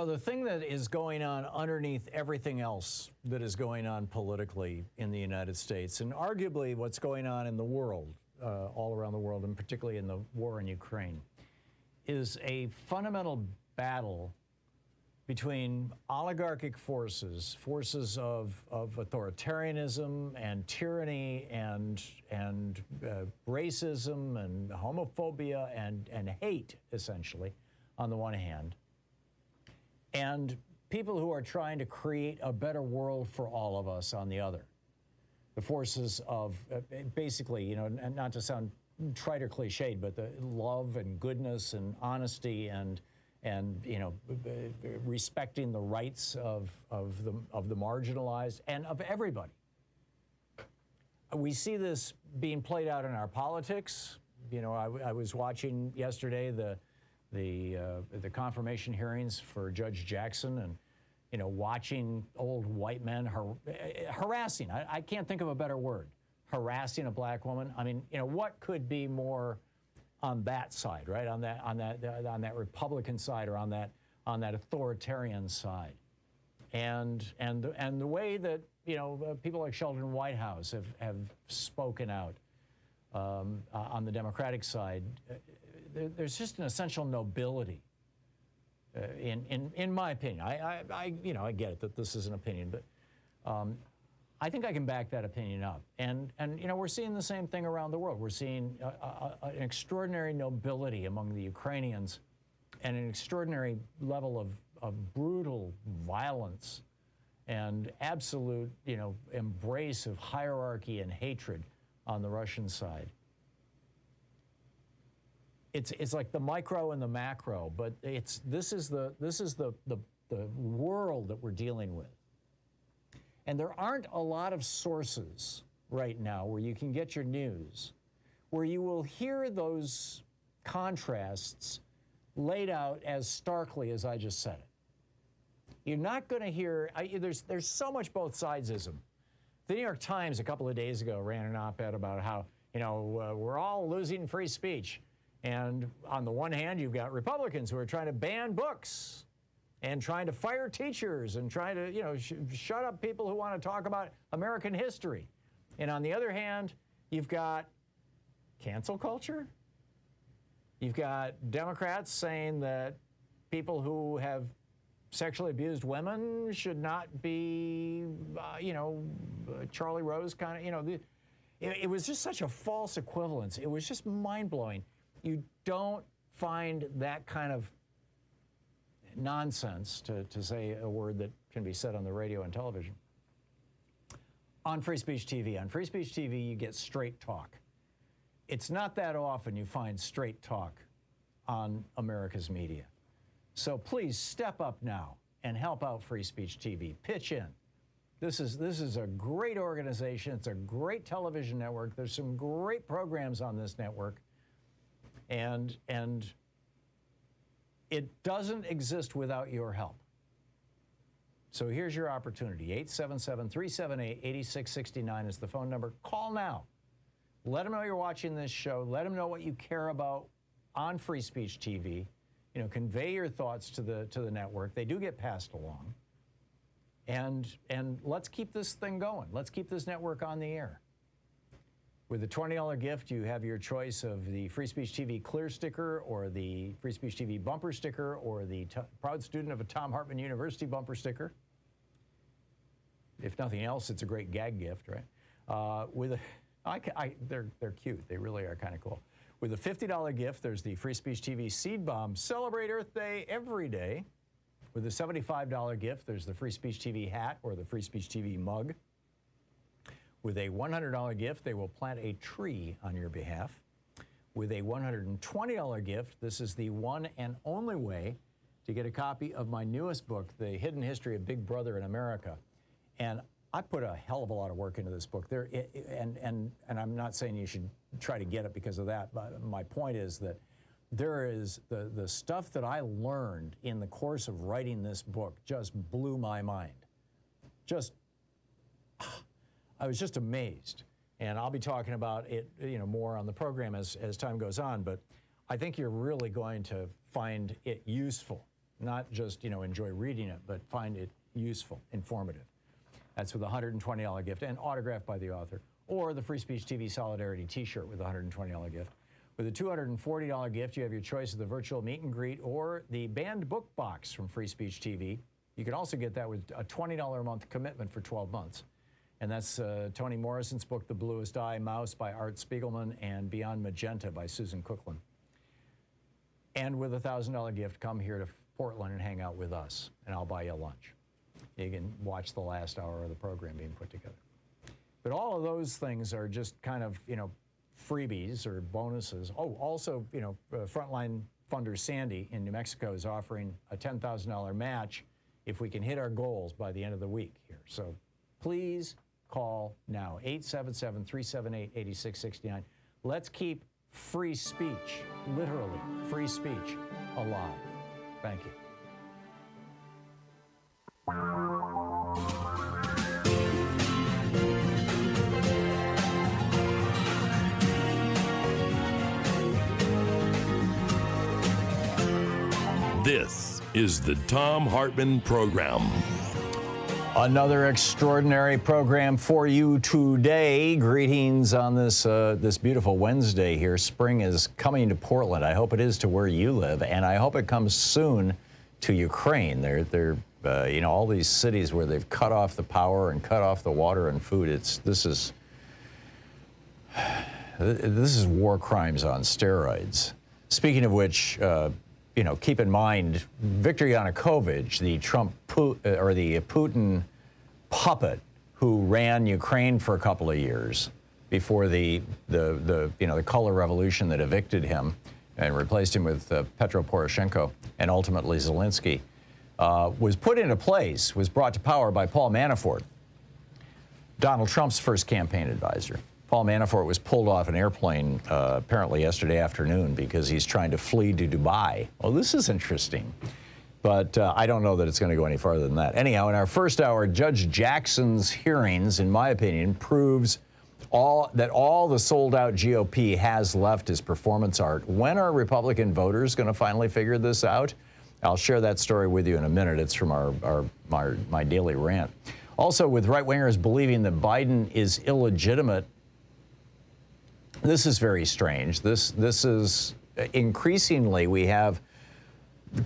The thing that is going on underneath everything else that is going on politically in the United States, and arguably what's going on in the world, all around the world, and particularly in the war in Ukraine, is a fundamental battle between oligarchic forces, forces of authoritarianism and tyranny and racism and homophobia and hate, essentially, on the one hand, and people who are trying to create a better world for all of us on the other. The forces of basically, you know, and not to sound trite or cliched, but the love and goodness and honesty and you know, respecting the rights of the marginalized and of everybody. We see this being played out in our politics. You know, I was watching yesterday the confirmation hearings for Judge Jackson, and you know, watching old white men harassing. I can't think of a better word. Harassing a black woman. I mean, you know, what could be more on that side, right? On that Republican side, or on that authoritarian side, and the way that, you know, people like Sheldon Whitehouse have spoken out on the Democratic side. There's just an essential nobility, in my opinion. I you know, I get it that this is an opinion, but I think I can back that opinion up. And you know, we're seeing the same thing around the world. We're seeing an extraordinary nobility among the Ukrainians, and an extraordinary level of brutal violence and absolute, you know, embrace of hierarchy and hatred on the Russian side. It's like the micro and the macro, but this is the world that we're dealing with. And there aren't a lot of sources right now where you can get your news, where you will hear those contrasts laid out as starkly as I just said it. You're not going to hear, there's so much both sidesism. The New York Times a couple of days ago ran an op-ed about how, you know, we're all losing free speech. And on the one hand, you've got Republicans who are trying to ban books and trying to fire teachers and trying to, you know, shut up people who want to talk about American history. And on the other hand, you've got cancel culture. You've got Democrats saying that people who have sexually abused women should not be, you know, Charlie Rose kind of, you know. It was just such a false equivalence. It was just mind-blowing. You don't find that kind of nonsense, to say a word that can be said on the radio and television, on Free Speech TV. On Free Speech TV, you get straight talk. It's not that often you find straight talk on America's media. So please step up now and help out Free Speech TV. Pitch in. This is a great organization. It's a great television network. There's some great programs on this network. And it doesn't exist without your help. So here's your opportunity. 877-378-8669 is the phone number. Call now. Let them know you're watching this show. Let them know what you care about on Free Speech TV. You know, convey your thoughts to the network. They do get passed along. And let's keep this thing going. Let's keep this network on the air. With the $20 gift, you have your choice of the Free Speech TV Clear sticker, or the Free Speech TV bumper sticker, or the Proud Student of a Thom Hartmann University bumper sticker. if nothing else, it's a great gag gift, right? They're cute. They really are kind of cool. With a $50 gift, there's the Free Speech TV Seed Bomb. Celebrate Earth Day every day. With a $75 gift, there's the Free Speech TV hat or the Free Speech TV mug. With a $100 gift, they will plant a tree on your behalf. With a $120 gift, this is the one and only way to get a copy of my newest book, The Hidden History of Big Brother in America. And I put a hell of a lot of work into this book. And I'm not saying you should try to get it because of that, but my point is that there is the stuff that I learned in the course of writing this book just blew my mind. I was just amazed. And I'll be talking about it, more on the program as time goes on, but I think you're really going to find it useful. Not just, enjoy reading it, but find it useful, informative. That's with a $120 gift and autographed by the author. Or the Free Speech TV Solidarity t-shirt with a $120 gift. With a $240 gift, you have your choice of the virtual meet and greet or the banned book box from Free Speech TV. You can also get that with a $20 a month commitment for 12 months. And that's Toni Morrison's book, The Bluest Eye, Mouse by Art Spiegelman, and Beyond Magenta by Susan Cookland. And with a $1,000 gift, come here to Portland and hang out with us, and I'll buy you lunch. You can watch the last hour of the program being put together. But all of those things are just kind of, freebies or bonuses. Oh, also, Frontline funder Sandy in New Mexico is offering a $10,000 match if we can hit our goals by the end of the week here. So please call now, 877-378-8669. Let's keep free speech, literally free speech, alive. Thank you. This is the Thom Hartmann Program. Another extraordinary program for you today. Greetings on this beautiful Wednesday here. Spring is coming to Portland. I hope it is to where you live, and I hope it comes soon to Ukraine. They're all these cities where they've cut off the power and cut off the water and food. This is war crimes on steroids. Speaking of which, keep in mind, Viktor Yanukovych, the Putin puppet who ran Ukraine for a couple of years before the color revolution that evicted him and replaced him with Petro Poroshenko and ultimately Zelensky, was put into place, was brought to power by Paul Manafort, Donald Trump's first campaign advisor. Paul Manafort was pulled off an airplane apparently yesterday afternoon because he's trying to flee to Dubai. Well, this is interesting, but I don't know that it's going to go any farther than that. Anyhow, in our first hour, Judge Jackson's hearings, in my opinion, proves that all the sold-out GOP has left is performance art. When are Republican voters going to finally figure this out? I'll share that story with you in a minute. It's from my daily rant. Also, with right-wingers believing that Biden is illegitimate, this is very strange. This is increasingly, we have,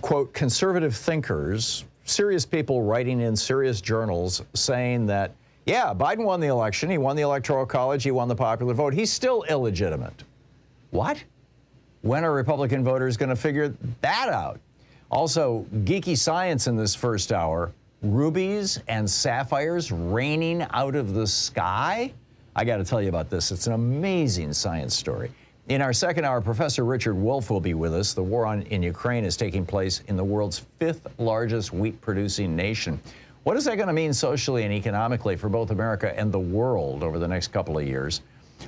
quote, conservative thinkers, serious people writing in serious journals saying that, yeah, Biden won the election, he won the Electoral College, he won the popular vote, he's still illegitimate. What? When are Republican voters going to figure that out? Also, geeky science in this first hour, rubies and sapphires raining out of the sky? I got to tell you about this. It's an amazing science story. In our second hour, Professor Richard Wolff will be with us. The war in Ukraine is taking place in the world's 5th largest wheat-producing nation. What is that going to mean socially and economically for both America and the world over the next couple of years?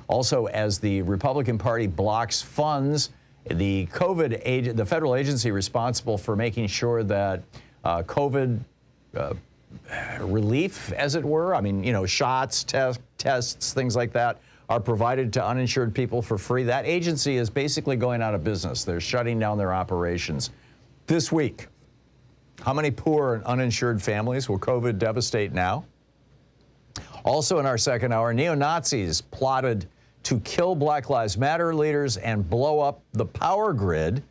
Also, as the Republican Party blocks funds, the federal agency responsible for making sure that COVID relief, as it were, shots, tests, things like that, are provided to uninsured people for free. That agency is basically going out of business. They're shutting down their operations this week. How many poor and uninsured families will COVID devastate now? Also in our second hour, neo-Nazis plotted to kill Black Lives Matter leaders and blow up the power grid.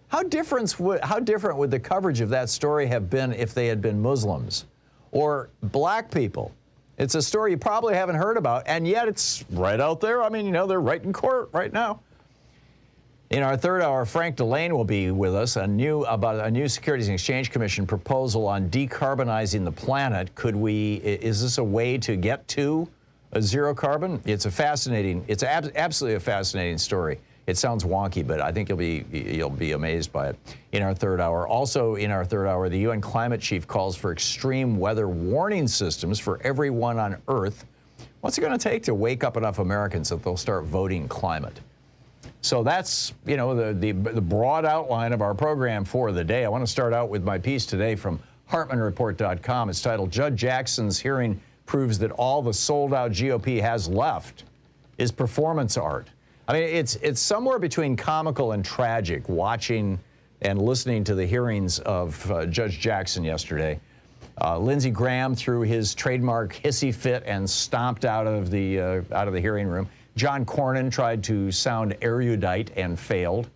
How different would the coverage of that story have been if they had been Muslims or black people It's a story you probably haven't heard about, and yet it's right out there. I mean, you know, they're right in court right now. In our third hour, Frank Dalene will be with us about a new Securities and Exchange Commission proposal on decarbonizing the planet. Is this a way to get to a zero carbon? It's absolutely a fascinating story. It sounds wonky, but I think you'll be amazed by it in our third hour. Also in our third hour, the UN climate chief calls for extreme weather warning systems for everyone on Earth. What's it going to take to wake up enough Americans that they'll start voting climate? So that's, you know, the broad outline of our program for the day. I want to start out with my piece today from HartmannReport.com. It's titled, Judge Jackson's hearing proves that all the sold-out GOP has left is performance art. I mean, it's somewhere between comical and tragic watching and listening to the hearings of Judge Jackson yesterday. Lindsey Graham threw his trademark hissy fit and stomped out of the hearing room. John Cornyn tried to sound erudite and failed.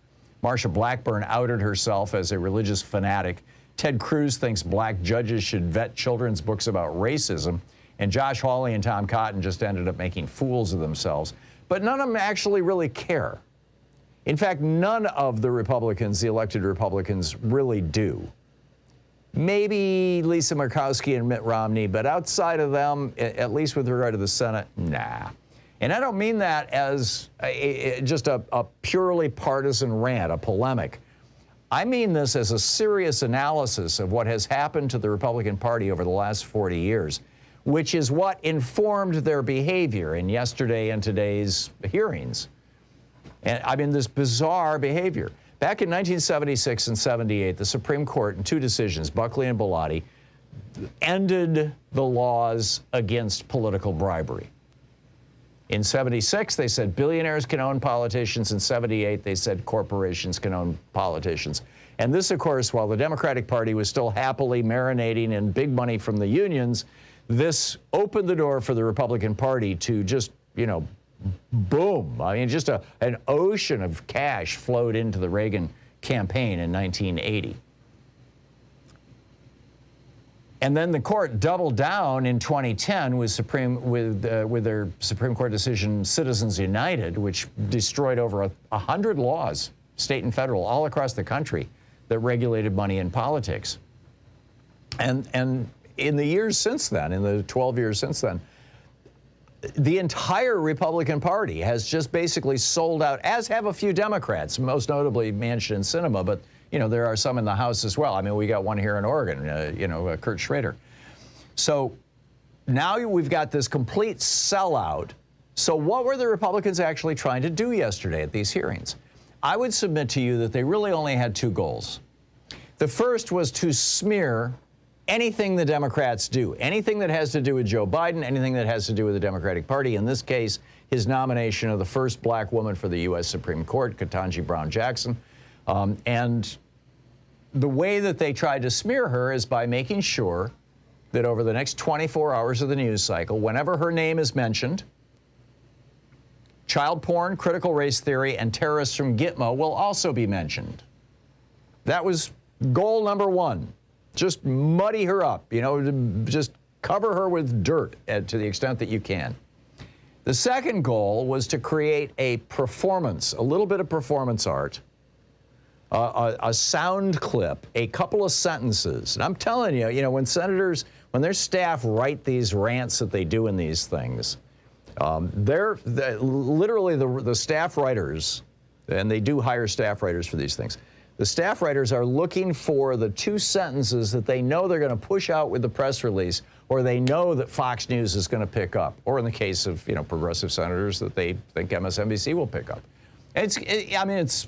Marsha Blackburn outed herself as a religious fanatic. Ted Cruz thinks black judges should vet children's books about racism. And Josh Hawley and Tom Cotton just ended up making fools of themselves. But none of them actually really care. In fact, none of the Republicans, the elected Republicans, really do. Maybe Lisa Murkowski and Mitt Romney, but outside of them, at least with regard to the Senate, nah. And I don't mean that as just a purely partisan rant, a polemic. I mean this as a serious analysis of what has happened to the Republican Party over the last 40 years, which is what informed their behavior in yesterday and today's hearings. And I mean, this bizarre behavior. Back in 1976 and 78, the Supreme Court, in two decisions, Buckley and Bellotti, ended the laws against political bribery. In 76, they said billionaires can own politicians. In 78, they said corporations can own politicians. And this, of course, while the Democratic Party was still happily marinating in big money from the unions, this opened the door for the Republican Party to just, you know, boom. I mean, just an ocean of cash flowed into the Reagan campaign in 1980. And then the court doubled down in 2010 with their Supreme Court decision, Citizens United, which destroyed over 100 laws, state and federal, all across the country that regulated money in politics. And in the years since then, in the 12 years since then, the entire Republican Party has just basically sold out, as have a few Democrats, most notably Manchin and Sinema, but you know, there are some in the House as well. I mean, we got one here in Oregon, Kurt Schrader. So now we've got this complete sellout. So what were the Republicans actually trying to do yesterday at these hearings? I would submit to you that they really only had two goals. The first was to smear anything the Democrats do, anything that has to do with Joe Biden, anything that has to do with the Democratic Party, in this case, his nomination of the first black woman for the U.S. Supreme Court, Ketanji Brown Jackson. And the way that they tried to smear her is by making sure that over the next 24 hours of the news cycle, whenever her name is mentioned, child porn, critical race theory, and terrorists from Gitmo will also be mentioned. That was goal number one. Just muddy her up, just cover her with dirt to the extent that you can. The second goal was to create a performance, a little bit of performance art, a sound clip, a couple of sentences. And I'm telling you, when senators, when their staff write these rants that they do in these things, literally the staff writers, and they do hire staff writers for these things, the staff writers are looking for the two sentences that they know they're going to push out with the press release, or they know that Fox News is going to pick up, or in the case of, progressive senators, that they think MSNBC will pick up. It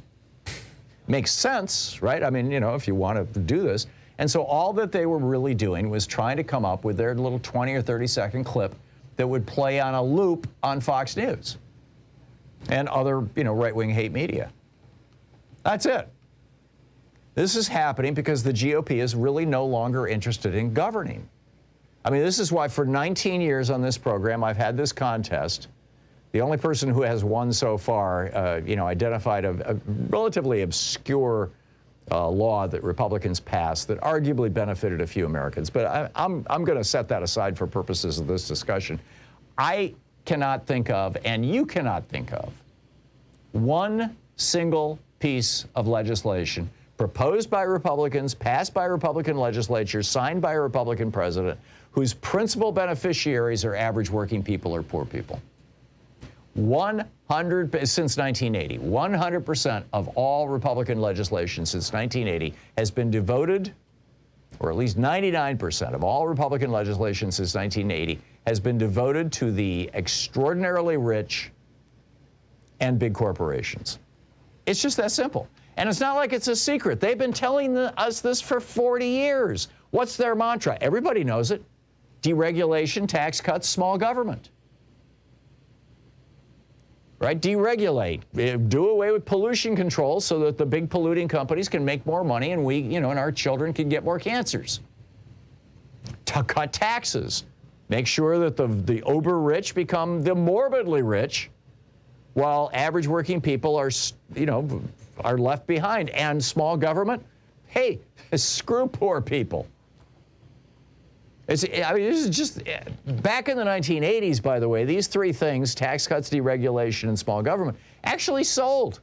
makes sense, right? I mean, if you want to do this. And so all that they were really doing was trying to come up with their little 20 or 30-second clip that would play on a loop on Fox News and other, right-wing hate media. That's it. This is happening because the GOP is really no longer interested in governing. I mean, this is why for 19 years on this program, I've had this contest. The only person who has won so far, identified a relatively obscure law that Republicans passed that arguably benefited a few Americans. But I'm going to set that aside for purposes of this discussion. I cannot think of, and you cannot think of, one single piece of legislation proposed by Republicans, passed by Republican legislatures, signed by a Republican president, whose principal beneficiaries are average working people or poor people. 100, since 1980, 100% of all Republican legislation since 1980 has been devoted, or at least 99% of all Republican legislation since 1980 has been devoted to the extraordinarily rich and big corporations. It's just that simple. And it's not like it's a secret. They've been telling us this for 40 years. What's their mantra? Everybody knows it. Deregulation, tax cuts, small government. Right? Deregulate. Do away with pollution control so that the big polluting companies can make more money and we, and our children can get more cancers. To cut taxes. Make sure that the uber rich become the morbidly rich, while average working people are, are left behind. And small government, hey, screw poor people. This is just, back in the 1980s, by the way, these three things, tax cuts, deregulation, and small government, actually sold.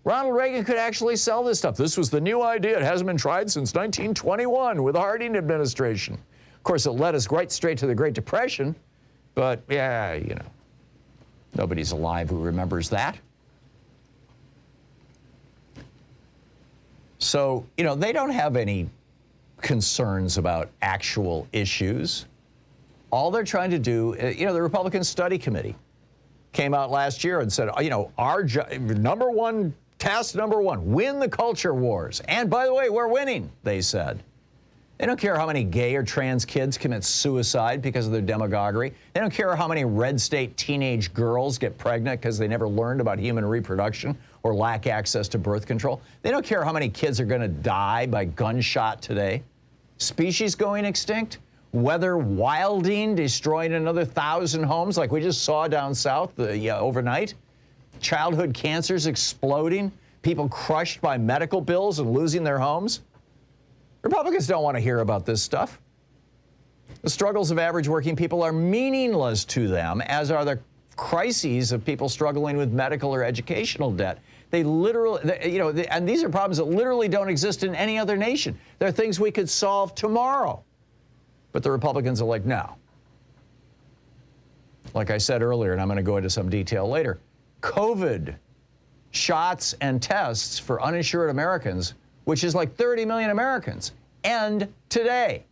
Ronald Reagan could actually sell this stuff. This was the new idea. It hasn't been tried since 1921 with the Harding administration. Of course, it led us right straight to the Great Depression, but yeah, nobody's alive who remembers that. So, they don't have any concerns about actual issues. All they're trying to do, the Republican Study Committee came out last year and said, our task number one, win the culture wars. And by the way, we're winning, they said. They don't care how many gay or trans kids commit suicide because of their demagoguery. They don't care how many red state teenage girls get pregnant because they never learned about human reproduction or lack access to birth control. They don't care how many kids are going to die by gunshot today. Species going extinct. Weather wilding, destroying another 1,000 homes like we just saw down south overnight. Childhood cancers exploding. People crushed by medical bills and losing their homes. Republicans don't want to hear about this stuff. The struggles of average working people are meaningless to them, as are the crises of people struggling with medical or educational debt. They literally, and these are problems that literally don't exist in any other nation. They're things we could solve tomorrow. But the Republicans are like, no. Like I said earlier, and I'm going to go into some detail later, COVID shots and tests for uninsured Americans, which is like 30 million Americans, end today.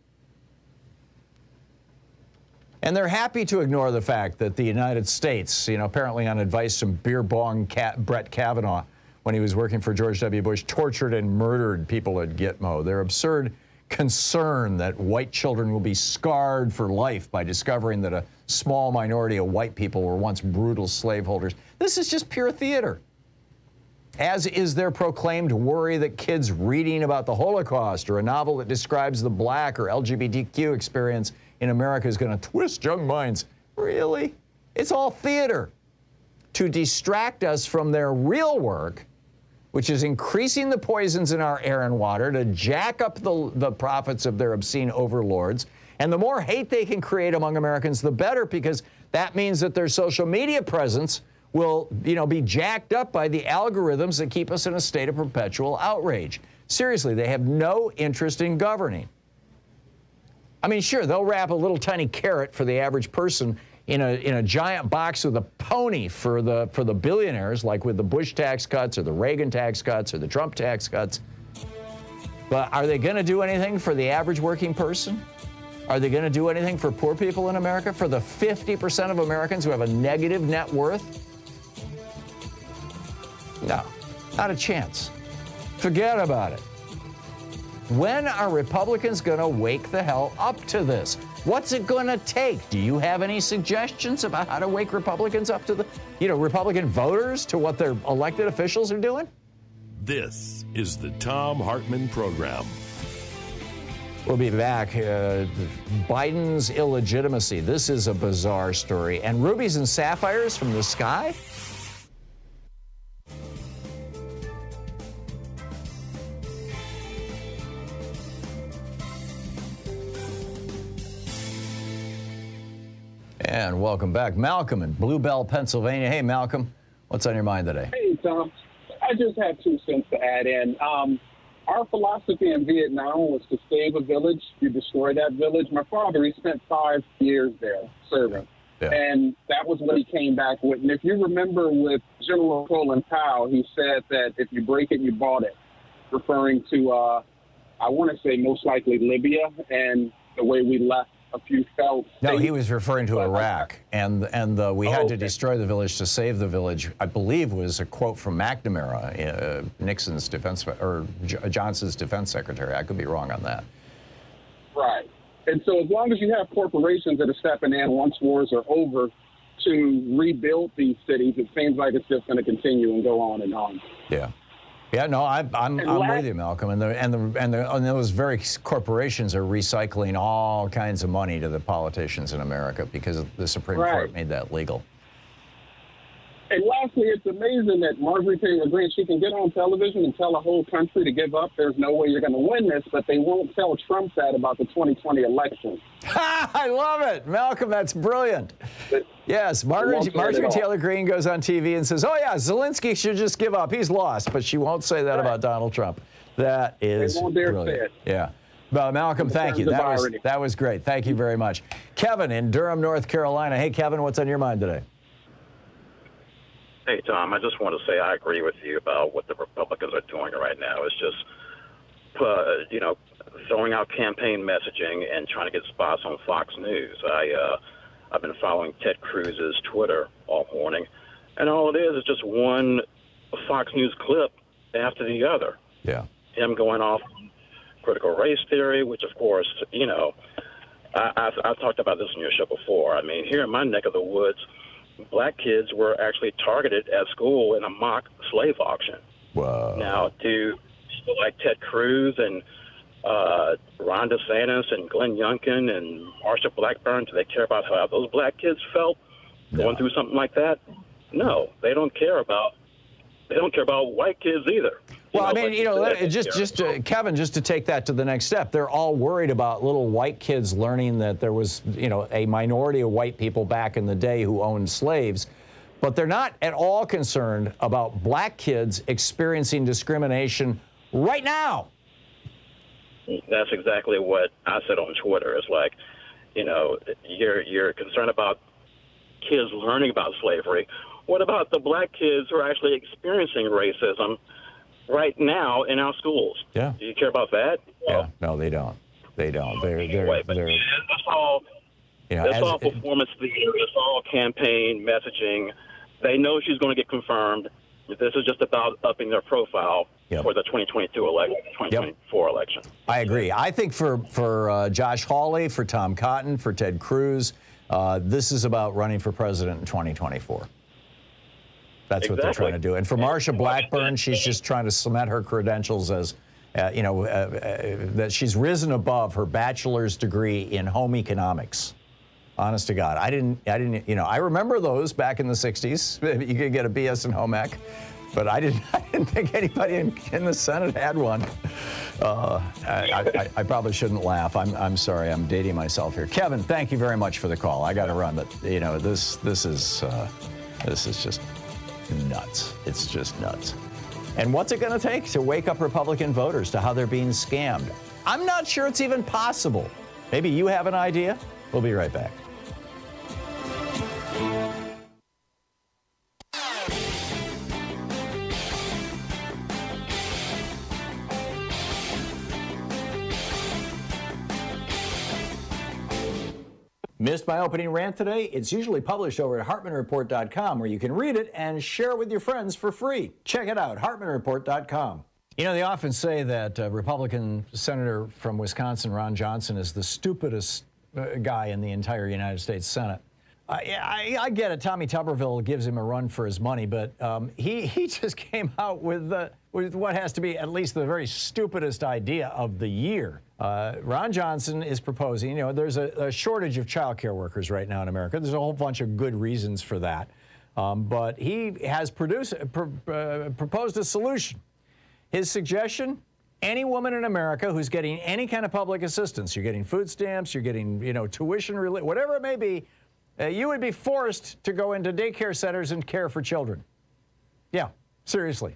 And they're happy to ignore the fact that the United States, apparently on advice from beer bong Brett Kavanaugh, when he was working for George W. Bush, tortured and murdered people at Gitmo. Their absurd concern that white children will be scarred for life by discovering that a small minority of white people were once brutal slaveholders. This is just pure theater. As is their proclaimed worry that kids reading about the Holocaust or a novel that describes the black or LGBTQ experience in America is going to twist young minds. Really? It's all theater to distract us from their real work, which is increasing the poisons in our air and water to jack up the profits of their obscene overlords. And the more hate they can create among Americans, the better, because that means that their social media presence will, be jacked up by the algorithms that keep us in a state of perpetual outrage. Seriously, they have no interest in governing. I mean, sure, they'll wrap a little tiny carrot for the average person in a giant box with a pony for the billionaires, like with the Bush tax cuts or the Reagan tax cuts or the Trump tax cuts. But are they going to do anything for the average working person? Are they going to do anything for poor people in America? For the 50% of Americans who have a negative net worth? No, not a chance. Forget about it. When are Republicans going to wake the hell up to this? What's it going to take? Do you have any suggestions about how to wake Republicans up to Republican voters to what their elected officials are doing? This is the Thom Hartmann Program. We'll be back. Biden's illegitimacy. This is a bizarre story. And rubies and sapphires from the sky? And welcome back. Malcolm in Bluebell, Pennsylvania. Hey, Malcolm, what's on your mind today? Hey, Tom. I just had 2 cents to add in. Our philosophy in Vietnam was to save a village, you destroy that village. My father, he spent 5 years there serving. Yeah. And that was what he came back with. And if you remember with General Colin Powell, he said that if you break it, you bought it, referring to, I want to say most likely Libya and the way we left a few felt. No, he was referring to Iraq, and we had to destroy the village to save the village. I believe was a quote from McNamara, Nixon's defense or Johnson's defense secretary. I could be wrong on that. Right, and so as long as you have corporations that are stepping in once wars are over to rebuild these cities, it seems like it's just going to continue and go on and on. Yeah. Yeah, no, I'm with you, Malcolm. And those very corporations are recycling all kinds of money to the politicians in America because the Supreme Court made that legal. And lastly, it's amazing that Marjorie Taylor Greene, she can get on television and tell a whole country to give up. There's no way you're going to win this, but they won't tell Trump that about the 2020 election. I love it, Malcolm. That's brilliant. Yes, Marjorie Taylor Greene goes on TV and says, "Oh yeah, Zelensky should just give up. He's lost," but she won't say that about Donald Trump. That is brilliant. Yeah. Well, Malcolm, thank you. That was great. Thank you very much. Kevin in Durham, North Carolina. Hey, Kevin, what's on your mind today? Hey, Tom, I just want to say I agree with you about what the Republicans are doing right now. It's just, throwing out campaign messaging and trying to get spots on Fox News. I've been following Ted Cruz's Twitter all morning, and all it is just one Fox News clip after the other. Yeah. Him going off critical race theory, which, of course, I've talked about this on your show before. I mean, here in my neck of the woods, black kids were actually targeted at school in a mock slave auction. Wow. Now, do people like Ted Cruz and Ron DeSantis and Glenn Youngkin and Marsha Blackburn, do they care about how those black kids felt going through something like that? No, they don't care about white kids either. Well, I mean, Kevin, just to take that to the next step, they're all worried about little white kids learning that there was, a minority of white people back in the day who owned slaves, but they're not at all concerned about black kids experiencing discrimination right now. That's exactly what I said on Twitter. It's like, you're concerned about kids learning about slavery. What about the black kids who are actually experiencing racism right now in our schools? Yeah. Do you care about that? Yeah. No, they don't. They don't. They're that's all. That's all performance theater. It's all campaign messaging. They know she's going to get confirmed. This is just about upping their profile for the 2022 election, 2024 election. I agree. I think for Josh Hawley, for Tom Cotton, for Ted Cruz, this is about running for president in 2024. That's what they're trying to do. And for Marsha Blackburn, she's just trying to cement her credentials as, that she's risen above her bachelor's degree in home economics. Honest to God, I didn't, I remember those back in the 60s. You could get a BS in home ec, but I didn't think anybody in the Senate had one. I probably shouldn't laugh. I'm sorry. I'm dating myself here. Kevin, thank you very much for the call. I got to run, but this is just nuts. It's just nuts. And what's it going to take to wake up Republican voters to how they're being scammed? I'm not sure it's even possible. Maybe you have an idea? We'll be right back. Missed my opening rant today? It's usually published over at HartmannReport.com, where you can read it and share it with your friends for free. Check it out, HartmannReport.com. They often say that Republican Senator from Wisconsin, Ron Johnson, is the stupidest guy in the entire United States Senate. I get it. Tommy Tuberville gives him a run for his money, but he just came out with what has to be at least the very stupidest idea of the year. Ron Johnson is proposing, there's a shortage of child care workers right now in America. There's a whole bunch of good reasons for that. But he has proposed a solution. His suggestion, any woman in America who's getting any kind of public assistance, you're getting food stamps, you're getting, tuition relief, whatever it may be, you would be forced to go into daycare centers and care for children. Yeah, seriously.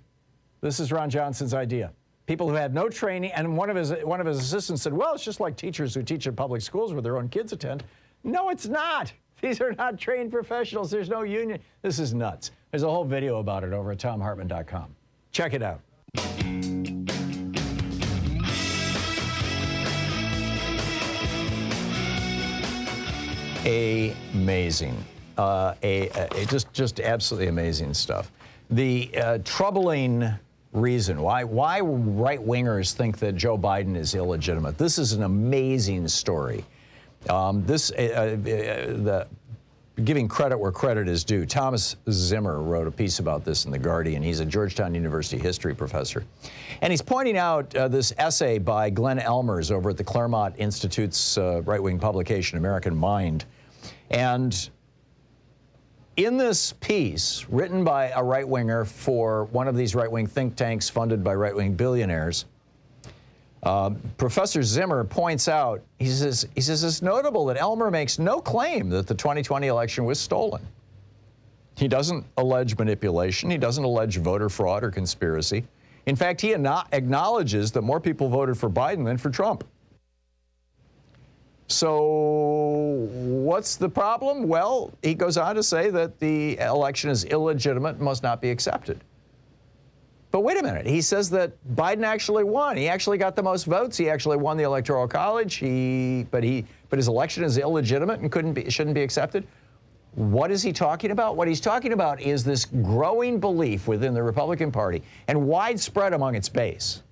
This is Ron Johnson's idea. People who had no training, and one of his assistants said, well, it's just like teachers who teach in public schools where their own kids attend. No, it's not. These are not trained professionals. There's no union. This is nuts. There's a whole video about it over at thomhartmann.com. Check it out. Amazing. Just absolutely amazing stuff. The troubling reason why right-wingers think that Joe Biden is illegitimate. This is an amazing story. Giving credit where credit is due. Thomas Zimmer wrote a piece about this in The Guardian. He's a Georgetown University history professor. And he's pointing out this essay by Glenn Elmers over at the Claremont Institute's right-wing publication, American Mind. And in this piece, written by a right-winger for one of these right-wing think tanks funded by right-wing billionaires, Professor Zimmer points out, he says it's notable that Elmer makes no claim that the 2020 election was stolen. He doesn't allege manipulation. He doesn't allege voter fraud or conspiracy. In fact, he acknowledges that more people voted for Biden than for Trump. So what's the problem? Well, he goes on to say that the election is illegitimate and must not be accepted. But wait a minute. He says that Biden actually won. He actually got the most votes. He actually won the Electoral College. But his election is illegitimate and shouldn't be accepted. What is he talking about? What he's talking about is this growing belief within the Republican Party and widespread among its base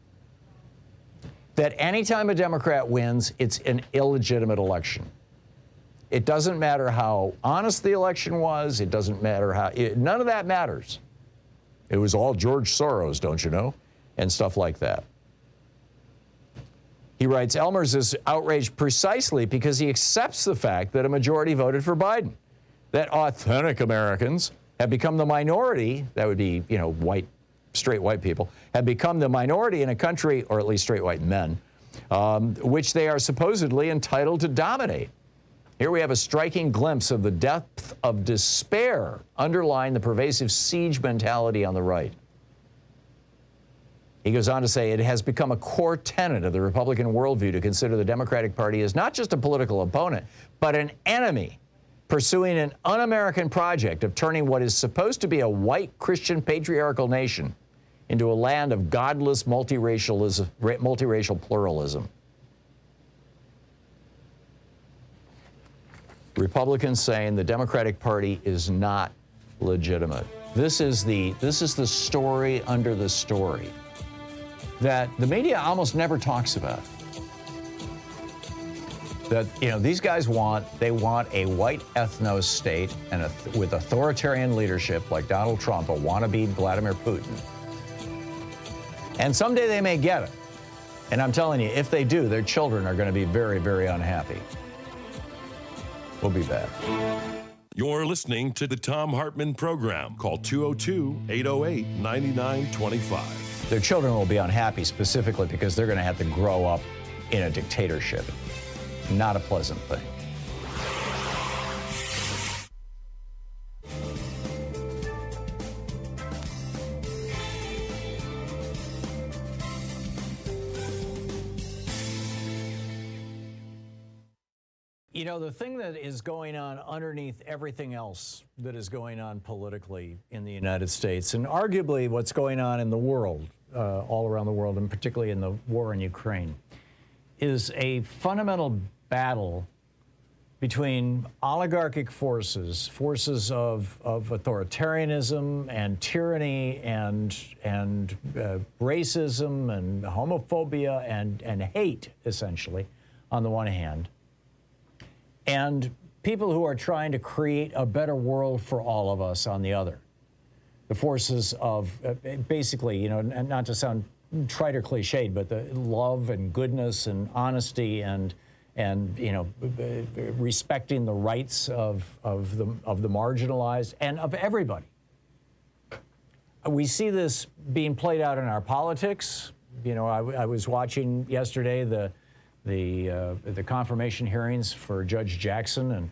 that anytime a Democrat wins, it's an illegitimate election. It doesn't matter how honest the election was. It doesn't matter none of that matters. It was all George Soros, don't you know? And stuff like that. He writes, Elmers is outraged precisely because he accepts the fact that a majority voted for Biden, that authentic Americans have become the minority, that would be, straight white people, have become the minority in a country, or at least straight white men, which they are supposedly entitled to dominate. Here we have a striking glimpse of the depth of despair underlying the pervasive siege mentality on the right. He goes on to say, it has become a core tenet of the Republican worldview to consider the Democratic Party as not just a political opponent, but an enemy pursuing an un-American project of turning what is supposed to be a white Christian patriarchal nation into a land of godless multiracial pluralism. Republicans saying the Democratic Party is not legitimate. This is the story under the story that the media almost never talks about. That these guys want a white ethno state and with authoritarian leadership like Donald Trump, a wannabe Vladimir Putin. And someday they may get it. And I'm telling you, if they do, their children are going to be very, very unhappy. We'll be back. You're listening to the Thom Hartmann Program. Call 202-808-9925. Their children will be unhappy specifically because they're going to have to grow up in a dictatorship. Not a pleasant thing. The thing that is going on underneath everything else that is going on politically in the United States, and arguably what's going on in the world, all around the world, and particularly in the war in Ukraine, is a fundamental battle between oligarchic forces of authoritarianism and tyranny and racism and homophobia and hate, essentially, on the one hand, and people who are trying to create a better world for all of us on the other. The forces of basically, and not to sound trite or cliched, but the love and goodness and honesty and respecting the rights of the marginalized and of everybody. We see this being played out in our politics. I was watching yesterday the confirmation hearings for Judge Jackson, and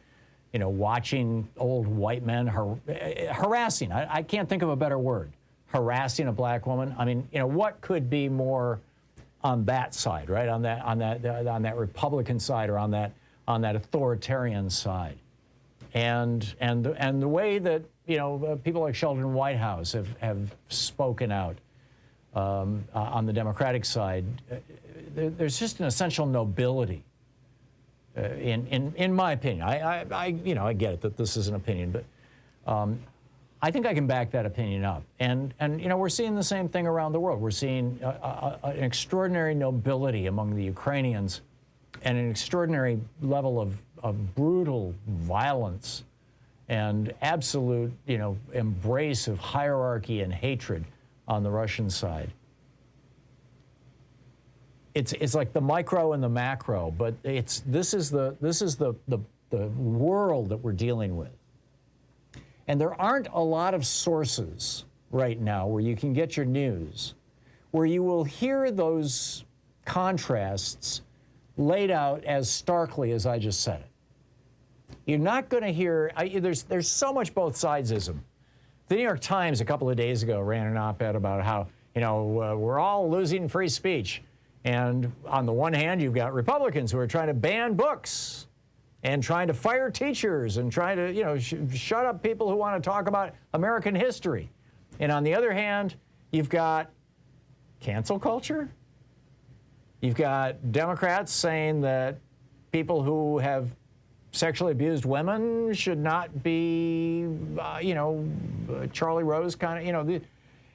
watching old white men harassing. I can't think of a better word. Harassing a black woman. I mean, what could be more on that side, right? On that Republican side, or on that authoritarian side, and the way that people like Sheldon Whitehouse have spoken out on the Democratic side. There's just an essential nobility. In my opinion, I get it that this is an opinion, but I think I can back that opinion up. And we're seeing the same thing around the world. We're seeing an extraordinary nobility among the Ukrainians, and an extraordinary level of brutal violence and absolute embrace of hierarchy and hatred on the Russian side. It's like the micro and the macro, but this is the world that we're dealing with. And there aren't a lot of sources right now where you can get your news, where you will hear those contrasts laid out as starkly as I just said it. You're not going to hear, there's so much both sidesism. The New York Times a couple of days ago ran an op-ed about how, we're all losing free speech. And on the one hand, you've got Republicans who are trying to ban books and trying to fire teachers and trying to, shut up people who want to talk about American history. And on the other hand, you've got cancel culture. You've got Democrats saying that people who have sexually abused women should not be, Charlie Rose kind of,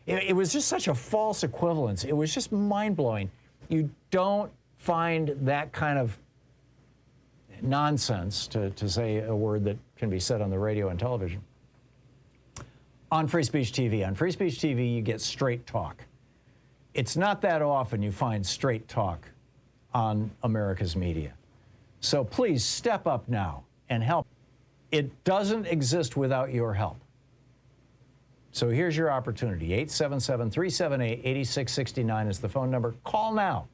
it was just such a false equivalence. It was just mind-blowing. You don't find that kind of nonsense, to say a word that can be said on the radio and television, on Free Speech TV. On Free Speech TV, you get straight talk. It's not that often you find straight talk on America's media. So please step up now and help. It doesn't exist without your help. So here's your opportunity. 877-378-8669 is the phone number. Call now.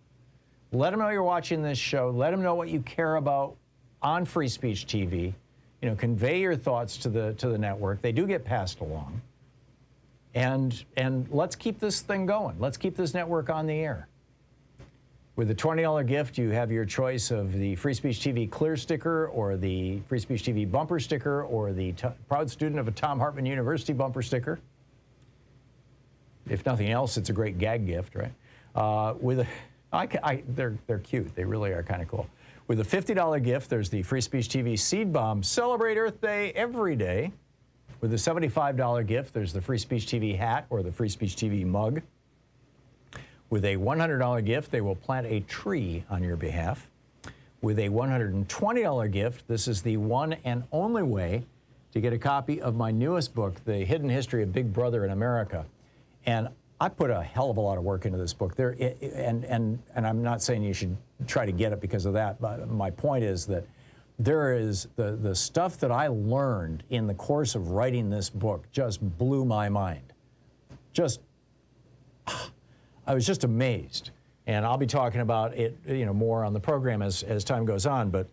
Let them know you're watching this show. Let them know what you care about on Free Speech TV. Convey your thoughts to the network. They do get passed along. And let's keep this thing going. Let's keep this network on the air. With the $20 gift, you have your choice of the Free Speech TV Clear sticker, or the Free Speech TV bumper sticker, or the Proud Student of a Thom Hartmann University bumper sticker. If nothing else, it's a great gag gift, right? They're cute. They really are kind of cool. With a $50 gift, there's the Free Speech TV Seed Bomb. Celebrate Earth Day every day. With a $75 gift, there's the Free Speech TV hat or the Free Speech TV mug. With a $100 gift, they will plant a tree on your behalf. With a $120 gift, this is the one and only way to get a copy of my newest book, The Hidden History of Big Brother in America. And I put a hell of a lot of work into this book. And I'm not saying you should try to get it because of that, but my point is that there is the stuff that I learned in the course of writing this book just blew my mind. I was just amazed. And I'll be talking about it, more on the program as time goes on, but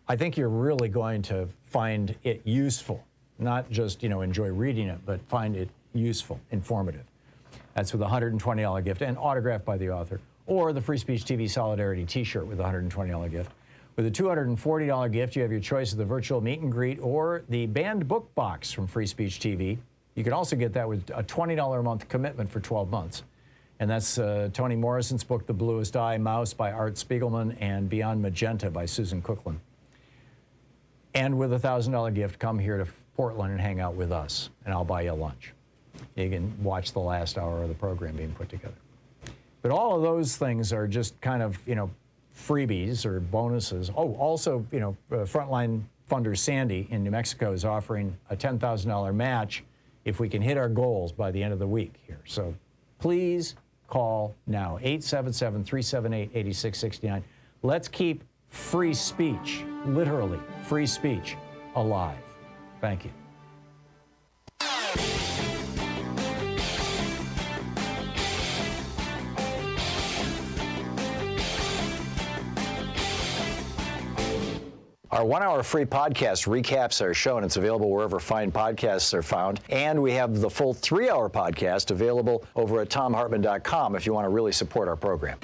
I think you're really going to find it useful. Not just, enjoy reading it, but find it useful, informative. That's with a $120 gift and autographed by the author, or the Free Speech TV Solidarity t-shirt with a $120 gift. With a $240 gift, you have your choice of the virtual meet and greet or the banned book box from Free Speech TV. You can also get that with a $20 a month commitment for 12 months. And that's Toni Morrison's book, The Bluest Eye, Mouse by Art Spiegelman, and Beyond Magenta by Susan Cookland. And with a $1,000 gift, come here to Portland and hang out with us, and I'll buy you a lunch. You can watch the last hour of the program being put together. But all of those things are just kind of, freebies or bonuses. Oh, also, Frontline funder Sandy in New Mexico is offering a $10,000 match if we can hit our goals by the end of the week here. So please call now, 877-378-8669. Let's keep free speech, literally free speech, alive. Thank you. Our 1-hour free podcast recaps our show, and it's available wherever fine podcasts are found. And we have the full 3-hour podcast available over at thomhartmann.com if you want to really support our program.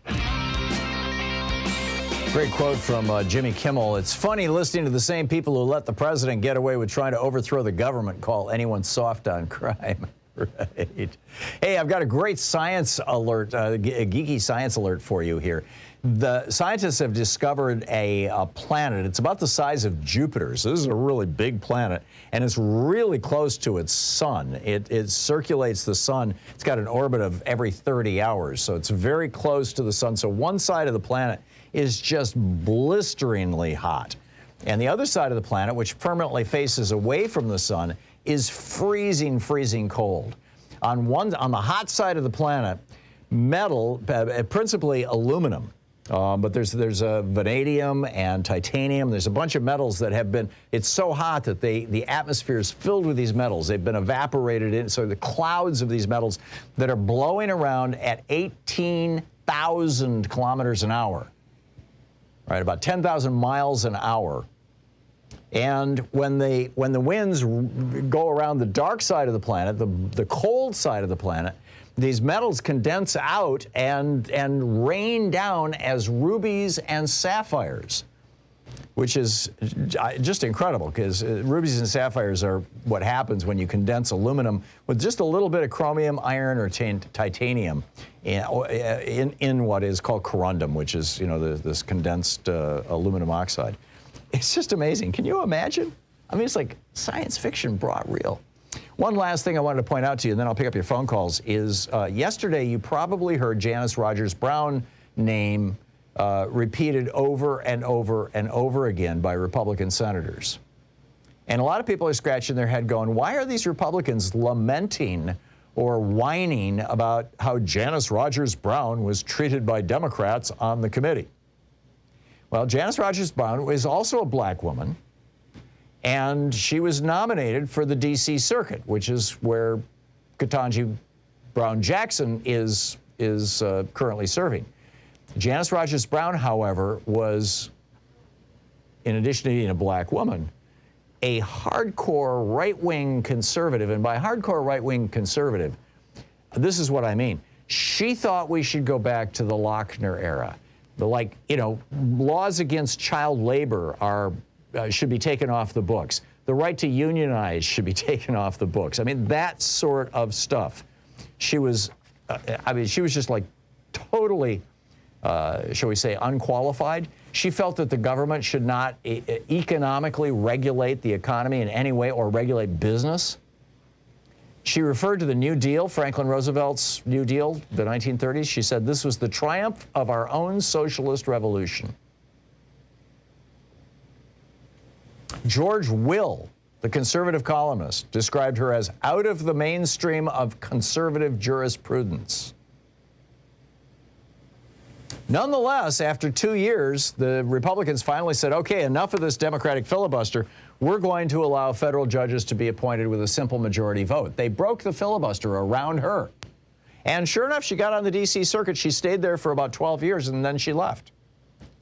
Great quote from Jimmy Kimmel. It's funny listening to the same people who let the president get away with trying to overthrow the government call anyone soft on crime. Right. Hey, I've got a great science alert, a geeky science alert for you here. The scientists have discovered a planet. It's about the size of Jupiter. So this is a really big planet, and it's really close to its sun. It circulates the sun. It's got an orbit of every 30 hours, so it's very close to the sun. So one side of the planet is just blisteringly hot, and the other side of the planet, which permanently faces away from the sun, is freezing cold. On the hot side of the planet, metal, principally aluminum, but there's vanadium and titanium. There's a bunch of metals that have been, it's so hot that the atmosphere is filled with these metals. They've been evaporated in, so the clouds of these metals that are blowing around at 18,000 kilometers an hour, right, about 10,000 miles an hour. And when the winds go around the dark side of the planet, the cold side of the planet, these metals condense out and rain down as rubies and sapphires, which is just incredible, because rubies and sapphires are what happens when you condense aluminum with just a little bit of chromium, iron, or titanium in what is called corundum, which is, you know, this condensed aluminum oxide. It's just amazing. Can you imagine? I mean, it's like science fiction brought real. One last thing I wanted to point out to you, and then I'll pick up your phone calls, is yesterday you probably heard Janice Rogers Brown name repeated over and over and over again by Republican senators. And a lot of people are scratching their head going, why are these Republicans lamenting or whining about how Janice Rogers Brown was treated by Democrats on the committee? Well, Janice Rogers Brown is also a black woman, and she was nominated for the D.C. Circuit, which is where Ketanji Brown Jackson is currently serving. Janice Rogers Brown, however, was, in addition to being a black woman, a hardcore right-wing conservative. And by hardcore right-wing conservative, this is what I mean. She thought we should go back to the Lochner era. Like, you know, laws against child labor should be taken off the books. The right to unionize should be taken off the books. I mean, that sort of stuff. She was, she was just like totally, shall we say, unqualified. She felt that the government should not economically regulate the economy in any way or regulate business. She referred to the New Deal, Franklin Roosevelt's New Deal, the 1930s. She said this was the triumph of our own socialist revolution. George Will, the conservative columnist, described her as out of the mainstream of conservative jurisprudence. Nonetheless, after 2 years, the Republicans finally said, okay, enough of this Democratic filibuster. We're going to allow federal judges to be appointed with a simple majority vote. They broke the filibuster around her. And sure enough, she got on the D.C. Circuit. She stayed there for about 12 years, and then she left.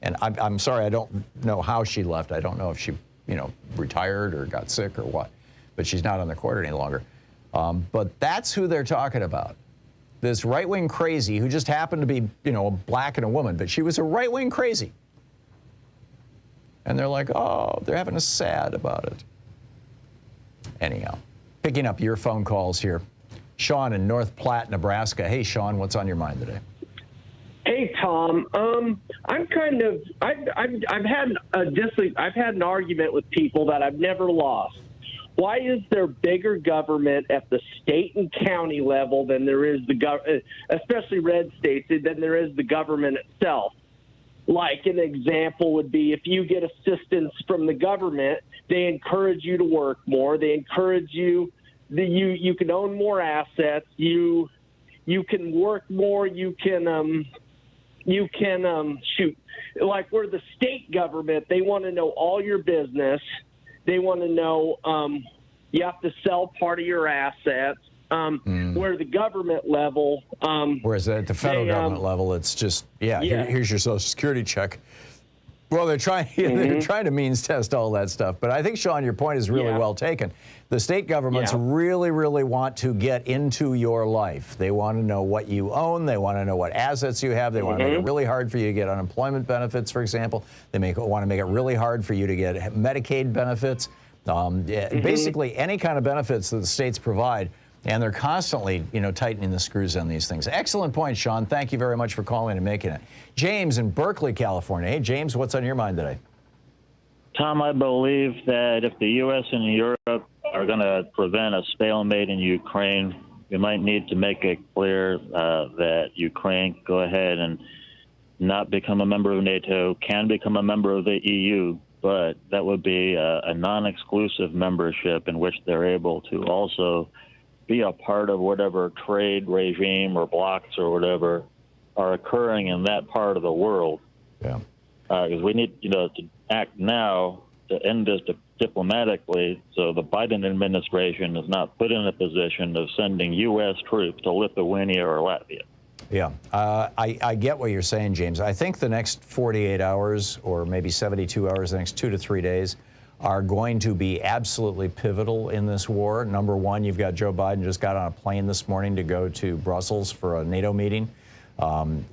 And I'm sorry, I don't know how she left. I don't know if she, you know, retired or got sick or what. But she's not on the court any longer. But that's who they're talking about. This right-wing crazy who just happened to be, you know, black and a woman, but she was a right-wing crazy. And they're like, oh, they're having a sad about it. Anyhow, picking up your phone calls here. Sean in North Platte, Nebraska. Hey, Sean, what's on your mind today? Hey, Tom. I'm kind of I've had an argument with people that I've never lost. Why is there bigger government at the state and county level than there is especially red states, than there is the government itself? Like an example would be if you get assistance from the government, they encourage you to work more. They encourage you can own more assets. You can work more. You can shoot. Like where the state government, they want to know all your business. They want to know you have to sell part of your assets. Where the government level, whereas at the federal government level, it's just here's your Social Security check. Well, they're trying to means test all that stuff. But I think, Sean, your point is really well taken. The state governments really, really want to get into your life. They want to know what you own. They want to know what assets you have. They want to make it really hard for you to get unemployment benefits, for example. They want to make it really hard for you to get Medicaid benefits. Basically, any kind of benefits that the states provide. And they're constantly, tightening the screws on these things. Excellent point, Sean. Thank you very much for calling and making it. James in Berkeley, California. Hey, James, what's on your mind today? Tom, I believe that if the U.S. and Europe are going to prevent a stalemate in Ukraine, we might need to make it clear that Ukraine can go ahead and not become a member of NATO, can become a member of the EU, but that would be a non-exclusive membership in which they're able to also be a part of whatever trade regime or blocks or whatever are occurring in that part of the world. Yeah. Because we need, to act now to end this diplomatically, so the Biden administration is not put in a position of sending U.S. troops to Lithuania or Latvia. Yeah, I get what you're saying, James. I think the next 48 hours or maybe 72 hours, the next 2 to 3 days, are going to be absolutely pivotal in this war. Number one, you've got Joe Biden just got on a plane this morning to go to Brussels for a NATO meeting.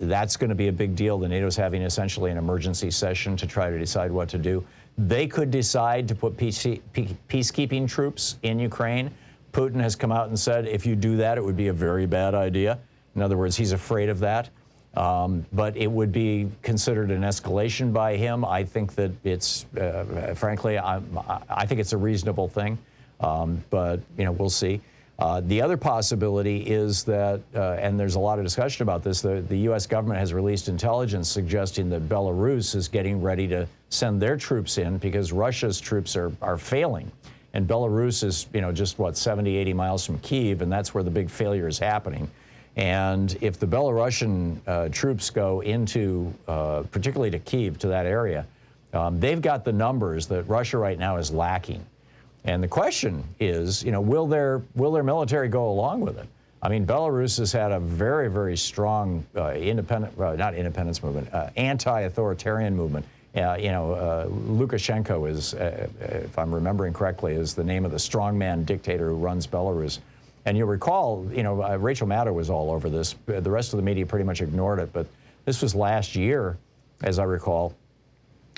That's going to be a big deal. The NATO's having essentially an emergency session to try to decide what to do. They could decide to put peacekeeping troops in Ukraine. Putin has come out and said, if you do that, it would be a very bad idea. In other words, he's afraid of that. But it would be considered an escalation by him. I think that it's, frankly, I think it's a reasonable thing. But, we'll see. The other possibility is that, and there's a lot of discussion about this, the U.S. government has released intelligence suggesting that Belarus is getting ready to send their troops in because Russia's troops are failing. And Belarus is, just, 70, 80 miles from Kyiv, and that's where the big failure is happening. And if the Belarusian troops go into, particularly to Kyiv, to that area, they've got the numbers that Russia right now is lacking. And the question is, will their military go along with it? I mean, Belarus has had a very, very strong anti-authoritarian movement. Lukashenko is, if I'm remembering correctly, is the name of the strongman dictator who runs Belarus. And you'll recall, Rachel Maddow was all over this. The rest of the media pretty much ignored it. But this was last year, as I recall.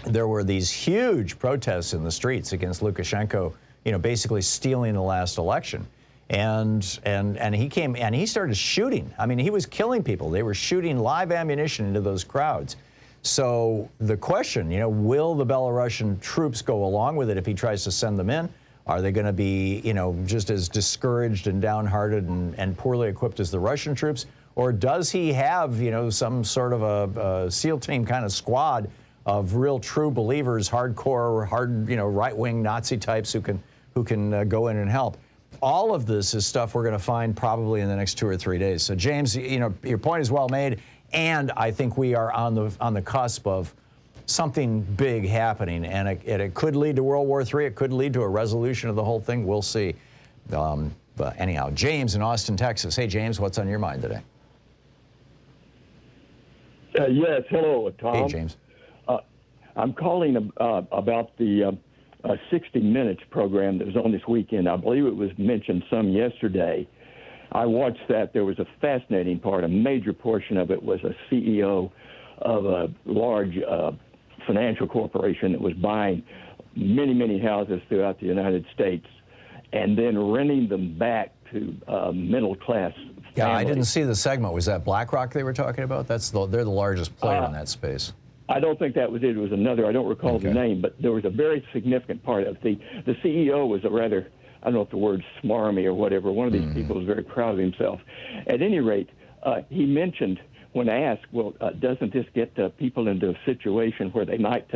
There were these huge protests in the streets against Lukashenko, basically stealing the last election. And he came and he started shooting. I mean, he was killing people. They were shooting live ammunition into those crowds. So the question, will the Belarusian troops go along with it if he tries to send them in? Are they going to be, just as discouraged and downhearted and poorly equipped as the Russian troops? Or does he have, some sort of a SEAL team kind of squad of real true believers, hardcore, right-wing Nazi types who can go in and help? All of this is stuff we're going to find probably in the next 2 or 3 days. So, James, your point is well made, and I think we are on the cusp of something big happening, and it could lead to World War III. It could lead to a resolution of the whole thing. We'll see. But anyhow, James in Austin, Texas. Hey, James, what's on your mind today? Yes, hello, Tom. Hey, James. I'm calling about the 60 Minutes program that was on this weekend. I believe it was mentioned some yesterday. I watched that. There was a fascinating part. A major portion of it was a CEO of a large financial corporation that was buying many, many houses throughout the United States and then renting them back to middle-class families. Yeah, I didn't see the segment. Was that BlackRock they were talking about? They're the largest player in that space. I don't think that was it. It was another. I don't recall the name, but there was a very significant part of the CEO was a rather, I don't know if the word's smarmy or whatever. One of these people was very proud of himself. At any rate, he mentioned, when asked, well, doesn't this get people into a situation where they might,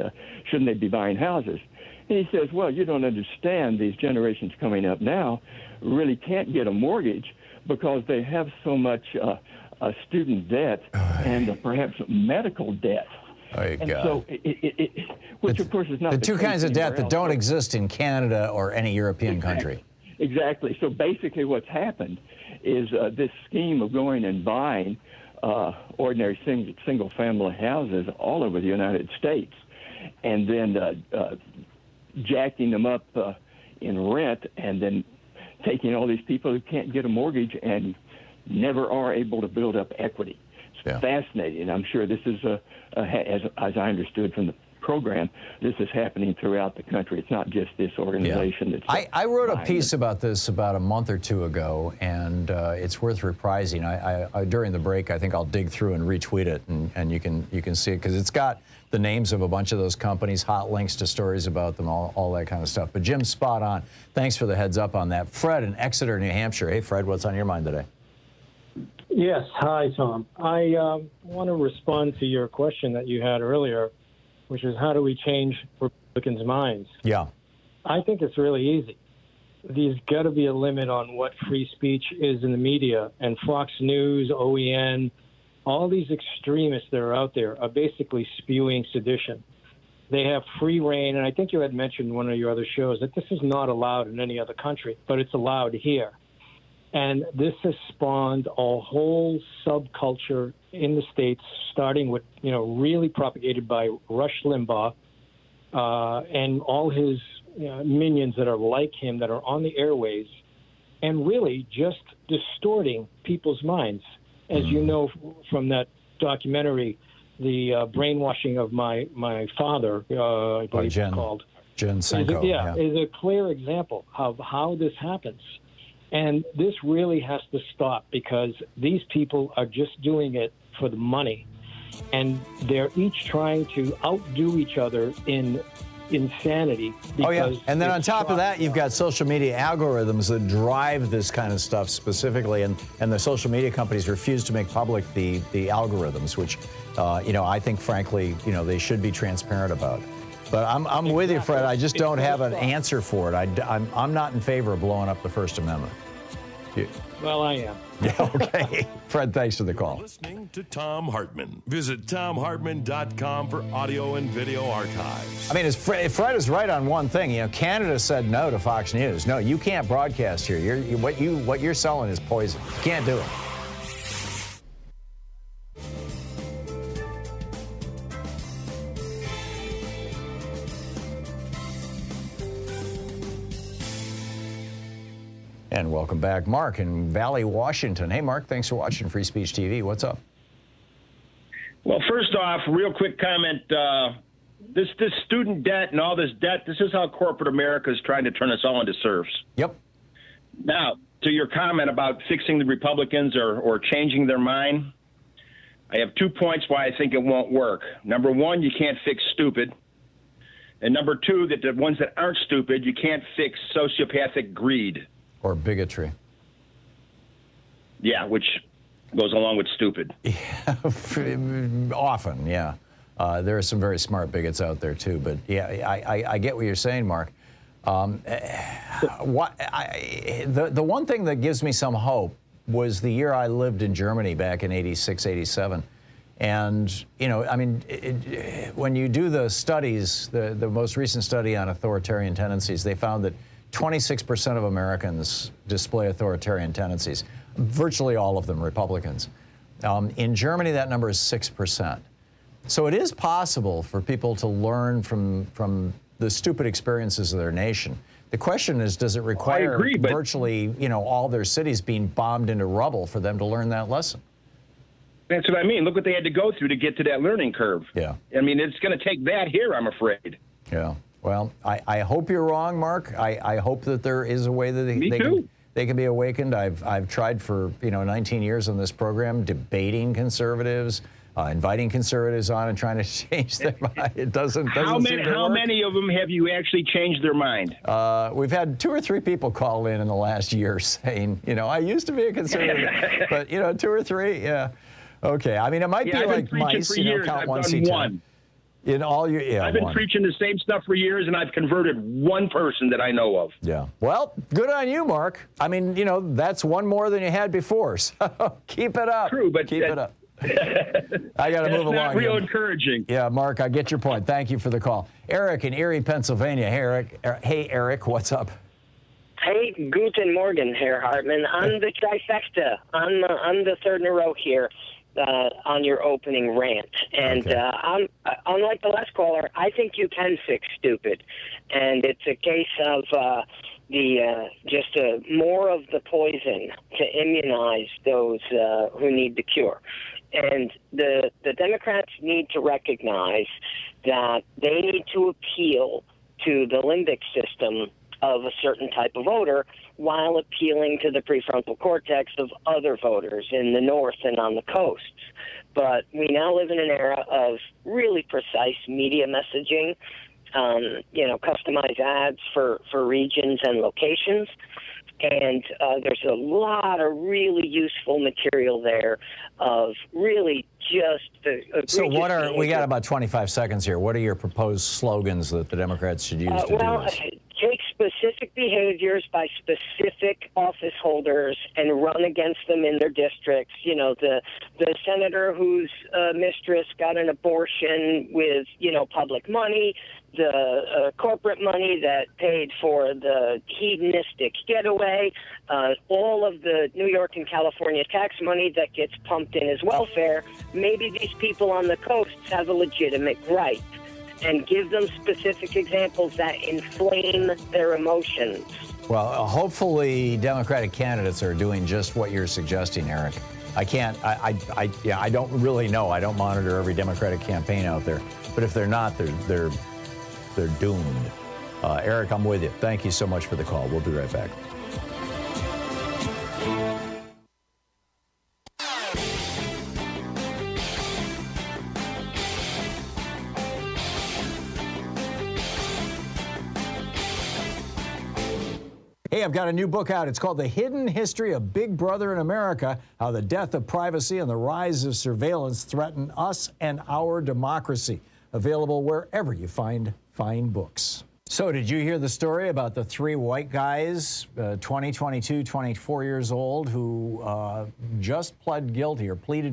shouldn't they be buying houses? And he says, well, you don't understand, these generations coming up now really can't get a mortgage because they have so much student debt and perhaps medical debt. And so, which of course is not the two kinds of debt that don't exist in Canada or any European country. Exactly. So basically what's happened is this scheme of going and buying ordinary single-family houses all over the United States. and then jacking them up in rent, and then taking all these people who can't get a mortgage and never are able to build up equity. It's fascinating. I'm sure this is, as I understood from the program, this is happening throughout the country. It's not just this organization. That's I wrote a piece about this about a month or two ago, and it's worth reprising. I during the break, I think I'll dig through and retweet it, and you can see it, because it's got the names of a bunch of those companies, hot links to stories about them, all that kind of stuff. But Jim's spot on. Thanks for the heads up on that. Fred in Exeter, New Hampshire. Hey, Fred, what's on your mind today? Yes. Hi, Tom. I want to respond to your question that you had earlier, which is how do we change Republicans' minds? Yeah. I think it's really easy. There's got to be a limit on what free speech is in the media. And Fox News, OEN, all these extremists that are out there are basically spewing sedition. They have free reign, and I think you had mentioned in one of your other shows that this is not allowed in any other country, but it's allowed here. And this has spawned a whole subculture in the States, starting with, really propagated by Rush Limbaugh and all his minions that are like him, that are on the airways, and really just distorting people's minds. As you know from that documentary, the brainwashing of my father, I believe it's called. Jen Senko. Is a clear example of how this happens. And this really has to stop, because these people are just doing it for the money. And they're each trying to outdo each other in insanity. Oh, yeah. And then on top of that, you've got social media algorithms that drive this kind of stuff specifically. And the social media companies refuse to make public the algorithms, which, I think, frankly, they should be transparent about. But I'm with you, Fred. I just don't have an answer for it. I'm not in favor of blowing up the First Amendment. Well, I am. Yeah, okay. Fred, thanks for the call. You're listening to Thom Hartmann. Visit ThomHartmann.com for audio and video archives. I mean, Fred is right on one thing. Canada said no to Fox News. No, you can't broadcast here. What you're selling is poison. You can't do it. And welcome back, Mark in Valley, Washington. Hey, Mark, thanks for watching Free Speech TV. What's up? Well, first off, real quick comment. This student debt and all this debt, this is how corporate America is trying to turn us all into serfs. Yep. Now, to your comment about fixing the Republicans or changing their mind, I have 2 points why I think it won't work. Number one, you can't fix stupid. And number two, that the ones that aren't stupid, you can't fix sociopathic greed. Or bigotry. Yeah, which goes along with stupid. Yeah, often, yeah. There are some very smart bigots out there, too. But, yeah, I get what you're saying, Mark. The one thing that gives me some hope was the year I lived in Germany back in 86, 87. And, when you do the studies, the most recent study on authoritarian tendencies, they found that 26% of Americans display authoritarian tendencies, virtually all of them Republicans. In Germany, that number is 6%. So it is possible for people to learn from the stupid experiences of their nation. The question is, does it require virtually, all their cities being bombed into rubble for them to learn that lesson? That's what I mean. Look what they had to go through to get to that learning curve. Yeah. I mean, it's going to take that here, I'm afraid. Yeah. Well, I hope you're wrong, Mark. I hope that there is a way that they can be awakened. I've tried for 19 years on this program, debating conservatives, inviting conservatives on and trying to change their mind. It doesn't How many of them have you actually changed their mind? We've had 2 or 3 people call in the last year saying, I used to be a conservative, but 2 or 3, yeah. Okay, I mean, it might be like mice, count one, see 10. In all your, I've been preaching the same stuff for years, and I've converted one person that I know of. Yeah. Well, good on you, Mark. I mean, that's one more than you had before. So keep it up. True, but keep it up. I got to move along. Not real encouraging. Yeah, Mark, I get your point. Thank you for the call. Eric in Erie, Pennsylvania. Hey, Eric, what's up? Hey, guten Morgen, Herr Hartmann. On the trifecta, on the third in a row here. on your opening rant. And I'm, unlike the last caller, I think you can fix stupid. And it's a case of just more of the poison to immunize those who need the cure. And the Democrats need to recognize that they need to appeal to the limbic system of a certain type of voter while appealing to the prefrontal cortex of other voters in the north and on the coasts. But we now live in an era of really precise media messaging, customized ads for regions and locations. And there's a lot of really useful material there of really just the. So we got about 25 seconds here. What are your proposed slogans that the Democrats should use to do this? Take specific behaviors by specific office holders and run against them in their districts. You know, the senator whose mistress got an abortion with, public money, the corporate money that paid for the hedonistic getaway, all of the New York and California tax money that gets pumped in as welfare. Maybe these people on the coasts have a legitimate right, and give them specific examples that inflame their emotions. Well, hopefully Democratic candidates are doing just what you're suggesting, Eric. I don't really know. I don't monitor every Democratic campaign out there. But if they're not, they're doomed. Eric, I'm with you. Thank you so much for the call. We'll be right back. Hey, I've got a new book out. It's called The Hidden History of Big Brother in America, How the Death of Privacy and the Rise of Surveillance Threaten Us and Our Democracy. Available wherever you find fine books. So did you hear the story about the three white guys, 20, 22, 24 years old, who just pleaded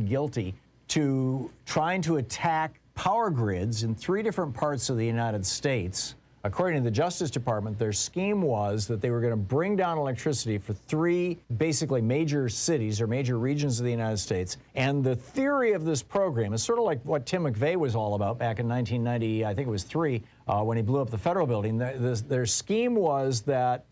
guilty to trying to attack power grids in 3 different parts of the United States? According to the Justice Department, their scheme was that they were going to bring down electricity for 3 basically major cities or major regions of the United States. And the theory of this program is sort of like what Tim McVeigh was all about back in 1990, I think it was 3, when he blew up the federal building. Their scheme was that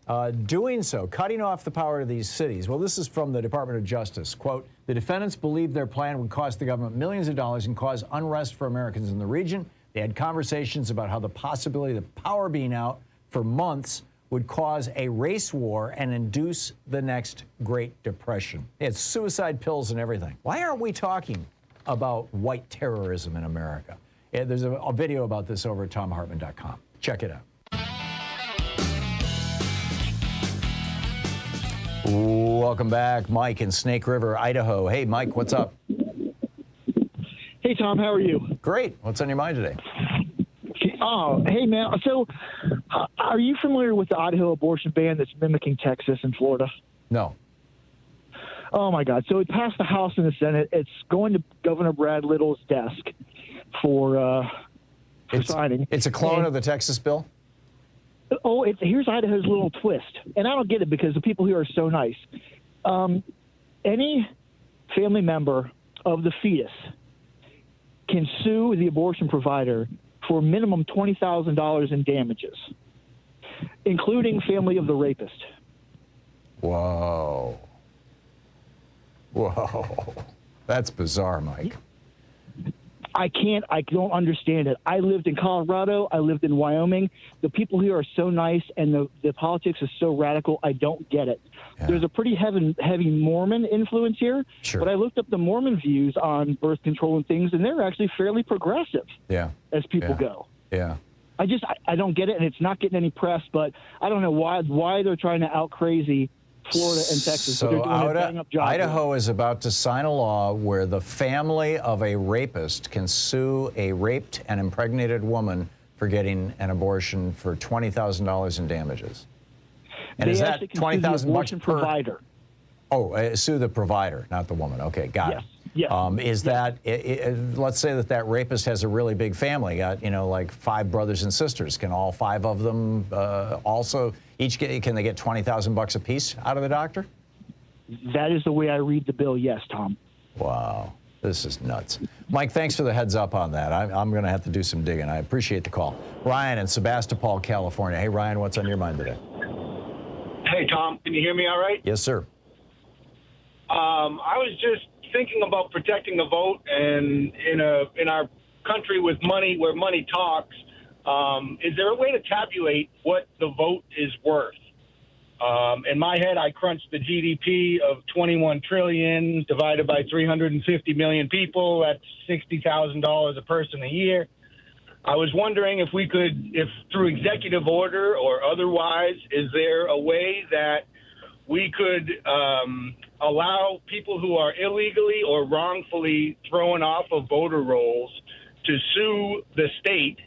doing so, cutting off the power to these cities. Well, this is from the Department of Justice. Quote, the defendants believed their plan would cost the government millions of dollars and cause unrest for Americans in the region. They had conversations about how the possibility of the power being out for months would cause a race war and induce the next Great Depression. They had suicide pills and everything. Why aren't we talking about white terrorism in America? There's a video about this over at ThomHartmann.com. Check it out. Welcome back. Mike in Snake River, Idaho. Hey, Mike, what's up? Hey, Tom, how are you? Great. What's on your mind today? Oh, hey, man. So are you familiar with the Idaho abortion ban that's mimicking Texas and Florida? No. Oh, my God. So it passed the House and the Senate. It's going to Governor Brad Little's desk for signing. It's a clone of the Texas bill? Oh, here's Idaho's little twist. And I don't get it because the people here are so nice. Any family member of the fetus can sue the abortion provider for minimum $20,000 in damages, including family of the rapist. Whoa. Whoa. That's bizarre, Mike. I don't understand it. I lived in Colorado. I lived in Wyoming. The people here are so nice, and the politics is so radical. I don't get it. Yeah. There's a pretty heavy Mormon influence here. Sure. But I looked up the Mormon views on birth control and things, and they're actually fairly progressive. Yeah. As people go. Yeah. I don't get it, and it's not getting any press. But I don't know why they're trying to out crazy Florida and Texas. So but they're doing a bang-up job. Idaho is about to sign a law where the family of a rapist can sue a raped and impregnated woman for getting an abortion for $20,000 in damages. And they is that $20,000 per provider? Oh, sue the provider, not the woman. Okay, got it. Yeah. Is that, let's say that rapist has a really big family, got, like 5 brothers and sisters. Can all 5 of them also can they get $20,000 a piece out of the doctor? That is the way I read the bill, yes, Tom. Wow. This is nuts. Mike, thanks for the heads up on that. I'm going to have to do some digging. I appreciate the call. Ryan in Sebastopol, California. Hey, Ryan, what's on your mind today? Hey, Tom, can you hear me all right? Yes, sir. I was just thinking about protecting the vote, and in our country with money, where money talks, is there a way to tabulate what the vote is worth? In my head, I crunched the GDP of 21 trillion divided by 350 million people. That's $60,000 a person a year. I was wondering if we could, if through executive order or otherwise, is there a way that we could allow people who are illegally or wrongfully thrown off of voter rolls to sue the state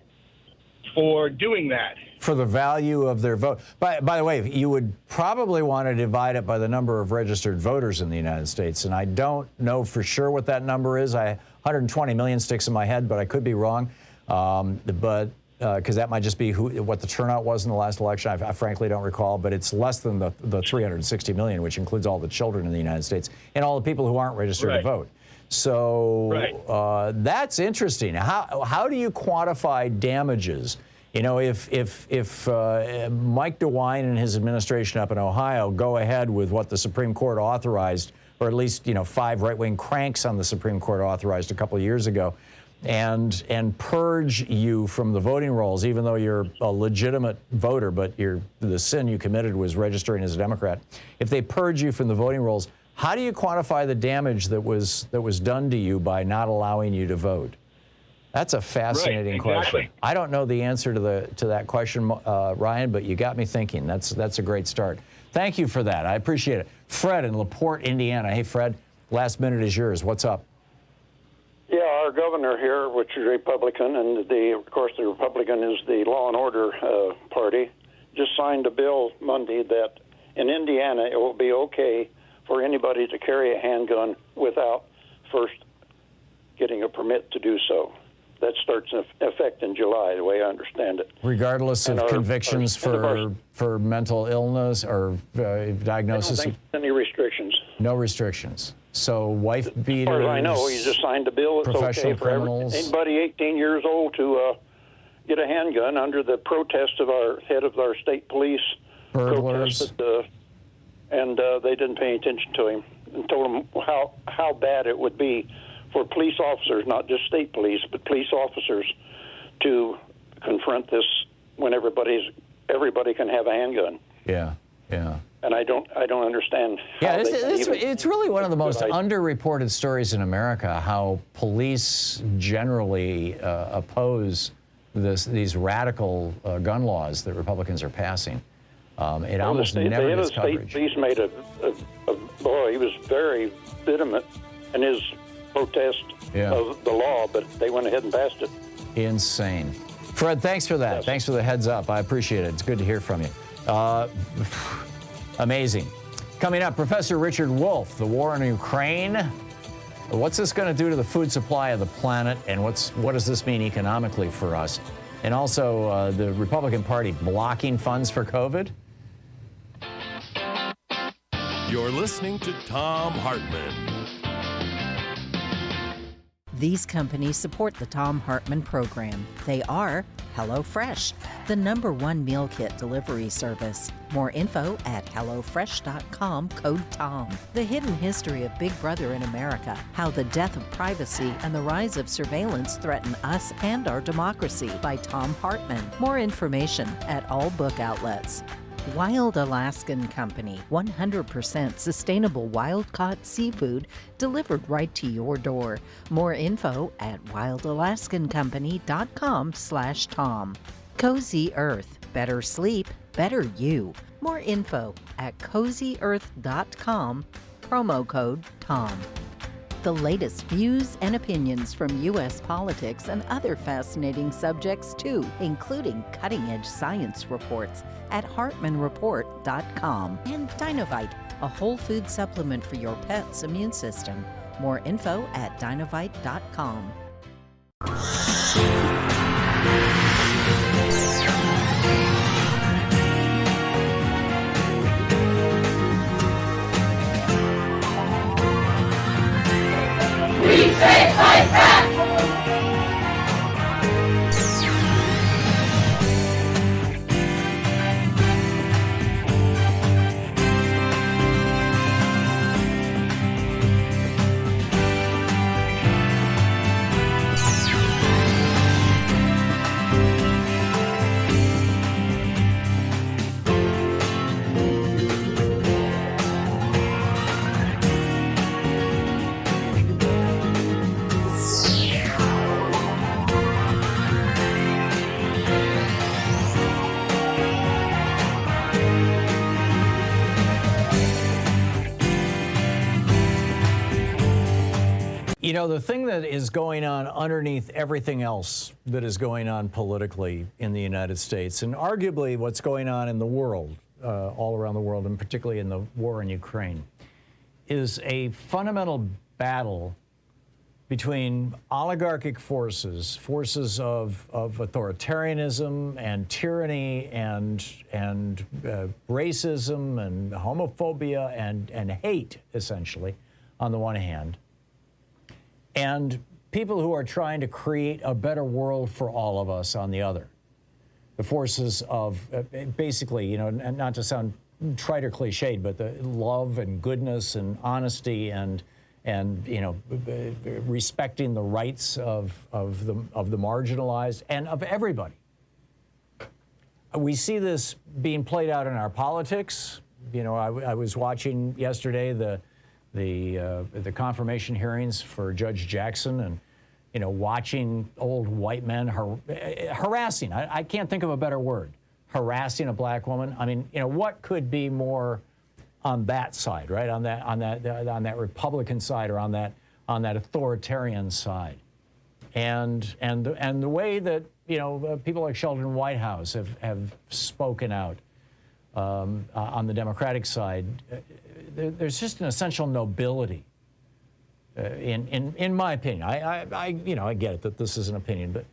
for doing that? For the value of their vote. By the way, you would probably want to divide it by the number of registered voters in the United States, and I don't know for sure what that number is. 120 million sticks in my head, but I could be wrong. Because that might just be what the turnout was in the last election. I frankly don't recall, but it's less than the 360 million, which includes all the children in the United States and all the people who aren't registered to vote. So that's interesting. How do you quantify damages? You know, if Mike DeWine and his administration up in Ohio go ahead with what the Supreme Court authorized, or at least 5 right-wing cranks on the Supreme Court authorized a couple of years ago, and purge you from the voting rolls, even though you're a legitimate voter, but the sin you committed was registering as a Democrat. If they purge you from the voting rolls, how do you quantify the damage that was done to you by not allowing you to vote? That's a fascinating question. I don't know the answer to that question, Ryan, but you got me thinking. That's a great start. Thank you for that. I appreciate it. Fred in LaPorte, Indiana. Hey, Fred, last minute is yours. What's up? Yeah, our governor here, which is Republican, and of course the Republican is the Law and Order party, just signed a bill Monday that in Indiana it will be okay for anybody to carry a handgun without first getting a permit to do so. That starts in effect in July, the way I understand it. Regardless of convictions for mental illness or diagnosis? I don't think there's any restrictions. No restrictions. So wife beaters. As far as I know, he just signed a bill. It's okay for anybody 18 years old to get a handgun under the protest of our head of our state police. Burglars. And they didn't pay attention to him and told him how bad it would be for police officers, not just state police, but police officers, to confront this when everybody can have a handgun. Yeah, yeah. And I don't understand. Yeah, it's really one of the most underreported stories in America, how police generally oppose these radical gun laws that Republicans are passing. It almost never gets coverage. The state police made boy, he was very vehement in his protest of the law, but they went ahead and passed it. Insane. Fred, thanks for that. Yes. Thanks for the heads up. I appreciate it. It's good to hear from you. Amazing. Coming up, Professor Richard Wolff, the war in Ukraine. What's this going to do to the food supply of the planet, and what does this mean economically for us? And also the Republican Party blocking funds for COVID. You're listening to Thom Hartmann. These companies support the Thom Hartmann program. They are HelloFresh, the #1 meal kit delivery service. More info at HelloFresh.com, code TOM. The hidden history of Big Brother in America, how the death of privacy and the rise of surveillance threaten us and our democracy, by Thom Hartmann. More information at all book outlets. Wild Alaskan Company, 100% sustainable wild-caught seafood delivered right to your door. More info at wildalaskancompany.com/Tom. Cozy Earth, better sleep, better you. More info at CozyEarth.com, promo code TOM. The latest views and opinions from U.S. politics and other fascinating subjects too, including cutting-edge science reports at HartmannReport.com. And Dinovite, a whole food supplement for your pet's immune system. More info at Dinovite.com. We You know, the thing that is going on underneath everything else that is going on politically in the United States, and arguably what's going on in the world, all around the world, and particularly in the war in Ukraine, is a fundamental battle between oligarchic forces, forces of authoritarianism and tyranny and racism and homophobia and hate, essentially, on the one hand, and people who are trying to create a better world for all of us on the other. The forces of basically, you know, and not to sound trite or cliched, but the love and goodness and honesty and you know, respecting the rights of the marginalized and of everybody. We see this being played out in our politics. You know, I was watching yesterday the confirmation hearings for Judge Jackson, and you know, watching old white men harassing. I can't think of a better word. Harassing a black woman. I mean, you know, what could be more on that side, right? On that Republican side, or on that authoritarian side, and the way that, you know, people like Sheldon Whitehouse have spoken out on the Democratic side. There's just an essential nobility, in my opinion. You know, I get it that this is an opinion, but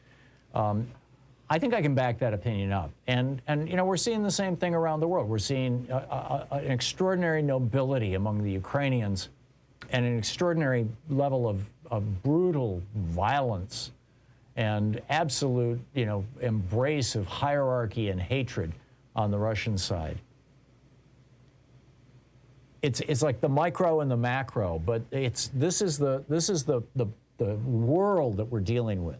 I think I can back that opinion up. And you know, we're seeing the same thing around the world. We're seeing an extraordinary nobility among the Ukrainians, and an extraordinary level of brutal violence and absolute, you know, embrace of hierarchy and hatred on the Russian side. It's like the micro and the macro, but this is the world that we're dealing with.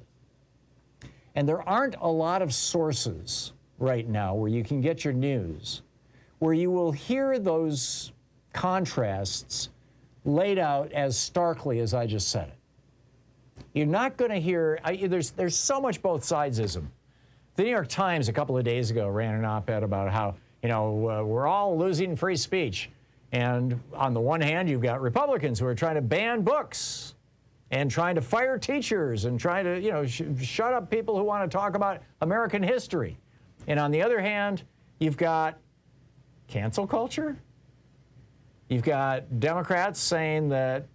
And there aren't a lot of sources right now where you can get your news, where you will hear those contrasts laid out as starkly as I just said it. You're not going to hear, there's so much both sidesism. The New York Times a couple of days ago ran an op-ed about how, you know, we're all losing free speech. And on the one hand, you've got Republicans who are trying to ban books and trying to fire teachers and trying to, you know, shut up people who want to talk about American history. And on the other hand, you've got cancel culture. You've got Democrats saying that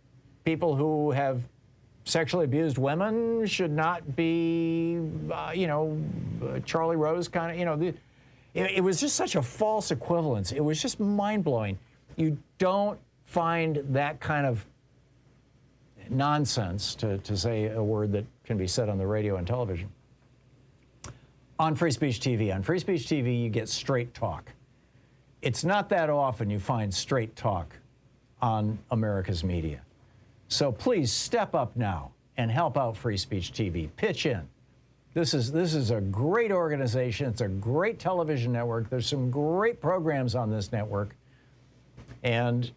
people who have sexually abused women should not be, you know, Charlie Rose kind of, you know. It was just such a false equivalence. It was just mind-blowing. You don't find that kind of nonsense, to say a word that can be said on the radio and television, on Free Speech TV. On Free Speech TV, you get straight talk. It's not that often you find straight talk on America's media. So please step up now and help out Free Speech TV. Pitch in. This is a great organization. It's a great television network. There's some great programs on this network. And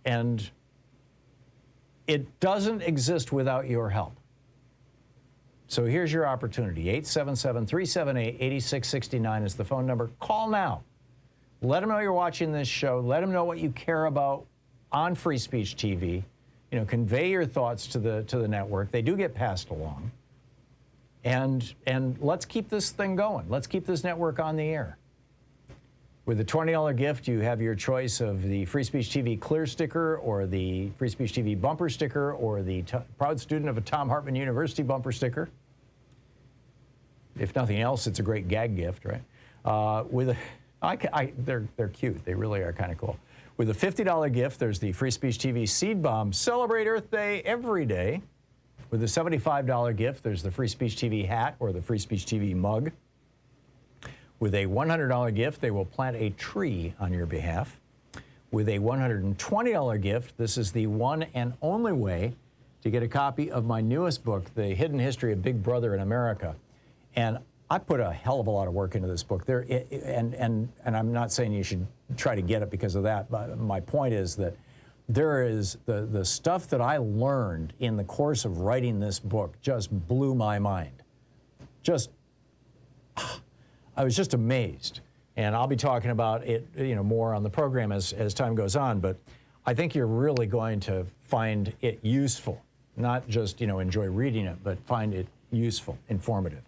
it doesn't exist without your help. So here's your opportunity. 877-378-8669 is the phone number. Call now. Let them know you're watching this show. Let them know what you care about on Free Speech TV. You know, convey your thoughts to the network. They do get passed along. And let's keep this thing going. Let's keep this network on the air. With a $20 gift, you have your choice of the Free Speech TV clear sticker, or the Free Speech TV bumper sticker, or the proud student of a Thom Hartmann University bumper sticker. If nothing else, it's a great gag gift, right? They're cute. They really are kind of cool. With a $50 gift, there's the Free Speech TV Seed Bomb. Celebrate Earth Day every day. With a $75 gift, there's the Free Speech TV hat or the Free Speech TV mug. With a $100 gift, they will plant a tree on your behalf. With a $120 gift, this is the one and only way to get a copy of my newest book, The Hidden History of Big Brother in America. And I put a hell of a lot of work into this book. And I'm not saying you should try to get it because of that, but my point is that there is the stuff that I learned in the course of writing this book just blew my mind. I was just amazed. And I'll be talking about it, you know, more on the program as time goes on, but I think you're really going to find it useful. not just, enjoy reading it, but find it useful, informative.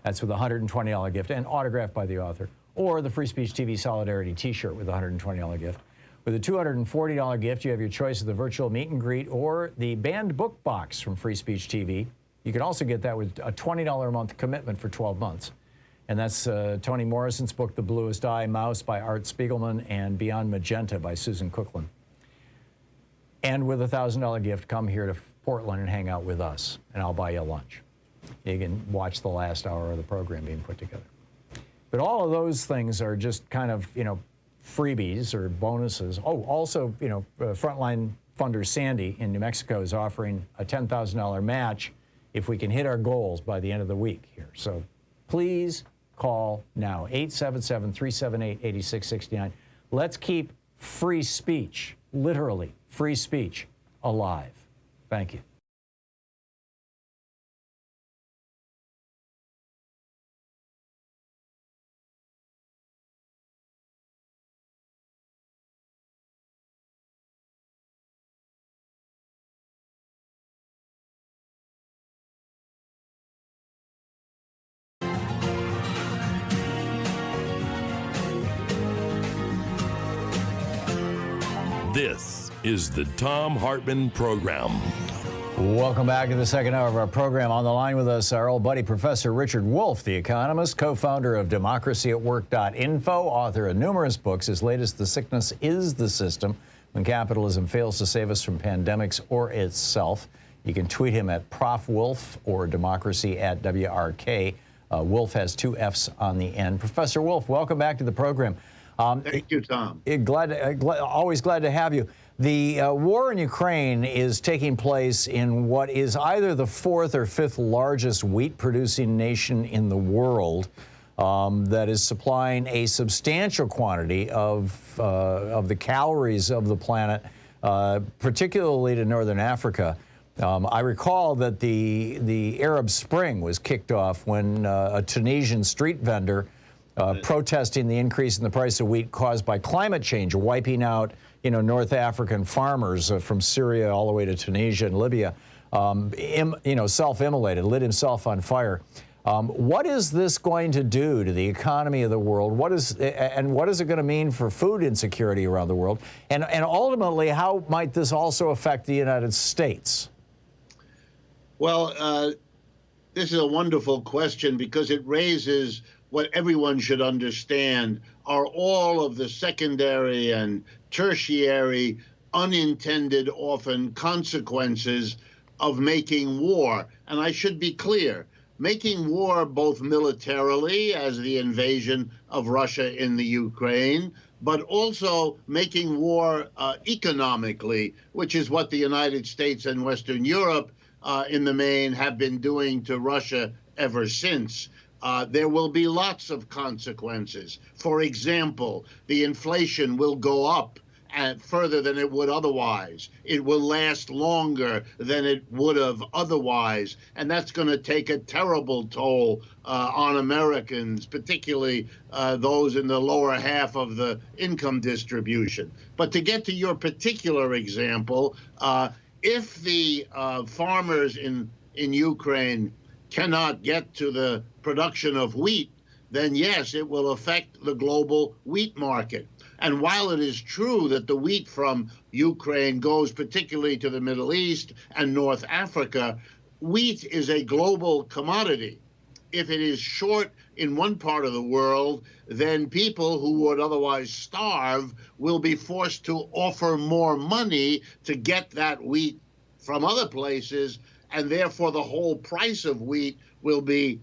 That's with a $120 gift and autographed by the author, or the Free Speech TV Solidarity t-shirt with a $120 gift. With a $240 gift, you have your choice of the virtual meet and greet or the banned book box from Free Speech TV. You can also get that with a $20 a month commitment for 12 months. And that's Toni Morrison's book, The Bluest Eye, Mouse by Art Spiegelman, and Beyond Magenta by Susan Cookland. And with a $1,000 gift, come here to Portland and hang out with us, and I'll buy you lunch. You can watch the last hour of the program being put together. But all of those things are just kind of, freebies or bonuses. Oh, also, Frontline funder Sandy in New Mexico is offering a $10,000 match if we can hit our goals by the end of the week here. So please call now, 877-378-8669. Let's keep free speech, literally free speech, alive. Thank you. This is the Thom Hartmann Program. Welcome back to the second hour of our program. On the line with us, our old buddy, Professor Richard Wolff, the economist, co-founder of democracyatwork.info, author of numerous books. His latest, The Sickness is the System, When Capitalism Fails to Save Us from Pandemics or Itself. You can tweet him at Prof. Wolff or democracy@WRK. Wolff has two F's on the end. Professor Wolff, welcome back to the program. Thank you, Tom. Always glad to have you. The war in Ukraine is taking place in what is either the fourth or fifth largest wheat-producing nation in the world that is supplying a substantial quantity of the calories of the planet, particularly to northern Africa. I recall that the Arab Spring was kicked off when a Tunisian street vendor protesting the increase in the price of wheat caused by climate change, wiping out, North African farmers from Syria all the way to Tunisia and Libya, self-immolated, lit himself on fire. What is this going to do to the economy of the world? What is it going to mean for food insecurity around the world? And ultimately, how might this also affect the United States? Well, this is a wonderful question because it raises what everyone should understand are all of the secondary and tertiary, unintended, often consequences of making war. And I should be clear, making war both militarily, as the invasion of Russia in the Ukraine, but also making war economically, which is what the United States and Western Europe in the main have been doing to Russia ever since. There will be lots of consequences. For example, the inflation will go up further than it would otherwise. It will last longer than it would have otherwise. And that's going to take a terrible toll on Americans, particularly those in the lower half of the income distribution. But to get to your particular example, if the farmers in Ukraine cannot get to the production of wheat, then yes, it will affect the global wheat market. And while it is true that the wheat from Ukraine goes particularly to the Middle East and North Africa, wheat is a global commodity. If it is short in one part of the world, then people who would otherwise starve will be forced to offer more money to get that wheat from other places, and therefore the whole price of wheat will be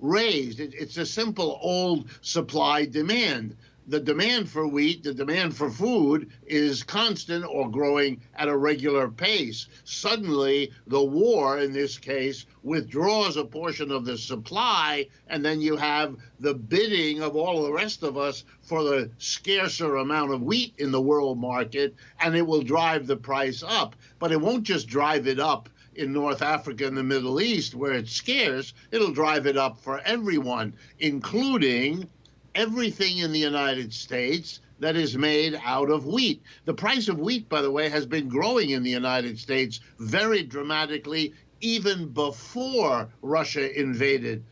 raised. It's a simple old supply-demand. The demand for wheat, the demand for food is constant or growing at a regular pace. Suddenly, the war, in this case, withdraws a portion of the supply, and then you have the bidding of all the rest of us for the scarcer amount of wheat in the world market, and it will drive the price up. But it won't just drive it up in North Africa and the Middle East, where it's scarce. It'll drive it up for everyone, including everything in the United States that is made out of wheat. The price of wheat, by the way, has been growing in the United States very dramatically even before Russia invaded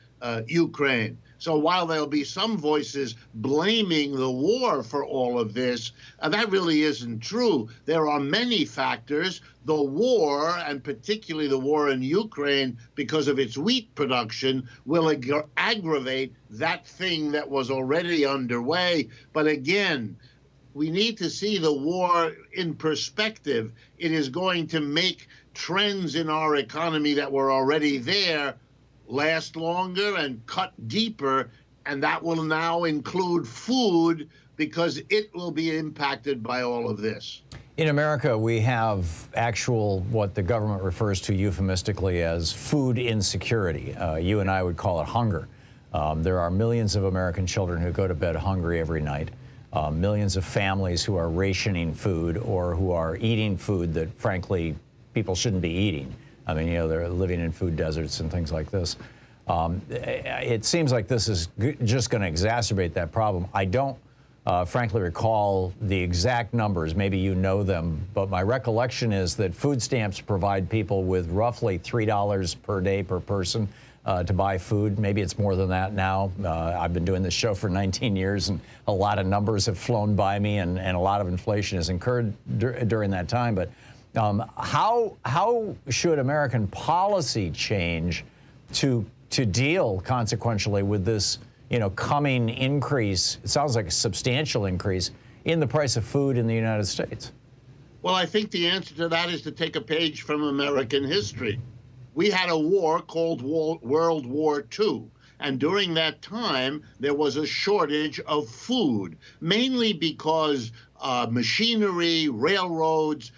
Ukraine. So while there'll be some voices blaming the war for all of this, that really isn't true. There are many factors. The war, and particularly the war in Ukraine, because of its wheat production, will aggravate that thing that was already underway. But again, we need to see the war in perspective. It is going to make trends in our economy that were already there last longer and cut deeper, and that will now include food because it will be impacted by all of this. In America, we have actual, what the government refers to euphemistically as food insecurity. You and I would call it hunger. There are millions of American children who go to bed hungry every night. Millions of families who are rationing food or who are eating food that, frankly, people shouldn't be eating. I mean, they're living in food deserts and things like this. It seems like this is just going to exacerbate that problem. I don't, frankly, recall the exact numbers. Maybe you know them, but my recollection is that food stamps provide people with roughly $3 per day per person to buy food. Maybe it's more than that now. I've been doing this show for 19 years, and a lot of numbers have flown by me, and a lot of inflation has incurred during that time. But how should American policy change to deal consequentially with this, coming increase? It sounds like a substantial increase in the price of food in the United States. Well, I think the answer to that is to take a page from American history. We had a war called World War II. And during that time, there was a shortage of food, mainly because machinery, railroads,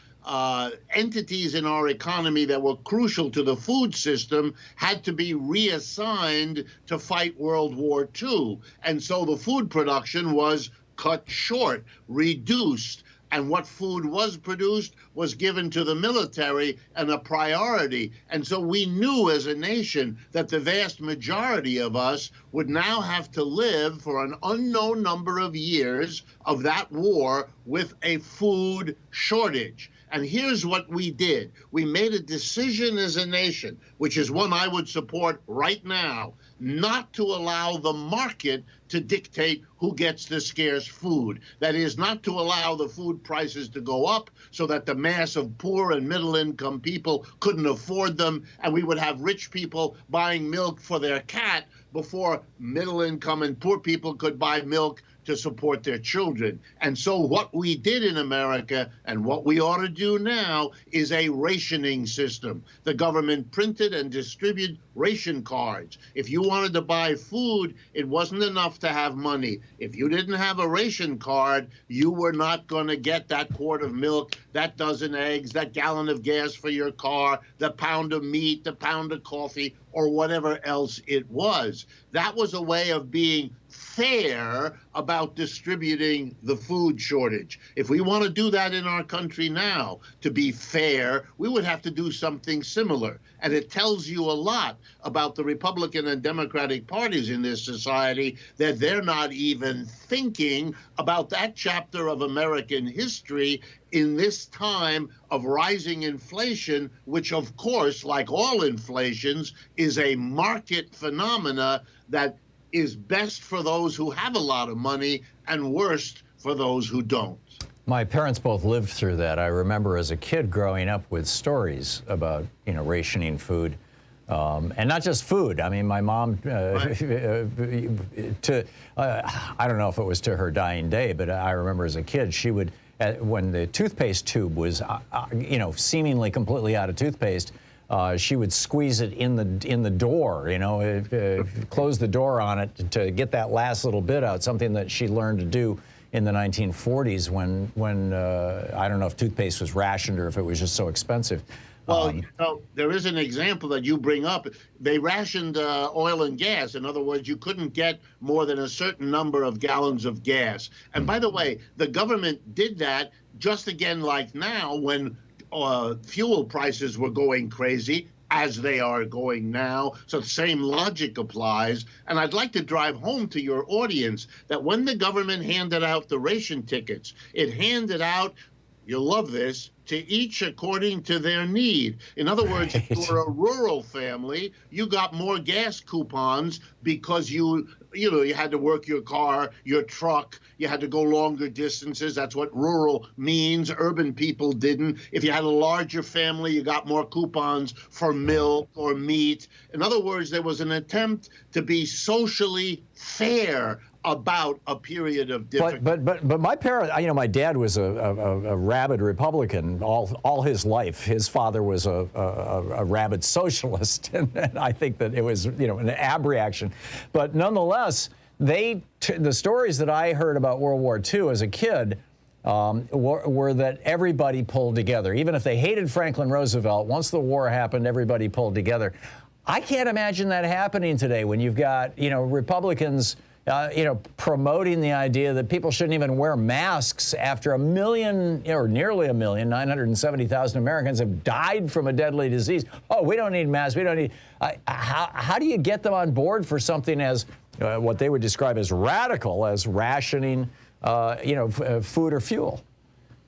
entities in our economy that were crucial to the food system had to be reassigned to fight World War II. And so the food production was cut short, reduced. And what food was produced was given to the military and a priority. And so we knew as a nation that the vast majority of us would now have to live for an unknown number of years of that war with a food shortage. And here's what we did. We made a decision as a nation, which is one I would support right now, not to allow the market to dictate who gets the scarce food. That is, not to allow the food prices to go up so that the mass of poor and middle-income people couldn't afford them, and we would have rich people buying milk for their cat before middle-income and poor people could buy milk to support their children. And so what we did in America, and what we ought to do now, is a rationing system. The government printed and distributed ration cards. If you wanted to buy food, it wasn't enough to have money. If you didn't have a ration card, you were not going to get that quart of milk, that dozen eggs, that gallon of gas for your car, the pound of meat, the pound of coffee, or whatever else it was. That was a way of being fair about distributing the food shortage. If we want to do that in our country now, to be fair, we would have to do something similar. And it tells you a lot about the Republican and Democratic parties in this society that they're not even thinking about that chapter of American history in this time of rising inflation, which, of course, like all inflations, is a market phenomena that is best for those who have a lot of money and worst for those who don't. My parents both lived through that. I remember as a kid growing up with stories about, rationing food. And not just food. I mean, my mom, I don't know if it was to her dying day, but I remember as a kid, she would, when the toothpaste tube was, seemingly completely out of toothpaste, she would squeeze it in the door, close the door on it to get that last little bit out, something that she learned to do in the 1940s when I don't know if toothpaste was rationed or if it was just so expensive. Well, there is an example that you bring up. They rationed oil and gas. In other words, you couldn't get more than a certain number of gallons of gas. And by the way, the government did that just again like now when fuel prices were going crazy. as they are going now. So the same logic applies. And I'd like to drive home to your audience that when the government handed out the ration tickets, it handed out, you'll love this, to each according to their need. In other words, if you were a rural family, you got more gas coupons because you had to work your car, your truck, you had to go longer distances. That's what rural means. Urban people didn't. If you had a larger family, you got more coupons for milk or meat. In other words, there was an attempt to be socially fair about a period of difficulty. But my parents, my dad was a rabid Republican all his life. His father was a rabid socialist, and I think that it was an ab reaction. But nonetheless, the stories that I heard about World War II as a kid were that everybody pulled together. Even if they hated Franklin Roosevelt, once the war happened, everybody pulled together. I can't imagine that happening today when you've got Republicans promoting the idea that people shouldn't even wear masks after 1 million, or nearly 1,970,000 Americans have died from a deadly disease. Oh, we don't need masks. We don't need. How do you get them on board for something as what they would describe as radical as rationing, food or fuel?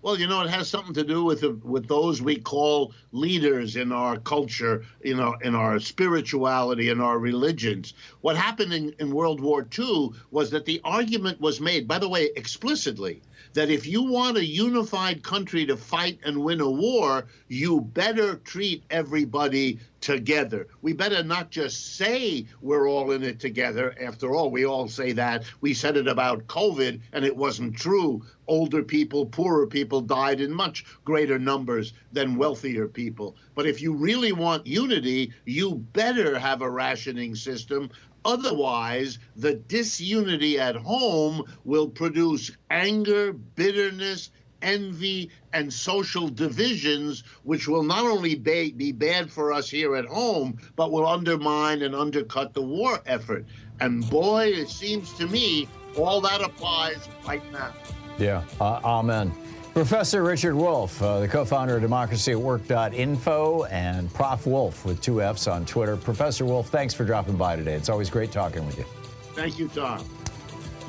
Well, it has something to do with those we call leaders in our culture, in our spirituality, in our religions. What happened in World War II was that the argument was made, by the way, explicitly, that if you want a unified country to fight and win a war, you better treat everybody together. We better not just say we're all in it together. After all, we all say that. We said it about COVID, and it wasn't true. Older people, poorer people died in much greater numbers than wealthier people. But if you really want unity, you better have a rationing system. Otherwise, the disunity at home will produce anger, bitterness, envy, and social divisions, which will not only be bad for us here at home, but will undermine and undercut the war effort. And boy, it seems to me all that applies right now. Yeah, amen. Professor Richard Wolff, the co-founder of democracyatwork.info, and Prof. Wolff with 2 Fs on Twitter. Professor Wolff, thanks for dropping by today. It's always great talking with you. Thank you, Tom.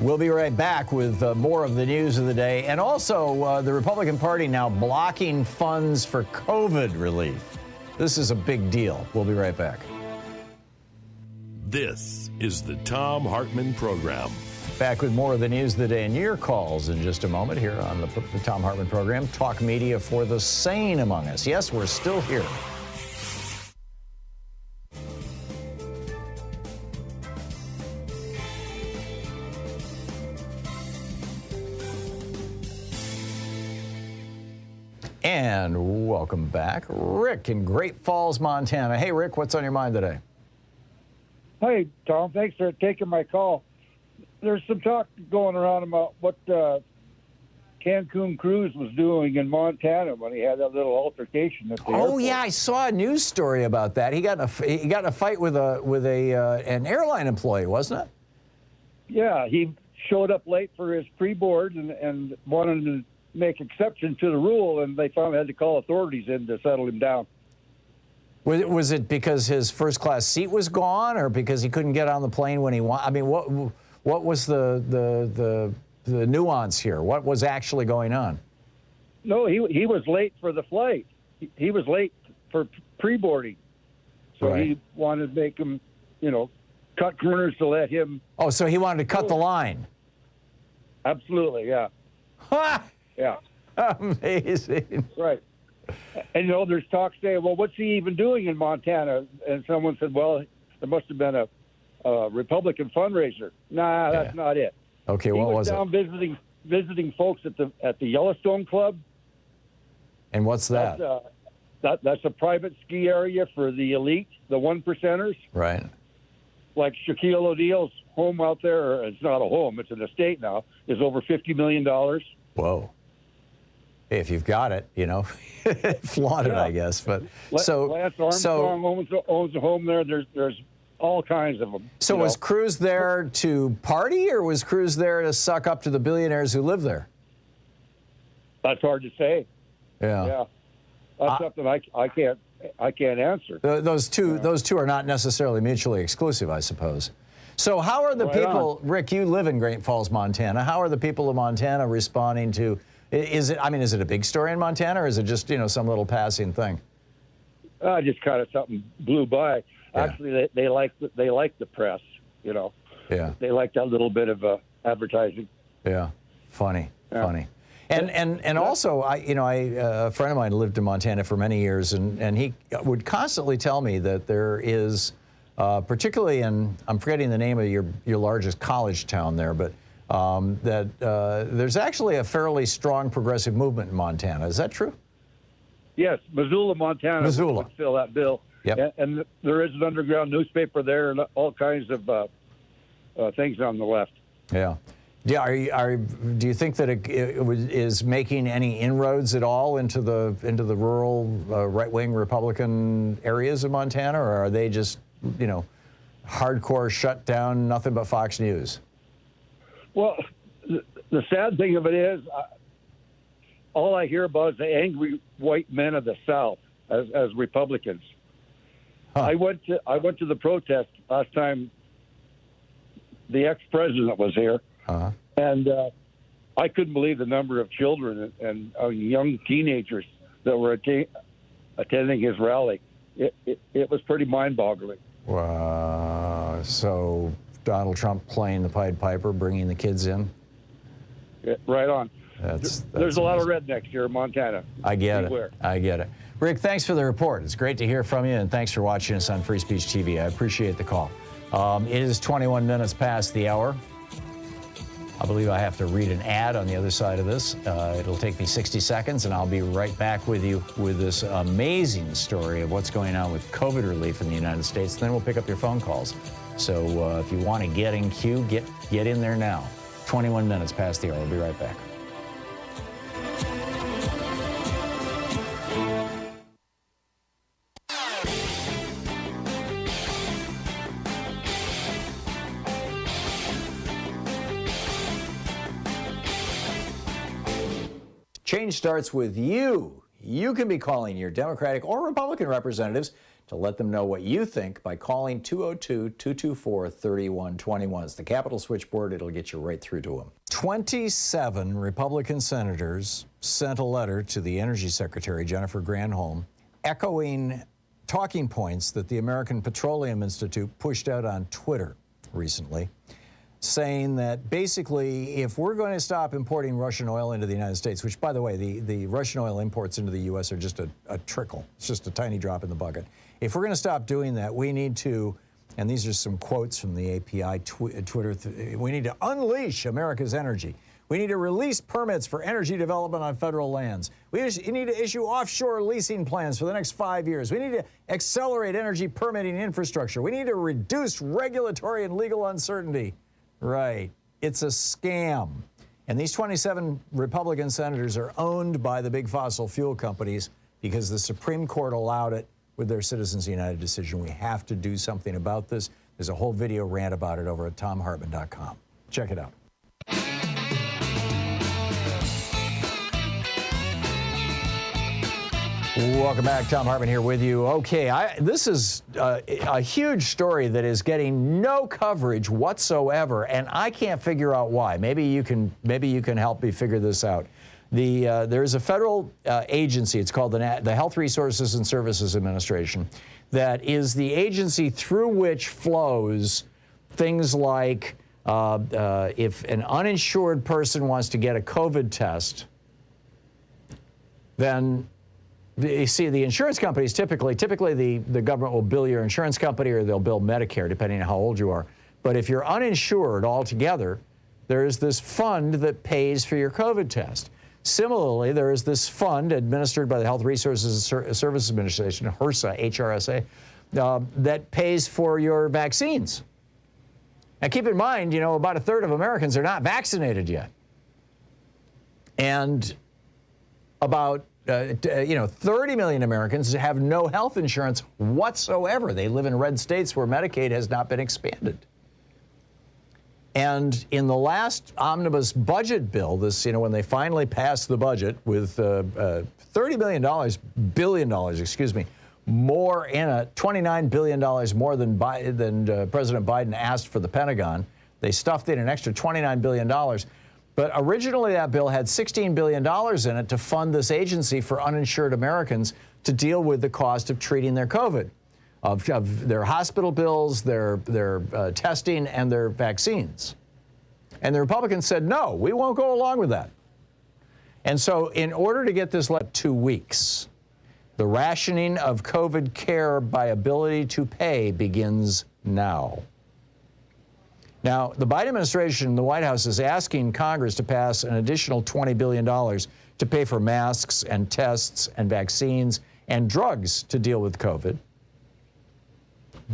We'll be right back with more of the news of the day, and also the Republican Party now blocking funds for COVID relief. This is a big deal. We'll be right back. This is the Thom Hartmann Program. Back with more of the news of the day and your calls in just a moment here on the Thom Hartmann Program. Talk media for the sane among us. Yes, we're still here. And welcome back. Rick in Great Falls, Montana. Hey, Rick, what's on your mind today? Hey, Tom, thanks for taking my call. There's some talk going around about what Cancun Cruz was doing in Montana when he had that little altercation at the airport. Yeah, I saw a news story about that. He got in a fight with an airline employee, wasn't it? Yeah, he showed up late for his pre-board and wanted to make exception to the rule, and they finally had to call authorities in to settle him down. Was it because his first-class seat was gone, or because he couldn't get on the plane when he wanted? I mean, what was the nuance here? What was actually going on? No, he was late for the flight. He was late for pre-boarding, so right. He wanted to make him, cut corners to let him. Oh, so he wanted to cut the line. Absolutely, yeah. Yeah. Amazing. Right. And, there's talk saying, well, what's he even doing in Montana? And someone said, well, there must have been a Republican fundraiser. Nah, that's not it. Okay, what was it? He was down visiting folks at the Yellowstone Club. And what's that? That's a private ski area for the elite, the 1%ers. Right. Like Shaquille O'Neal's home out there, or it's not a home, it's an estate now, is over $50 million. Whoa. If you've got it, flaunt it, I guess. But Lance Armstrong owns a home there. There's all kinds of them. So was Cruz there to party, or was Cruz there to suck up to the billionaires who live there? That's hard to say. Yeah. That's something I can't I can't answer. Those two are not necessarily mutually exclusive, I suppose. So how are the people, Rick, you live in Great Falls, Montana. How are the people of Montana responding to, is it a big story in Montana, or is it just, some little passing thing? Just kind of something blew by. Yeah. Actually, they like the press, Yeah. They like that little bit of advertising. Yeah. Funny. And also, a friend of mine lived in Montana for many years, and he would constantly tell me that there is, particularly in, I'm forgetting the name of your largest college town there, but that there's actually a fairly strong progressive movement in Montana. Is that true? Yes, Missoula, Montana would fill that bill. Yep. And there is an underground newspaper there and all kinds of things on the left. Yeah. Yeah. Do you think that it is making any inroads at all into the rural right-wing Republican areas of Montana, or are they just hardcore shut down, nothing but Fox News? Well, the sad thing of it is, all I hear about is the angry white men of the South as Republicans. Huh. I went to the protest last time the ex-president was here, and I couldn't believe the number of children and young teenagers that were attending his rally. It was pretty mind-boggling. Wow. So Donald Trump playing the Pied Piper, bringing the kids in? Yeah, right on. There's a lot of amazing. rednecks here in Montana. I get it. Rick, thanks for the report. It's great to hear from you, and thanks for watching us on Free Speech TV. I appreciate the call. It is 21 minutes past the hour. I believe I have to read an ad on the other side of this. It'll take me 60 seconds, and I'll be right back with you with this amazing story of what's going on with COVID relief in the United States. Then we'll pick up your phone calls. So if you want to get in queue, get in there now. 21 minutes past the hour. We'll be right back. Change starts with you. You can be calling your Democratic or Republican representatives to let them know what you think by calling 202-224-3121. It's the Capitol switchboard. It'll get you right through to them. 27 Republican senators sent a letter to the Energy Secretary, Jennifer Granholm, echoing talking points that the American Petroleum Institute pushed out on Twitter recently, saying that basically if we're going to stop importing Russian oil into the United States, which, by the way, the Russian oil imports into the U.S. are just a trickle. It's just a tiny drop in the bucket. If we're going to stop doing that, we need to, and these are some quotes from the API Twitter, we need to unleash America's energy. We need to release permits for energy development on federal lands. We need to issue offshore leasing plans for the next 5 years. We need to accelerate energy permitting infrastructure. We need to reduce regulatory and legal uncertainty. Right. It's a scam. And these 27 Republican senators are owned by the big fossil fuel companies because the Supreme Court allowed it with their Citizens United decision. We have to do something about this. There's a whole video rant about it over at thomhartmann.com. Check it out. Welcome back. Thom Hartmann here with you. Okay, this is a huge story that is getting no coverage whatsoever, and I can't figure out why. Maybe you can help me figure this out. There's a federal agency. It's called the Health Resources and Services Administration, that is the agency through which flows things like if an uninsured person wants to get a COVID test, then you see, the insurance companies typically the government will bill your insurance company or they'll bill Medicare, depending on how old you are. But if you're uninsured altogether, there is this fund that pays for your COVID test. Similarly, there is this fund administered by the Health Resources and Services Administration, HRSA, that pays for your vaccines. Now, keep in mind, about a third of Americans are not vaccinated yet. And about 30 million Americans have no health insurance whatsoever. They live in red states where Medicaid has not been expanded. And in the last omnibus budget bill, when they finally passed the budget with $30 billion, more in it, $29 billion more than President Biden asked for the Pentagon. They stuffed in an extra $29 billion. But originally that bill had $16 billion in it to fund this agency for uninsured Americans to deal with the cost of treating their COVID, of their hospital bills, their testing, and their vaccines. And the Republicans said, no, we won't go along with that. And so in order to get this left 2 weeks, the rationing of COVID care by ability to pay begins now. Now, the Biden administration, the White House, is asking Congress to pass an additional $20 billion to pay for masks and tests and vaccines and drugs to deal with COVID.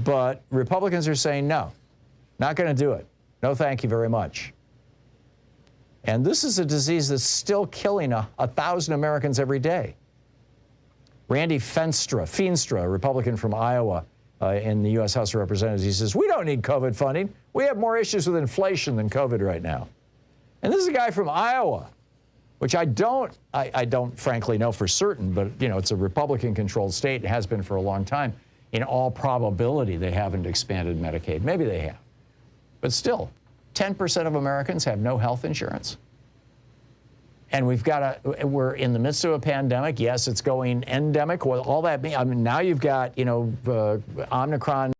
But Republicans are saying, no, not going to do it. No, thank you very much. And this is a disease that's still killing 1,000 Americans every day. Randy Feenstra, a Republican from Iowa in the U.S. House of Representatives, he says, we don't need COVID funding. We have more issues with inflation than COVID right now. And this is a guy from Iowa, which I don't frankly know for certain, but you know, it's a Republican-controlled state and has been for a long time. In all probability, they haven't expanded Medicaid. Maybe they have. But still, 10% of Americans have no health insurance. And we're in the midst of a pandemic. Yes, it's going endemic. What all that means, I mean, now you've got, Omicron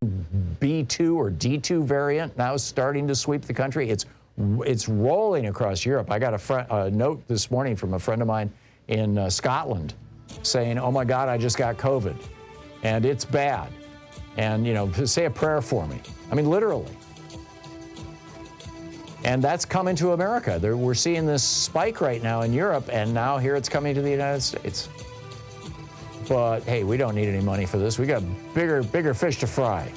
B2 or D2 variant now starting to sweep the country. It's rolling across Europe. I got a note this morning from a friend of mine in Scotland saying, oh my God, I just got COVID. And it's bad. And, say a prayer for me. I mean, literally. And that's coming to America. We're seeing this spike right now in Europe, and now here it's coming to the United States. But hey, we don't need any money for this. We got bigger fish to fry.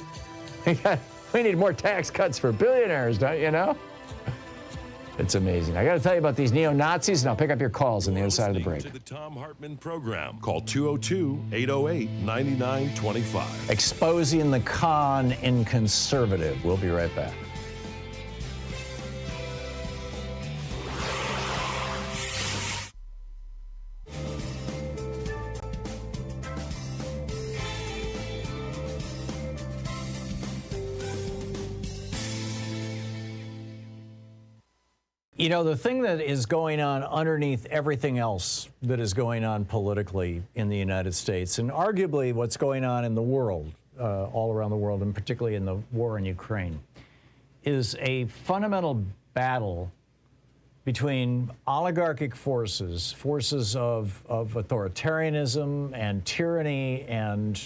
We need more tax cuts for billionaires, don't you know? It's amazing. I got to tell you about these neo-Nazis, and I'll pick up your calls on the other side of the break. To the Thom Hartmann program. Call 202-808-9925. Exposing the con in conservative. We'll be right back. The thing that is going on underneath everything else that is going on politically in the United States, and arguably what's going on in the world, all around the world, and particularly in the war in Ukraine, is a fundamental battle between oligarchic forces of authoritarianism and tyranny and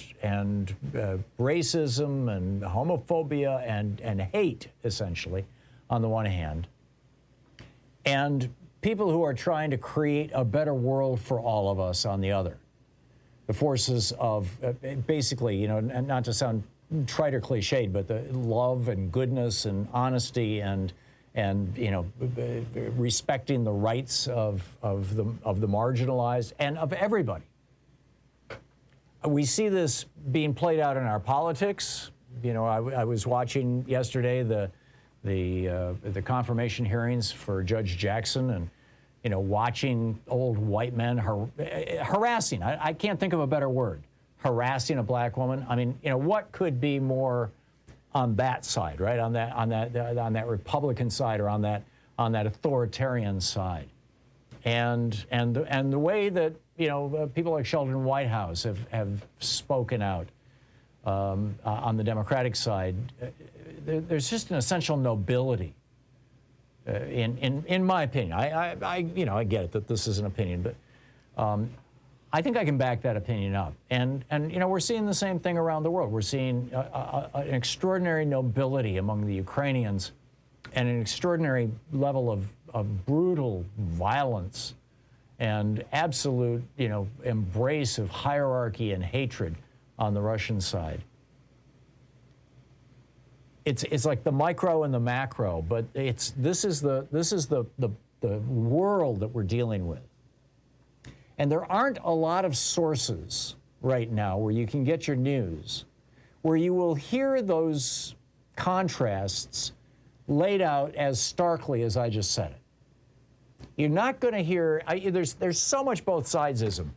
racism and homophobia and hate, essentially, on the one hand, and people who are trying to create a better world for all of us on the other. The forces of basically, and not to sound trite or cliched, but the love and goodness and honesty and respecting the rights of the marginalized and of everybody. We see this being played out in our politics. I was watching yesterday the confirmation hearings for Judge Jackson, and watching old white men harassing. I can't think of a better word. Harassing a black woman. I mean, what could be more on that side, right? On that Republican side, or on that authoritarian side, and the way that people like Sheldon Whitehouse have spoken out on the Democratic side. There's just an essential nobility, in my opinion. I get it that this is an opinion, but I think I can back that opinion up. And we're seeing the same thing around the world. We're seeing an extraordinary nobility among the Ukrainians, and an extraordinary level of brutal violence and absolute embrace of hierarchy and hatred on the Russian side. It's like the micro and the macro, but this is the world that we're dealing with. And there aren't a lot of sources right now where you can get your news, where you will hear those contrasts laid out as starkly as I just said it. You're not going to hear, there's so much both sidesism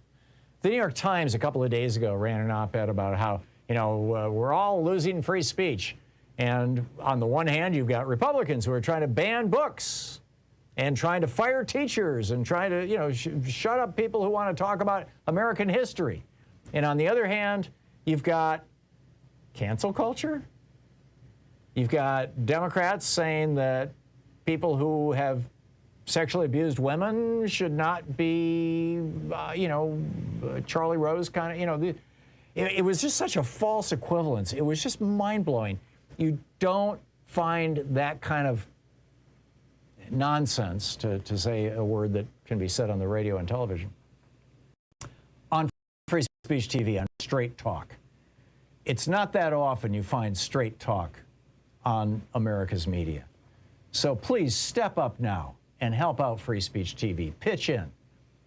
The New York Times a couple of days ago ran an op-ed about how, we're all losing free speech. And on the one hand, you've got Republicans who are trying to ban books and trying to fire teachers and trying to, shut up people who want to talk about American history. And on the other hand, you've got cancel culture. You've got Democrats saying that people who have sexually abused women should not be, Charlie Rose kind of, it was just such a false equivalence. It was just mind-blowing. You don't find that kind of nonsense, to say a word that can be said on the radio and television, on Free Speech TV, on Straight Talk. It's not that often you find straight talk on America's media. So please step up now and help out Free Speech TV. Pitch in.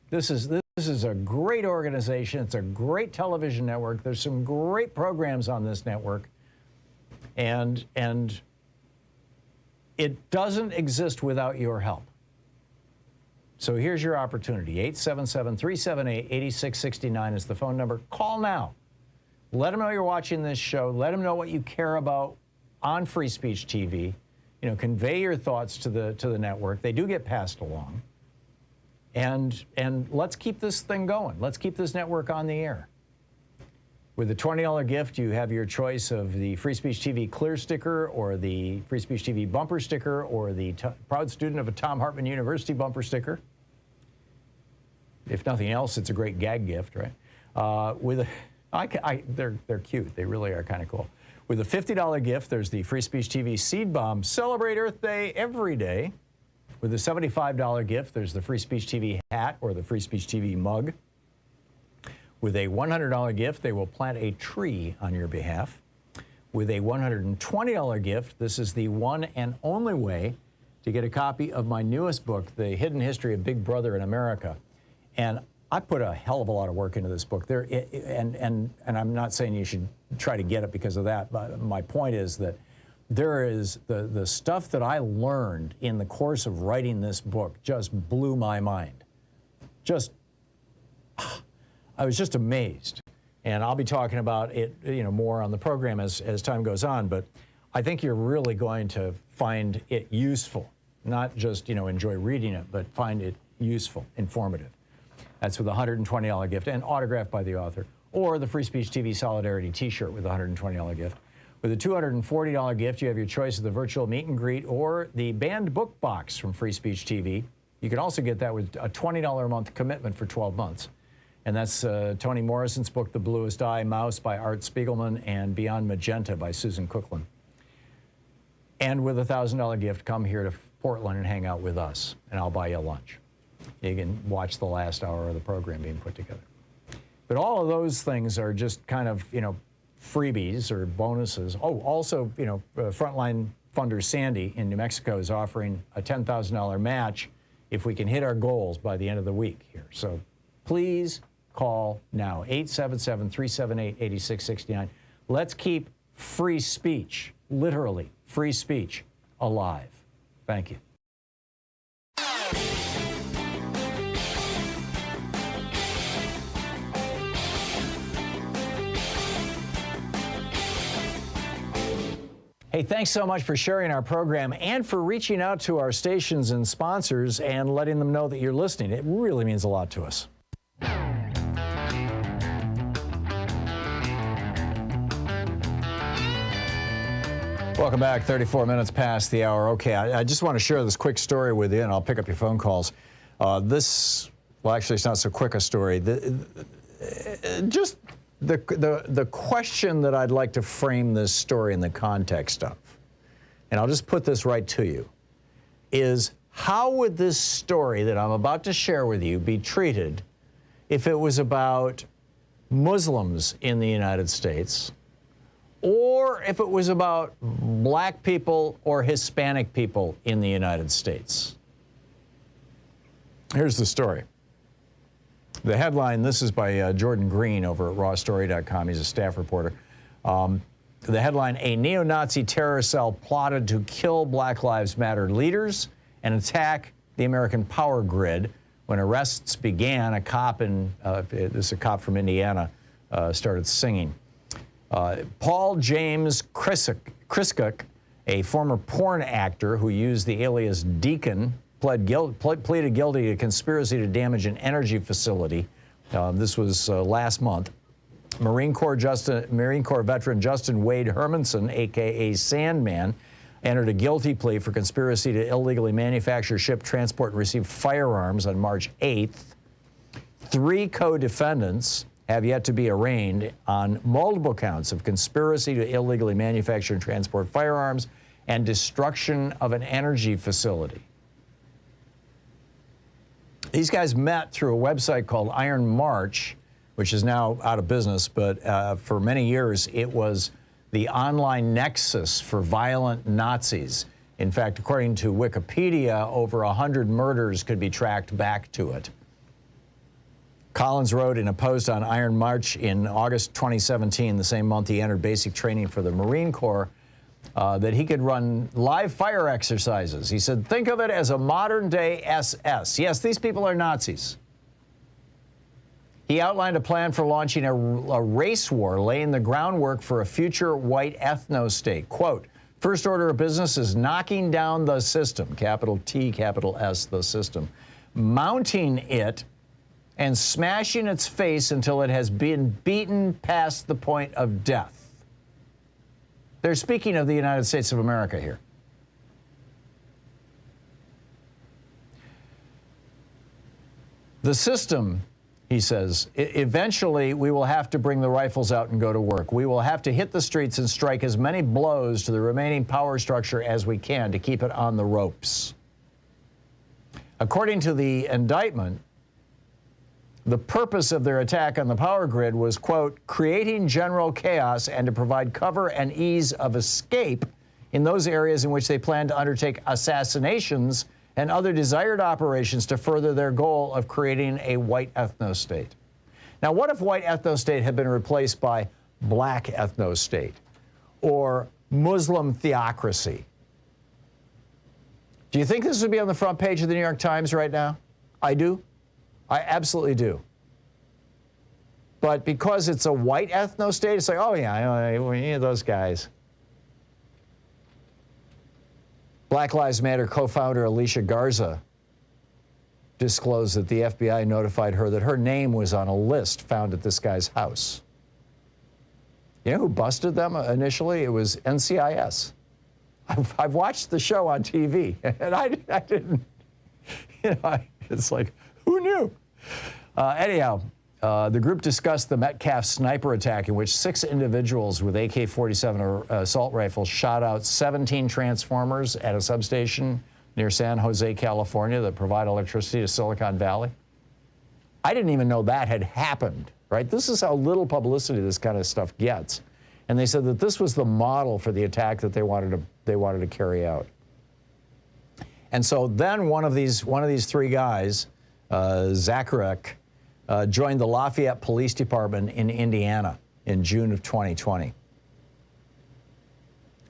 This is a great organization. It's a great television network. There's some great programs on this network. And it doesn't exist without your help. So here's your opportunity. 877-378-8669 is the phone number. Call now. Let them know you're watching this show. Let them know what you care about on Free Speech TV. Convey your thoughts to the network. They do get passed along. And let's keep this thing going. Let's keep this network on the air. With the $20 gift, you have your choice of the Free Speech TV Clear sticker or the Free Speech TV bumper sticker or the Proud Student of a Thom Hartmann University bumper sticker. If nothing else, it's a great gag gift, right? They're cute. They really are kind of cool. With a $50 gift, there's the Free Speech TV Seed Bomb. Celebrate Earth Day every day. With a $75 gift, there's the Free Speech TV hat or the Free Speech TV mug. With a $100 gift, they will plant a tree on your behalf. With a $120 gift, this is the one and only way to get a copy of my newest book, The Hidden History of Big Brother in America. And I put a hell of a lot of work into this book. And I'm not saying you should try to get it because of that, but my point is that there is the stuff that I learned in the course of writing this book just blew my mind. I was just amazed. And I'll be talking about it, more on the program as time goes on, but I think you're really going to find it useful, not just, enjoy reading it, but find it useful, informative. That's with a $120 gift and autographed by the author, or the Free Speech TV Solidarity t-shirt with a $120 gift. With a $240 gift, you have your choice of the virtual meet and greet or the banned book box from Free Speech TV. You can also get that with a $20 a month commitment for 12 months. And that's Toni Morrison's book, The Bluest Eye, Mouse by Art Spiegelman, and Beyond Magenta by Susan Cookland. And with a $1,000 gift, come here to Portland and hang out with us, and I'll buy you lunch. You can watch the last hour of the program being put together. But all of those things are just kind of, freebies or bonuses. Oh, also, Frontline funder Sandy in New Mexico is offering a $10,000 match if we can hit our goals by the end of the week here. So please call now, 877-378-8669. Let's keep free speech, literally free speech, alive. Thank you. Hey, thanks so much for sharing our program and for reaching out to our stations and sponsors and letting them know that you're listening. It really means a lot to us. Welcome back. 34 minutes past the hour. Okay, I just want to share this quick story with you, and I'll pick up your phone calls. Well, actually, it's not so quick a story. The question that I'd like to frame this story in the context of, and I'll just put this right to you, is how would this story that I'm about to share with you be treated if it was about Muslims in the United States, or if it was about black people or Hispanic people in the United States? Here's the story. The headline, this is by Jordan Green over at rawstory.com. He's a staff reporter. The headline, a neo-Nazi terror cell plotted to kill Black Lives Matter leaders and attack the American power grid When arrests began, a cop this is a cop from Indiana, started singing. Paul James Kriskuk, a former porn actor who used the alias Deacon, pleaded guilty to conspiracy to damage an energy facility. This was last month. Marine Corps veteran Justin Wade Hermanson, a.k.a. Sandman, entered a guilty plea for conspiracy to illegally manufacture, ship, transport, and receive firearms on March 8th. 3 co-defendants have yet to be arraigned on multiple counts of conspiracy to illegally manufacture and transport firearms and destruction of an energy facility. These guys met through a website called Iron March, which is now out of business, but for many years it was the online nexus for violent Nazis. In fact, according to Wikipedia, over 100 murders could be tracked back to it. Collins wrote in a post on Iron March in August 2017, the same month he entered basic training for the Marine Corps, that he could run live fire exercises. He said, think of it as a modern-day SS. Yes, these people are Nazis. He outlined a plan for launching a race war, laying the groundwork for a future white ethno-state. Quote, first order of business is knocking down the system, capital T, capital S, the system, mounting it and smashing its face until it has been beaten past the point of death. They're speaking of the United States of America here. The system, he says, eventually we will have to bring the rifles out and go to work. We will have to hit the streets and strike as many blows to the remaining power structure as we can to keep it on the ropes. According to the indictment, the purpose of their attack on the power grid was, quote, creating general chaos and to provide cover and ease of escape in those areas in which they plan to undertake assassinations and other desired operations to further their goal of creating a white ethno-state. Now, what if white ethno-state had been replaced by black ethno-state or Muslim theocracy? Do you think this would be on the front page of the New York Times right now? I do. I absolutely do. But because it's a white ethno-state, it's like, oh yeah, we need those guys. Black Lives Matter co-founder Alicia Garza disclosed that the FBI notified her that her name was on a list found at this guy's house. You know who busted them initially? It was NCIS. I've watched the show on TV, and I didn't, it's like, who knew? Anyhow, the group discussed the Metcalf sniper attack in which 6 individuals with AK-47 assault rifles shot out 17 transformers at a substation near San Jose, California that provide electricity to Silicon Valley. I didn't even know that had happened, right? This is how little publicity this kind of stuff gets. And they said that this was the model for the attack that they wanted to carry out. And so then one of these 3 guys, Zacharek, joined the Lafayette Police Department in Indiana in June of 2020.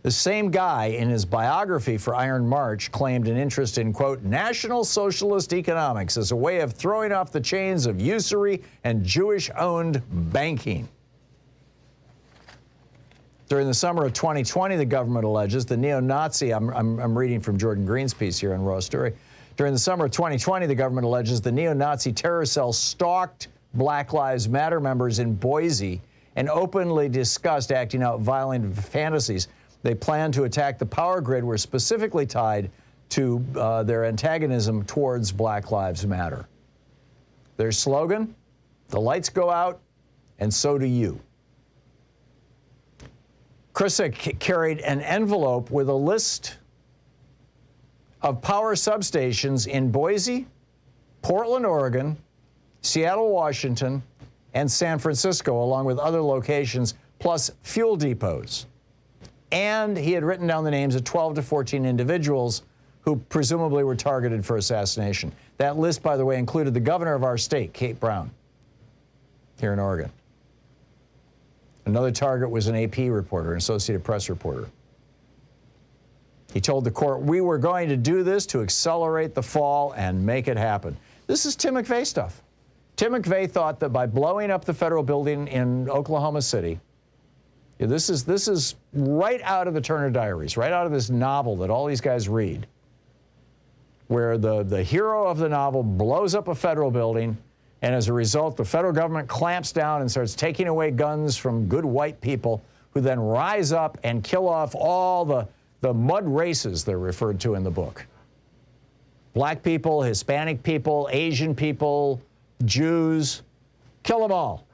The same guy, in his biography for Iron March, claimed an interest in, quote, National Socialist economics as a way of throwing off the chains of usury and Jewish-owned banking. During the summer of 2020, the government alleges the neo-Nazi, I'm reading from Jordan Green's piece here on Raw Story. During the summer of 2020, the government alleges the neo-Nazi terror cell stalked Black Lives Matter members in Boise and openly discussed acting out violent fantasies. They planned to attack the power grid were specifically tied to their antagonism towards Black Lives Matter. Their slogan, the lights go out, and so do you. Kriskuk carried an envelope with a list of power substations in Boise, Portland, Oregon, Seattle, Washington, and San Francisco, along with other locations, plus fuel depots. And he had written down the names of 12 to 14 individuals who presumably were targeted for assassination. That list, by the way, included the governor of our state, Kate Brown, here in Oregon. Another target was an AP reporter, an Associated Press reporter. He told the court, we were going to do this to accelerate the fall and make it happen. This is Tim McVeigh stuff. Tim McVeigh thought that by blowing up the federal building in Oklahoma City, this is right out of the Turner Diaries, right out of this novel that all these guys read, where the hero of the novel blows up a federal building, and as a result, the federal government clamps down and starts taking away guns from good white people who then rise up and kill off all the mud races they're referred to in the book. Black people, Hispanic people, Asian people, Jews, kill them all.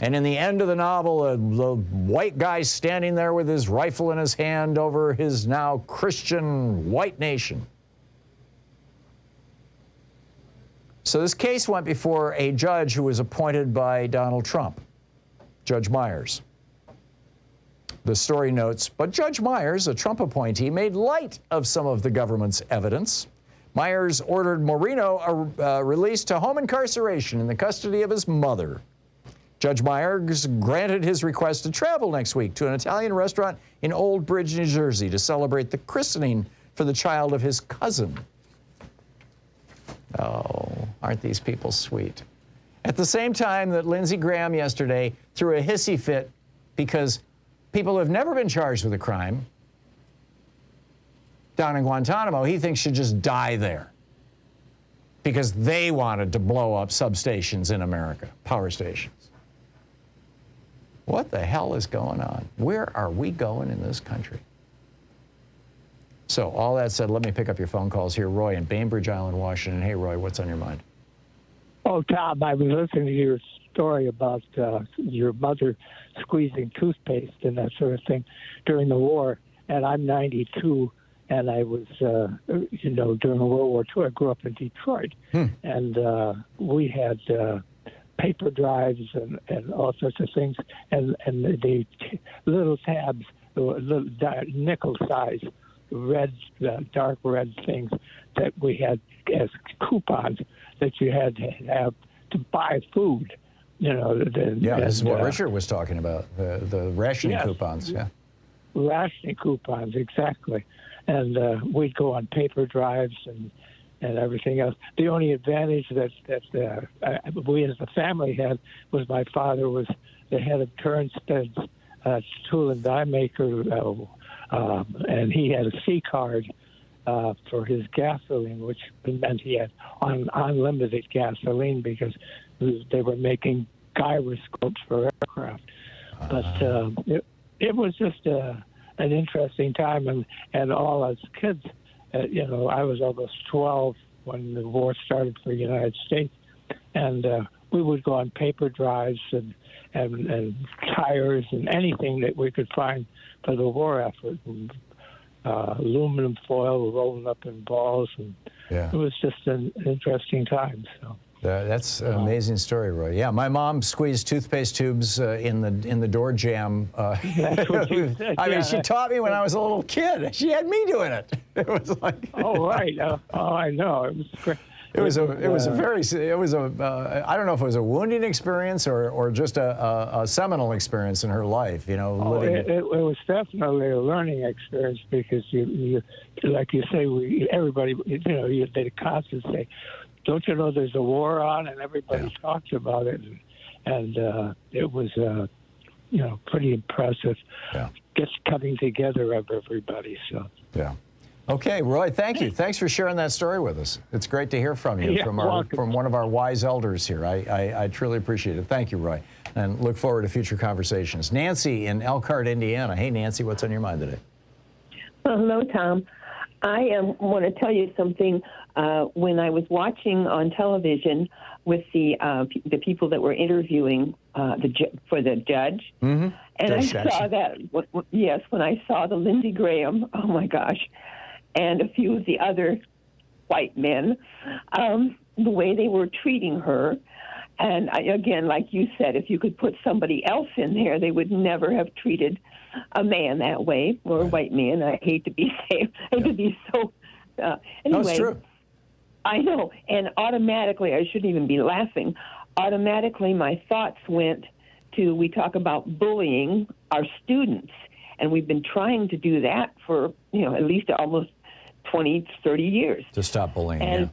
And in the end of the novel, the white guy standing there with his rifle in his hand over his now Christian white nation. So this case went before a judge who was appointed by Donald Trump, Judge Myers. The story notes, but Judge Myers, a Trump appointee, made light of some of the government's evidence. Myers ordered Moreno released to home incarceration in the custody of his mother. Judge Myers granted his request to travel next week to an Italian restaurant in Old Bridge, New Jersey, to celebrate the christening for the child of his cousin. Oh, aren't these people sweet? At the same time that Lindsey Graham yesterday threw a hissy fit because people who have never been charged with a crime down in Guantanamo, he thinks should just die there because they wanted to blow up substations in America, power stations. What the hell is going on? Where are we going in this country? So all that said, let me pick up your phone calls here. Roy in Bainbridge Island, Washington. Hey, Roy, what's on your mind? Oh, Tom, I was listening to your story about your mother squeezing toothpaste and that sort of thing during the war. And I'm 92, and I was, during World War II, I grew up in Detroit. And we had paper drives and all sorts of things, and the little tabs, little nickel size, red, dark red things that we had as coupons that you had to have to buy food. This is what Richard was talking about, the rationing coupons. Yeah, rationing coupons, exactly. And we'd go on paper drives and everything else. The only advantage that we as a family had was my father was the head of Turnsted's tool and die maker, and he had a C card for his gasoline, which meant he had unlimited gasoline because they were making gyroscopes for aircraft. But it was just an interesting time, and all as kids. I was almost 12 when the war started for the United States, and we would go on paper drives and tires and anything that we could find for the war effort. And, aluminum foil rolling up in balls, and it was just an interesting time. So. That's an amazing story, Roy. Yeah, my mom squeezed toothpaste tubes in the door jamb. That's what you said. I mean, she taught me when I was a little kid. She had me doing it. It was like. Oh right. I know. It was great. I don't know if it was a wounding experience or just a seminal experience in her life. It was definitely a learning experience because you like you say, everybody, they constantly say, don't you know there's a war on, and everybody talks about it, and it was pretty impressive. Just coming together of everybody. So okay, Roy, thank you. Thanks for sharing that story with us. It's great to hear from you from one of our wise elders here. I truly appreciate it. Thank you, Roy, and look forward to future conversations. Nancy in Elkhart, Indiana. Hey, Nancy, what's on your mind today? Hello, Tom. I want to tell you something. When I was watching on television with the people that were interviewing for the judge, and Judge I saw that, when I saw the Lindsey Graham, oh my gosh, and a few of the other white men, the way they were treating her. And again, like you said, if you could put somebody else in there, they would never have treated a man that way, or a white man. I hate to be so. Anyway, that's true. I know, and automatically, I shouldn't even be laughing. Automatically, my thoughts went to, we talk about bullying our students, and we've been trying to do that for at least almost 20, 30 years. To stop bullying, And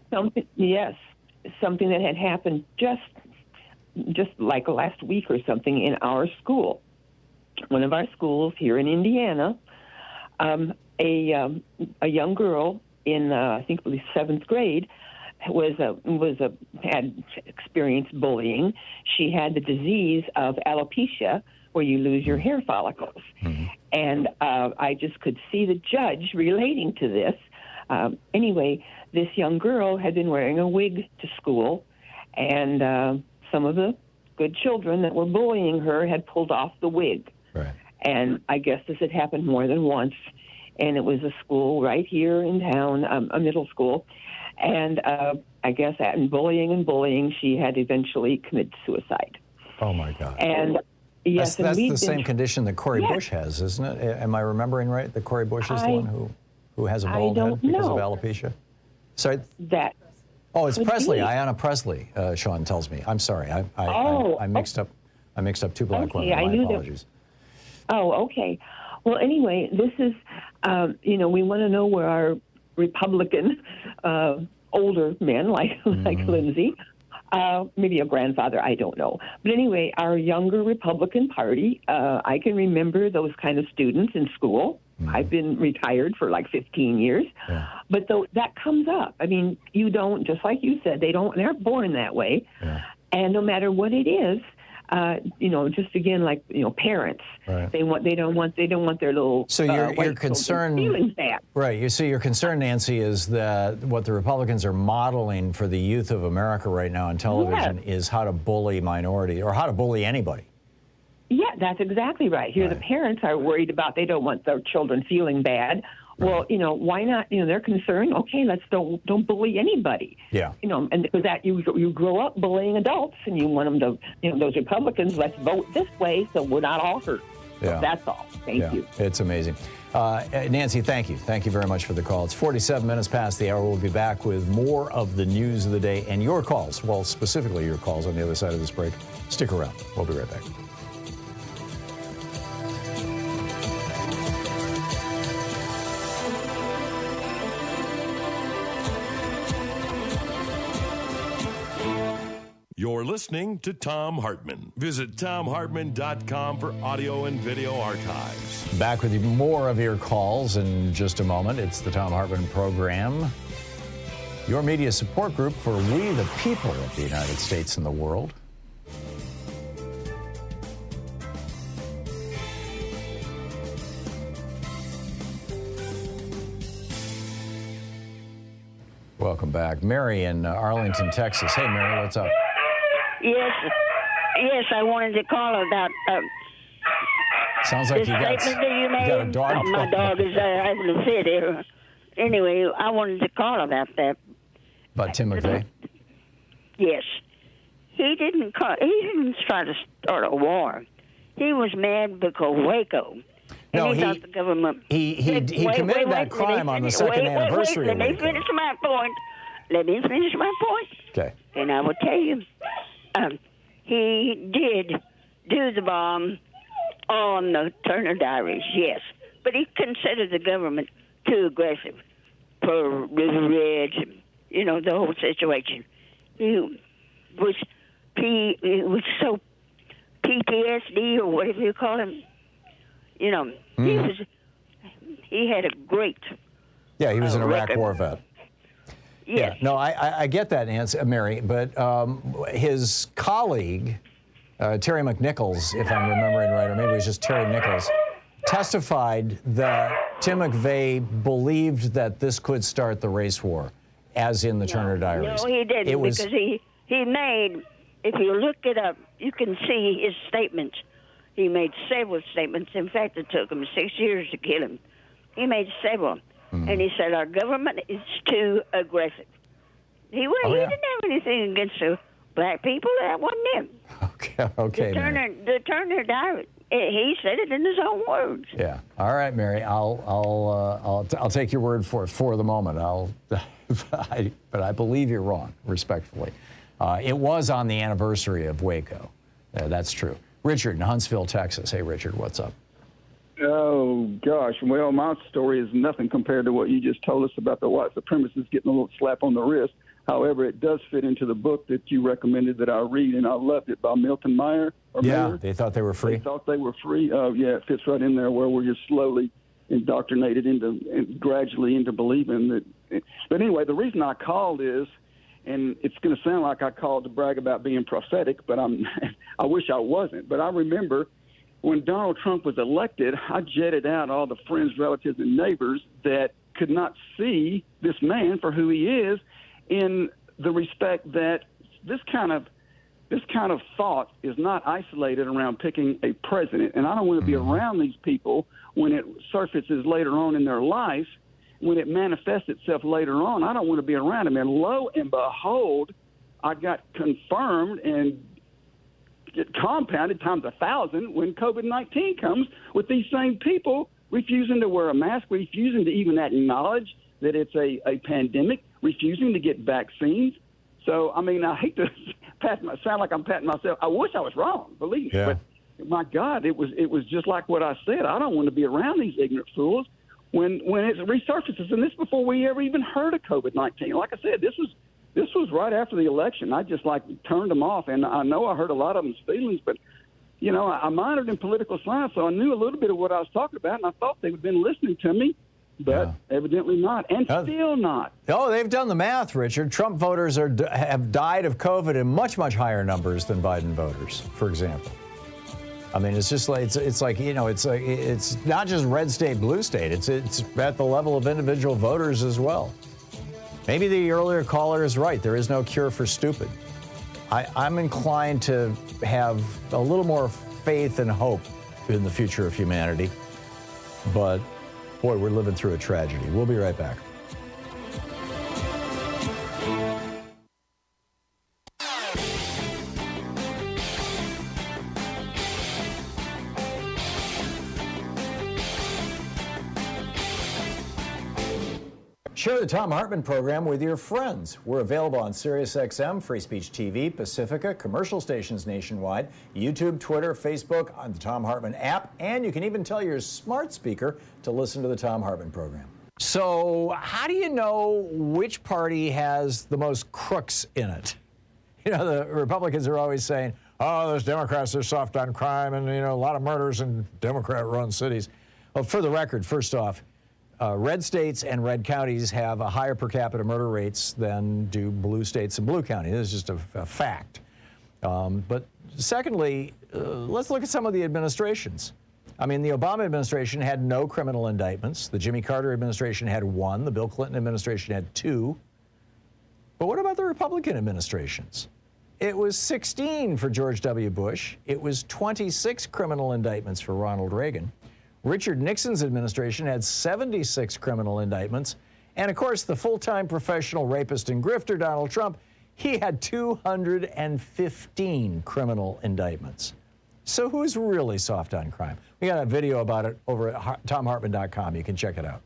something that had happened just like last week or something in our school. One of our schools here in Indiana, a young girl in I think it was 7th grade had experienced bullying. She had the disease of alopecia, where you lose your hair follicles. Mm-hmm. And I just could see the judge relating to this. Anyway, this young girl had been wearing a wig to school, and some of the good children that were bullying her had pulled off the wig. Right. And I guess this had happened more than once. And it was a school right here in town, a middle school. And I guess in bullying, she had eventually committed suicide. Oh, my God. And yes, that's the same condition that Cori Bush has, isn't it? Am I remembering right that Cori Bush is the one who has a bald head because of alopecia? Sorry? Oh, it's Presley, Ayanna Presley, Sean tells me. I'm sorry. I mixed up two black women. My apologies. Okay. Well, anyway, this is, we want to know where our Republican older men, like Lindsay, maybe a grandfather, I don't know. But anyway, our younger Republican Party, I can remember those kind of students in school. I've been retired for like 15 years. Yeah. But that comes up. I mean, you don't, just like you said, they're born that way. Yeah. And no matter what it is, just again, like, parents, right. They don't want their little. So your concern, feeling bad. Right. So your concern, Nancy, is that what the Republicans are modeling for the youth of America right now on television is how to bully minority or how to bully anybody. Yeah, that's exactly right. Here, the parents are worried about they don't want their children feeling bad. Well, why not? They're concerned. Okay, let's don't bully anybody. Yeah. And because that you grow up bullying adults, and you want them to, those Republicans, let's vote this way so we're not all hurt. Yeah. So that's all. Thank you. It's amazing. Nancy, thank you. Thank you very much for the call. It's 47 minutes past the hour. We'll be back with more of the news of the day and your calls. Well, specifically your calls on the other side of this break. Stick around. We'll be right back. You're listening to Thom Hartmann. Visit ThomHartmann.com for audio and video archives. Back with more of your calls in just a moment. It's the Thom Hartmann Program, your media support group for we the people of the United States and the world. Welcome back. Mary in Arlington, Texas. Hey, Mary, what's up? Yes, I wanted to call about sounds like you got a dog. My dog is having a fit here. Anyway, I wanted to call about that. About Tim McVeigh? Yes. He didn't try to start a war. He was mad because Waco. No, he thought the government. He committed that crime on the second anniversary. Let me finish my point. Okay. And I will tell you, he did do the bomb on the Turner Diaries, yes. But he considered the government too aggressive for the Reds, the whole situation. He was so PTSD or whatever you call him. He had a great. Yeah, he was an Iraq record. War vet. Yes. Yeah, no, I get that, Nancy, Mary, but his colleague, Terry McNichols, if I'm remembering right, or maybe it was just Terry Nichols, testified that Tim McVeigh believed that this could start the race war, as in the Turner Diaries. No, he didn't, because he made, if you look it up, you can see his statements. He made several statements. In fact, it took him 6 years to kill him. He made several. And he said, our government is too aggressive. He didn't have anything against the black people. That wasn't him. Okay. The Turner Diary. He said it in his own words. Yeah. All right, Mary. I'll take your word for it for the moment. But I believe you're wrong, respectfully. It was on the anniversary of Waco. That's true. Richard in Huntsville, Texas. Hey, Richard, what's up? Oh, gosh. Well, my story is nothing compared to what you just told us about the white supremacists getting a little slap on the wrist. However, it does fit into the book that you recommended that I read, and I loved it, by Milton Meyer. Yeah, they thought they were free. They thought they were free. Oh, yeah, it fits right in there where we're just slowly indoctrinated gradually into believing that. But anyway, the reason I called is, and it's going to sound like I called to brag about being prophetic, but I wish I wasn't. But I remember when Donald Trump was elected, I jetted out all the friends, relatives, and neighbors that could not see this man for who he is, in the respect that this kind of thought is not isolated around picking a president. And I don't want to be around these people when it surfaces later on in their life, when it manifests itself later on. I don't want to be around them. And lo and behold, I got confirmed and get compounded times 1,000 when COVID-19 comes, with these same people refusing to wear a mask, refusing to even acknowledge that it's a pandemic, refusing to get vaccines. So, I mean, I hate to sound like I'm patting myself. I wish I was wrong, believe me. Yeah. But my God, it was just like what I said. I don't want to be around these ignorant fools when it resurfaces. And this before we ever even heard of COVID-19. Like I said, this was right after the election. I just turned them off. And I know I hurt a lot of them's feelings, but you know, I minored in political science, so I knew a little bit of what I was talking about, and I thought they would have been listening to me. But evidently not, and still not. Oh, they've done the math, Richard. Trump voters have died of COVID in much, much higher numbers than Biden voters, for example. I mean, it's just like it's like, you know, it's not just red state, blue state. It's at the level of individual voters as well. Maybe the earlier caller is right. There is no cure for stupid. I'm inclined to have a little more faith and hope in the future of humanity, but boy, we're living through a tragedy. We'll be right back. Share the Thom Hartmann program with your friends. We're available on SiriusXM, Free Speech TV, Pacifica, commercial stations nationwide, YouTube, Twitter, Facebook, on the Thom Hartmann app, and you can even tell your smart speaker to listen to the Thom Hartmann program. So how do you know which party has the most crooks in it? You know, the Republicans are always saying, oh, those Democrats are soft on crime and, you know, a lot of murders in Democrat-run cities. Well, for the record, first off, red states and red counties have a higher per capita murder rates than do blue states and blue counties. This is just a fact. But secondly, let's look at some of the administrations. I mean, the Obama administration had no criminal indictments. The Jimmy Carter administration had 1. The Bill Clinton administration had 2. But what about the Republican administrations? It was 16 for George W. Bush. It was 26 criminal indictments for Ronald Reagan. Richard Nixon's administration had 76 criminal indictments. And of course, the full-time professional rapist and grifter, Donald Trump, he had 215 criminal indictments. So who's really soft on crime? We got a video about it over at ThomHartmann.com. You can check it out.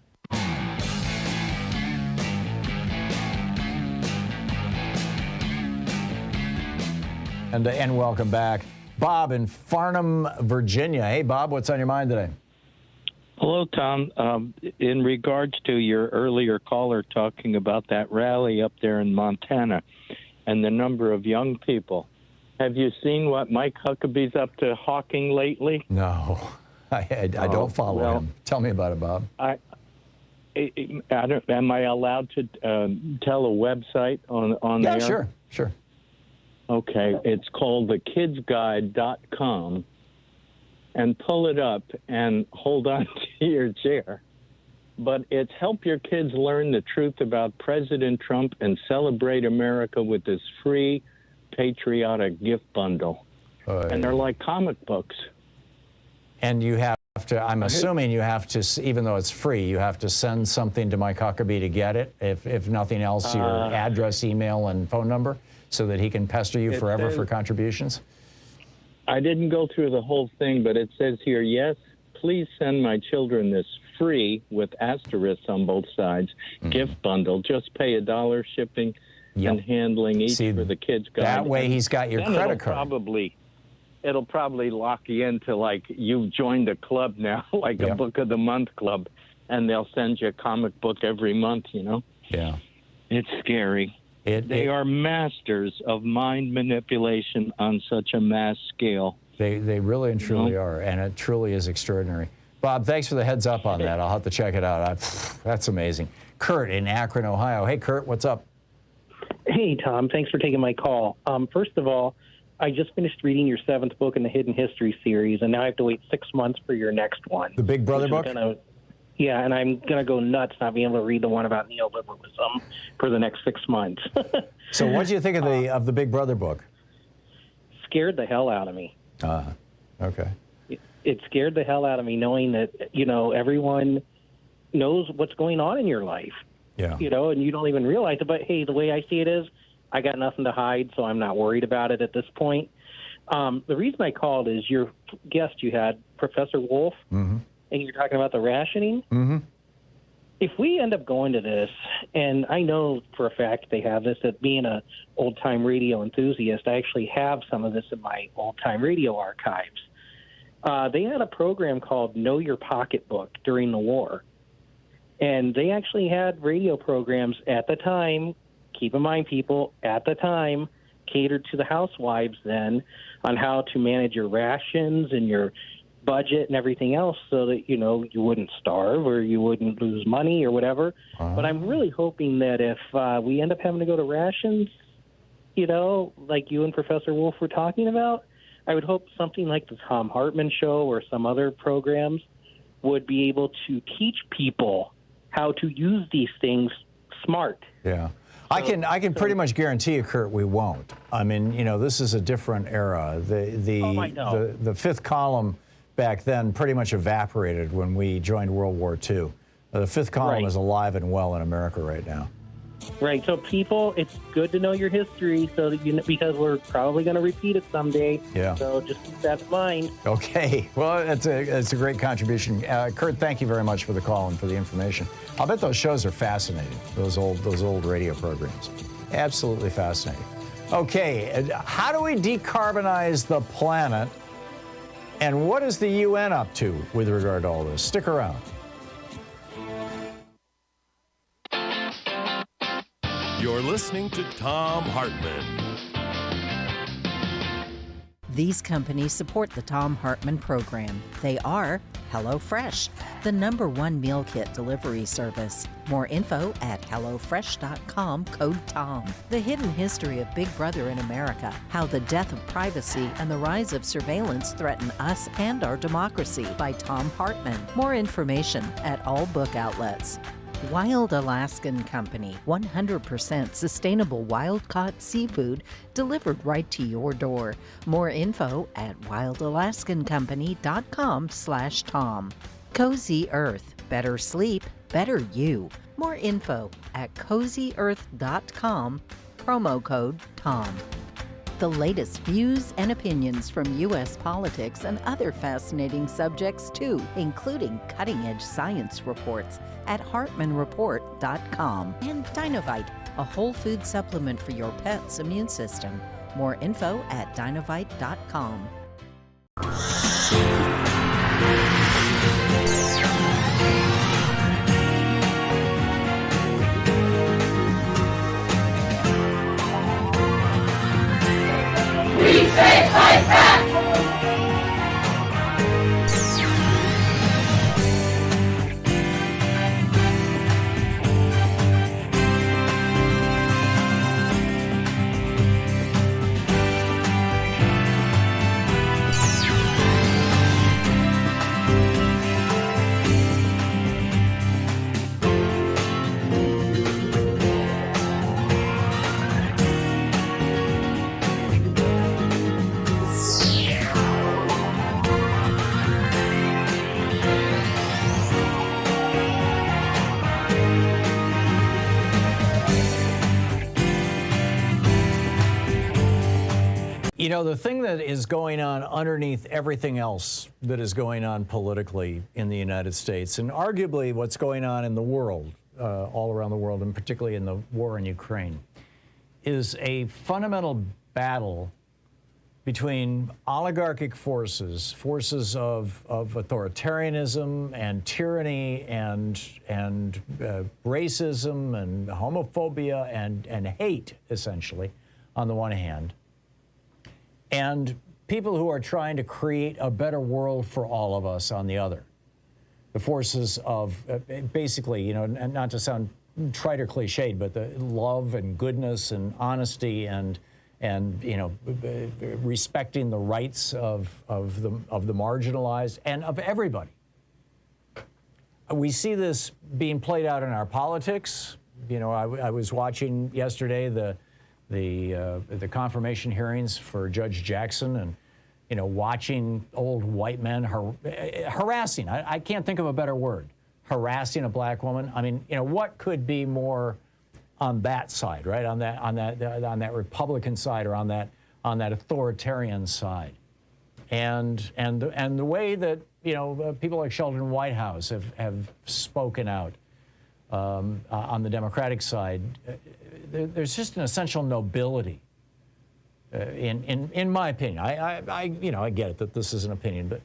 And welcome back. Bob in Farnham, Virginia. Hey, Bob, what's on your mind today? Hello, Tom. In regards to your earlier caller talking about that rally up there in Montana and the number of young people, have you seen what Mike Huckabee's up to hawking lately? No, I don't follow him. Tell me about it, Bob. I don't, am I allowed to tell a website on there? Yeah, sure. Okay, it's called thekidsguide.com. And pull it up and hold on to your chair. But it's help your kids learn the truth about President Trump and celebrate America with this free patriotic gift bundle. And they're like comic books. And you have to, I'm assuming you have to, even though it's free, you have to send something to Mike Huckabee to get it. If nothing else, your address, email, and phone number, so that he can pester you forever for contributions. I didn't go through the whole thing, but it says here, yes, please send my children this free, with asterisks on both sides, gift bundle. Just pay $1 shipping and handling each for the kids' guide. That way he's got your credit card. it'll probably lock you into, like, you've joined a club now, like a Book of the Month club, and they'll send you a comic book every month, you know? Yeah. It's scary. They are masters of mind manipulation on such a mass scale. They really and truly are, and it truly is extraordinary. Bob, thanks for the heads up on that. I'll have to check it out. That's amazing. Kurt in Akron, Ohio. Hey, Kurt, what's up? Hey, Tom. Thanks for taking my call. First of all, I just finished reading your 7th book in the Hidden History series, and now I have to wait 6 months for your next one. The Big Brother book? Yeah, and I'm going to go nuts not being able to read the one about neoliberalism for the next 6 months. So what do you think of the Big Brother book? Scared the hell out of me. Okay. It scared the hell out of me knowing that, everyone knows what's going on in your life. Yeah. And you don't even realize it. But, hey, the way I see it is I got nothing to hide, so I'm not worried about it at this point. The reason I called is your guest you had, Professor Wolff, and you're talking about the rationing. If we end up going to this, and I know for a fact they have this, that being an old-time radio enthusiast, I actually have some of this in my old-time radio archives. They had a program called Know Your Pocketbook during the war. And they actually had radio programs at the time, keep in mind, people, at the time, catered to the housewives then on how to manage your rations and your budget and everything else so that, you wouldn't starve or you wouldn't lose money or whatever. But I'm really hoping that if we end up having to go to rations, like you and Professor Wolff were talking about, I would hope something like the Thom Hartmann show or some other programs would be able to teach people how to use these things smart. Yeah. I can pretty much guarantee you, Kurt, we won't. I mean, this is a different era. The fifth column back then pretty much evaporated when we joined World War II. The fifth column is alive and well in America right now. Right. So people, it's good to know your history so that because we're probably going to repeat it someday. Yeah. So just keep that in mind. Okay. Well, it's a great contribution. Kurt, thank you very much for the call and for the information. I'll bet those shows are fascinating, those old radio programs. Absolutely fascinating. Okay. How do we decarbonize the planet? And what is the UN up to with regard to all this? Stick around. You're listening to Thom Hartmann. These companies support the Thom Hartmann program. They are HelloFresh, the #1 meal kit delivery service. More info at HelloFresh.com, code TOM. The Hidden History of Big Brother in America, how the death of privacy and the rise of surveillance threaten us and our democracy, by Thom Hartmann. More information at all book outlets. Wild Alaskan Company, 100% sustainable wild-caught seafood delivered right to your door. More info at wildalaskancompany.com/Tom. Cozy Earth, better sleep, better you. More info at cozyearth.com, promo code TOM. The latest views and opinions from U.S. politics and other fascinating subjects too, including cutting-edge science reports at HartmannReport.com. And Dinovite, a whole food supplement for your pet's immune system. More info at Dinovite.com. We say fight back! The thing that is going on underneath everything else that is going on politically in the United States, and arguably what's going on in the world, all around the world, and particularly in the war in Ukraine, is a fundamental battle between oligarchic forces, forces of authoritarianism and tyranny and racism and homophobia and hate, essentially, on the one hand, and people who are trying to create a better world for all of us on the other. The forces of basically, you know, and not to sound trite or cliched, but the love and goodness and honesty and you know, respecting the rights of the marginalized and of everybody. We see this being played out in our politics. You know, I was watching yesterday the confirmation hearings for Judge Jackson, and you know, watching old white men harassing. I can't think of a better word. Harassing a black woman. I mean, you know, what could be more on that side, right? On that Republican side, or on that authoritarian side, and the way that, you know, people like Sheldon Whitehouse have spoken out on the Democratic side. There's just an essential nobility, in my opinion. You know, I get it that this is an opinion, but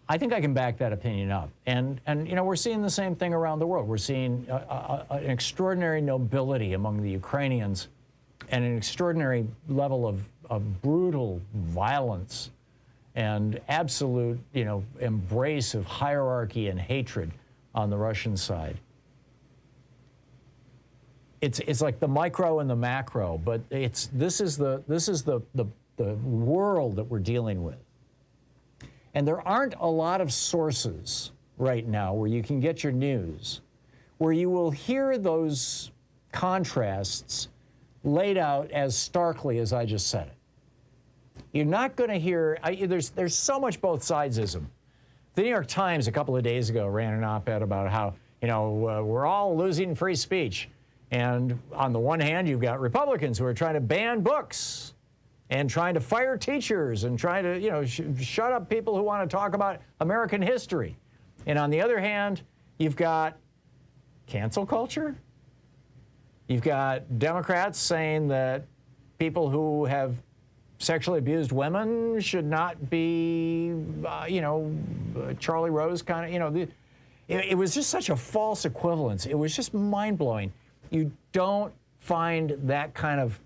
I think I can back that opinion up. And you know, we're seeing the same thing around the world. We're seeing an extraordinary nobility among the Ukrainians and an extraordinary level of brutal violence and absolute, you know, embrace of hierarchy and hatred on the Russian side. It's like the micro and the macro, but this is the world that we're dealing with. And there aren't a lot of sources right now where you can get your news, where you will hear those contrasts laid out as starkly as I just said it. You're not going to hear, there's so much both sidesism. The New York Times a couple of days ago ran an op-ed about how, you know, we're all losing free speech. And on the one hand, you've got Republicans who are trying to ban books and trying to fire teachers and trying to, you know, shut up people who want to talk about American history. And on the other hand, you've got cancel culture. You've got Democrats saying that people who have sexually abused women should not be, you know, Charlie Rose kind of, you know. It was just such a false equivalence. It was just mind-blowing. You don't find that kind of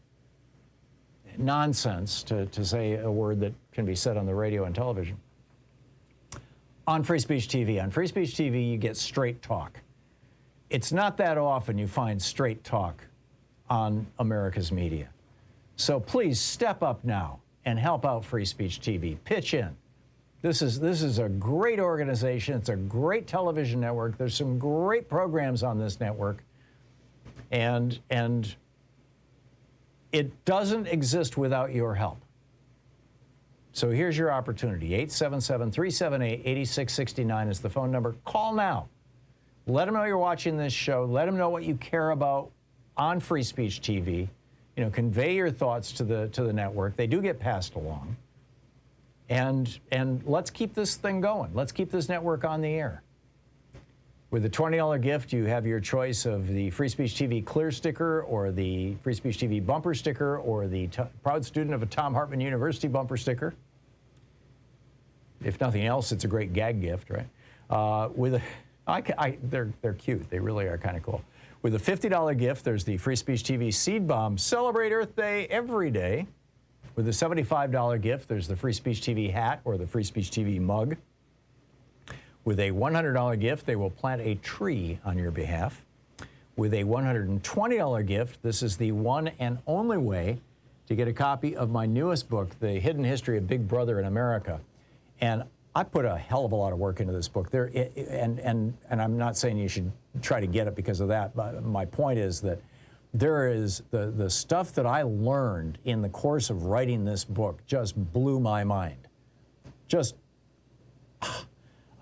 nonsense, to say a word that can be said on the radio and television, on Free Speech TV. On Free Speech TV, you get straight talk. It's not that often you find straight talk on America's media. So please step up now and help out Free Speech TV. Pitch in. This is a great organization. It's a great television network. There's some great programs on this network. And it doesn't exist without your help. So here's your opportunity. 877-378-8669 is the phone number. Call now. Let them know you're watching this show. Let them know what you care about on Free Speech TV. You know, convey your thoughts to the network. They do get passed along. And let's keep this thing going. Let's keep this network on the air. With the $20 gift, you have your choice of the Free Speech TV clear sticker, or the Free Speech TV bumper sticker, or the proud student of a Thom Hartmann University bumper sticker. If nothing else, it's a great gag gift, right? They're cute. They really are kind of cool. With a $50 gift, there's the Free Speech TV seed bomb. Celebrate Earth Day every day. With a $75 gift, there's the Free Speech TV hat or the Free Speech TV mug. With a $100 gift, they will plant a tree on your behalf. With a $120 gift, this is the one and only way to get a copy of my newest book, The Hidden History of Big Brother in America. And I put a hell of a lot of work into this book. And I'm not saying you should try to get it because of that, but my point is that there is the stuff that I learned in the course of writing this book just blew my mind.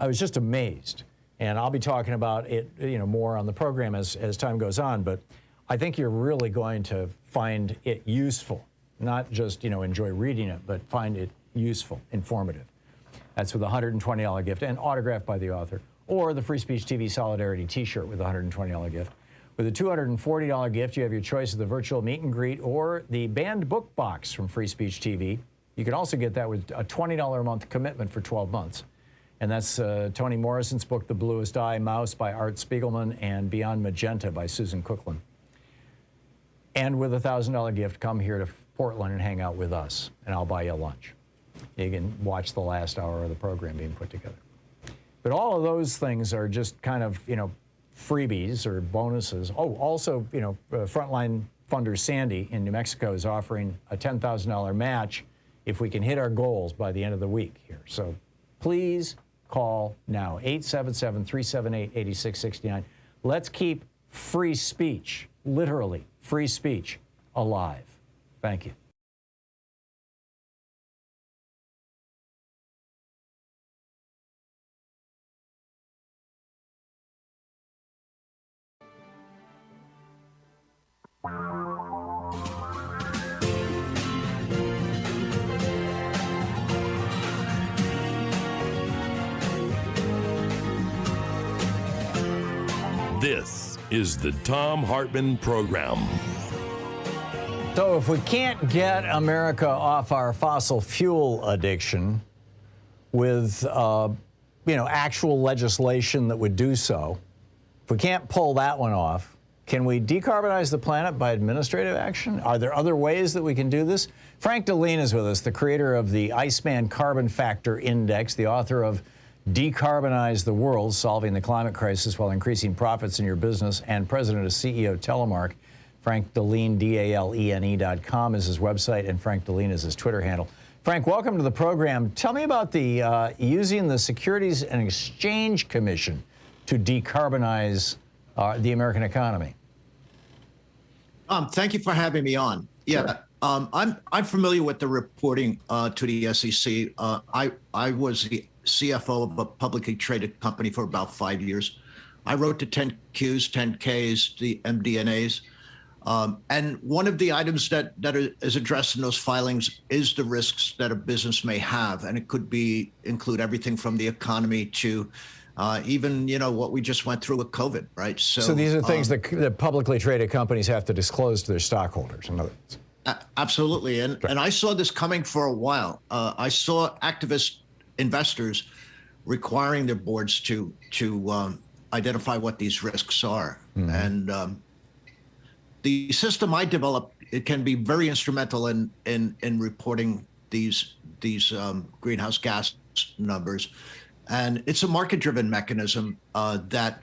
I was just amazed. And I'll be talking about it, you know, more on the program as time goes on, but I think you're really going to find it useful. Not just, you know, enjoy reading it, but find it useful, informative. That's with a $120 gift and autographed by the author. Or the Free Speech TV Solidarity t-shirt with a $120 gift. With a $240 gift, you have your choice of the virtual meet and greet or the banned book box from Free Speech TV. You can also get that with a $20 a month commitment for 12 months. And that's Toni Morrison's book, The Bluest Eye, Mouse by Art Spiegelman, and Beyond Magenta by Susan Cookland. And with a $1,000 gift, come here to Portland and hang out with us, and I'll buy you a lunch. You can watch the last hour of the program being put together. But all of those things are just kind of, freebies or bonuses. Oh, also, Frontline funder Sandy in New Mexico is offering a $10,000 match if we can hit our goals by the end of the week here. So please call now, 877-378-8669. Let's keep free speech, literally free speech, alive. Thank you. This is the Thom Hartmann Program. So if we can't get America off our fossil fuel addiction with, actual legislation that would do so, if we can't pull that one off, can we decarbonize the planet by administrative action? Are there other ways that we can do this? Frank Dalene is with us, the creator of the Iceman Carbon Factor Index, the author of Decarbonize the World, Solving the Climate Crisis While Increasing Profits in Your Business, and president of CEO Telemark. Frank Dalene, DALENE.com is his website, and Frank Dalene is his Twitter handle. Frank, welcome to the program. Tell me about the using the Securities and Exchange Commission to decarbonize the American economy. Thank you for having me on. Yeah, sure. I'm familiar with the reporting to the SEC. I was the CFO of a publicly traded company for about 5 years. I wrote the 10Qs, 10Ks, the MD&As. And one of the items that is addressed in those filings is the risks that a business may have. And it could include everything from the economy to even, what we just went through with COVID, right? So these are things that publicly traded companies have to disclose to their stockholders, in other words. Absolutely. And I saw this coming for a while. I saw activist investors requiring their boards to identify what these risks are. Mm-hmm. And the system I developed, it can be very instrumental in reporting these greenhouse gas numbers. And it's a market-driven mechanism that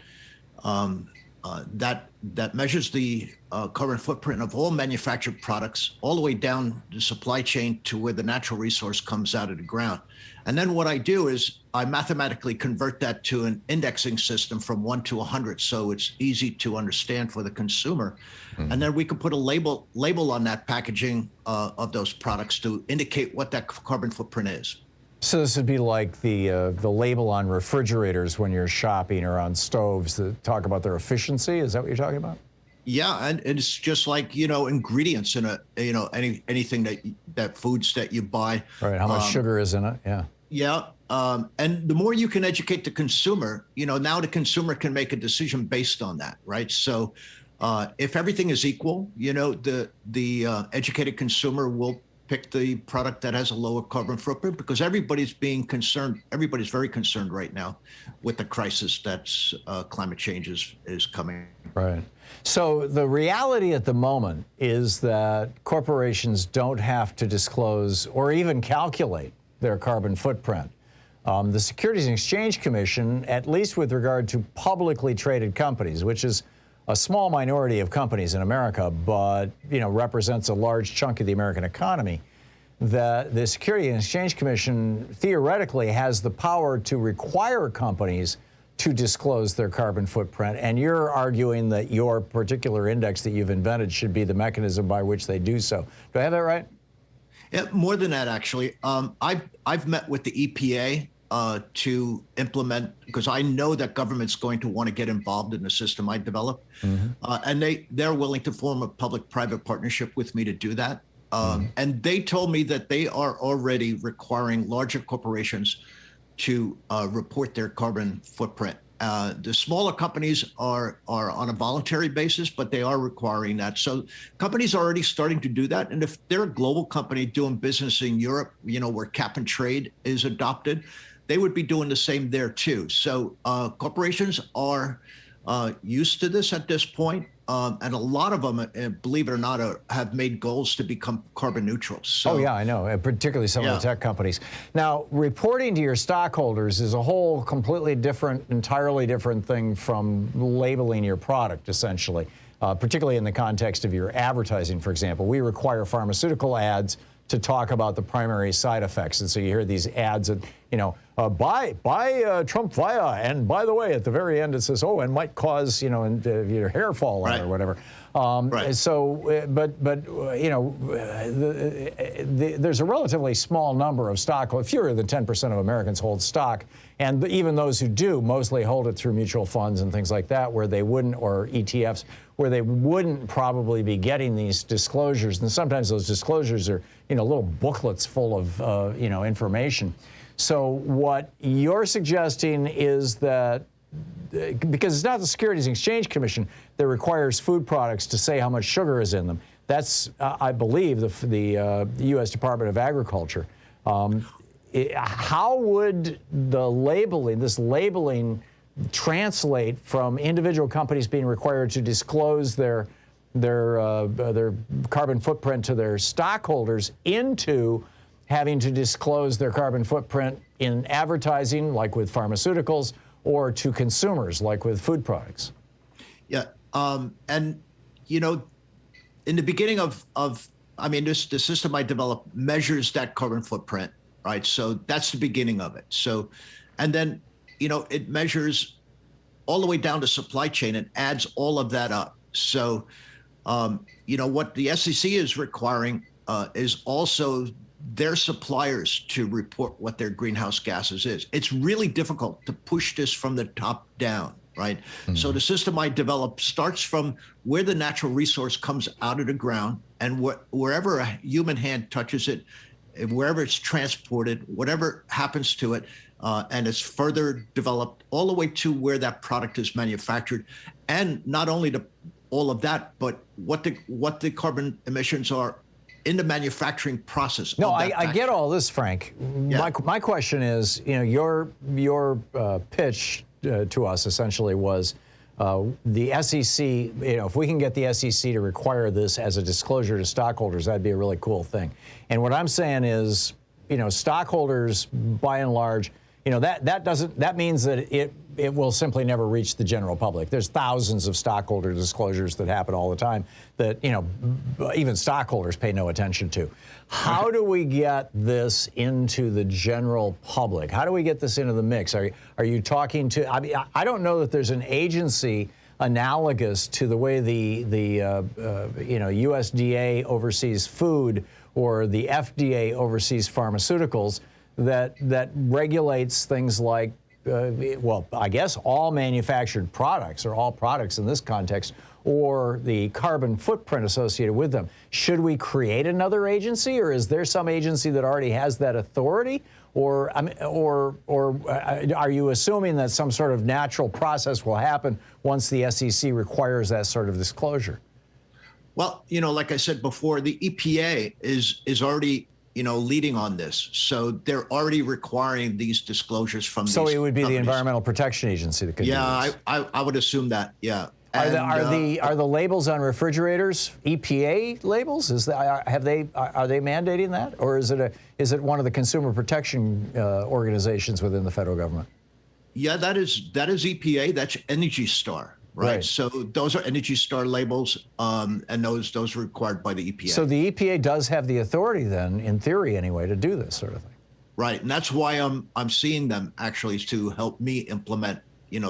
measures the carbon footprint of all manufactured products all the way down the supply chain to where the natural resource comes out of the ground. And then what I do is I mathematically convert that to an indexing system from 1 to 100, so it's easy to understand for the consumer. Mm-hmm. And then we can put a label on that packaging of those products to indicate what that carbon footprint is. So this would be like the label on refrigerators when you're shopping, or on stoves that talk about their efficiency. Is that what you're talking about? Yeah, and it's just like ingredients in anything that foods that you buy. Right, how much sugar is in it? Yeah. Yeah, and the more you can educate the consumer, now the consumer can make a decision based on that, right? So if everything is equal, the educated consumer will pick the product that has a lower carbon footprint, because everybody's very concerned right now with the crisis that's climate change is coming. Right. So the reality at the moment is that corporations don't have to disclose or even calculate their carbon footprint. The Securities and Exchange Commission, at least with regard to publicly traded companies, which is a small minority of companies in America, but represents a large chunk of the American economy, that the Securities and Exchange Commission theoretically has the power to require companies to disclose their carbon footprint. And you're arguing that your particular index that you've invented should be the mechanism by which they do so. Do I have that right? Yeah, more than that, actually. I've met with the EPA to implement, because I know that government's going to want to get involved in the system I developed. Mm-hmm. And they're willing to form a public-private partnership with me to do that. And they told me that they are already requiring larger corporations to report their carbon footprint. The smaller companies are on a voluntary basis, but they are requiring that. So companies are already starting to do that. And if they're a global company doing business in Europe, where cap and trade is adopted, they would be doing the same there too. So corporations are used to this at this point. And a lot of them, believe it or not, have made goals to become carbon neutral. So, I know, particularly some of the tech companies. Now, reporting to your stockholders is a whole completely different, entirely different thing from labeling your product, essentially, particularly in the context of your advertising, for example. We require pharmaceutical ads to talk about the primary side effects. And so you hear these ads that, buy Trump Via. And by the way, at the very end, it says, and might cause, your hair fall out or whatever. So, there's a relatively small number of stock, fewer than 10% of Americans hold stock. And even those who do mostly hold it through mutual funds and things like that, where they wouldn't, or ETFs, where they wouldn't probably be getting these disclosures. And sometimes those disclosures are, little booklets full of, information. So what you're suggesting is that, because it's not the Securities and Exchange Commission that requires food products to say how much sugar is in them. That's, I believe, the U.S. Department of Agriculture. How would this labeling, translate from individual companies being required to disclose their carbon footprint to their stockholders into having to disclose their carbon footprint in advertising, like with pharmaceuticals, or to consumers, like with food products? Yeah, and in the beginning the system I developed measures that carbon footprint, right? So that's the beginning of it. So, and then it measures all the way down to supply chain and adds all of that up. So, what the SEC is requiring is also their suppliers to report what their greenhouse gases is. It's really difficult to push this from the top down, right? Mm-hmm. So the system I developed starts from where the natural resource comes out of the ground, and wherever a human hand touches it, wherever it's transported, whatever happens to it, and it's further developed all the way to where that product is manufactured. And not only all of that, but what the carbon emissions are in the manufacturing process. No, I get all this, Frank. Yeah. My question is, your pitch to us essentially was the SEC, if we can get the SEC to require this as a disclosure to stockholders, that'd be a really cool thing. And what I'm saying is, stockholders, by and large, that means that it will simply never reach the general public. There's thousands of stockholder disclosures that happen all the time that, even stockholders pay no attention to. How do we get this into the general public? How do we get this into the mix? Are you talking to, I don't know that there's an agency analogous to the way the USDA oversees food or the FDA oversees pharmaceuticals that regulates things like, I guess all manufactured products, or all products in this context, or the carbon footprint associated with them. Should we create another agency, or is there some agency that already has that authority? Or are you assuming that some sort of natural process will happen once the SEC requires that sort of disclosure? Well, like I said before, the EPA is already leading on this. So they're already requiring these disclosures from So these it would be companies. The Environmental Protection Agency that could do this. I would assume that, yeah. Are the labels on refrigerators EPA labels? Are they mandating that, or is it one of the consumer protection organizations within the federal government? Yeah, that is EPA. That's Energy Star, right? So those are Energy Star labels, and those are required by the EPA. So the EPA does have the authority, then, in theory anyway, to do this sort of thing. Right, and that's why I'm seeing them actually to help me implement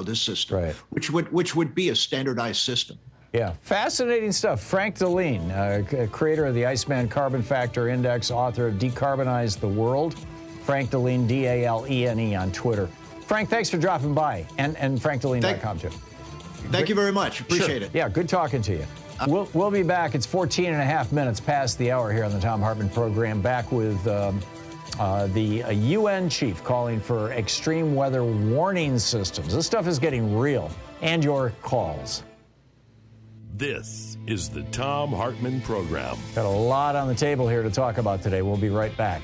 this system, which would be a standardized system. Yeah, fascinating stuff. Frank Dalene, creator of the Iceman Carbon Factor Index, author of Decarbonize the World. Frank Dalene, Dalene on Twitter. Frank, thanks for dropping by, and frankdalene.com too. Thank you very much. Appreciate it. Yeah, good talking to you. We'll be back. It's 14 and a half minutes past the hour here on the Thom Hartmann program. Back with The UN chief calling for extreme weather warning systems. This stuff is getting real. And your calls. This is the Thom Hartmann Program. Got a lot on the table here to talk about today. We'll be right back.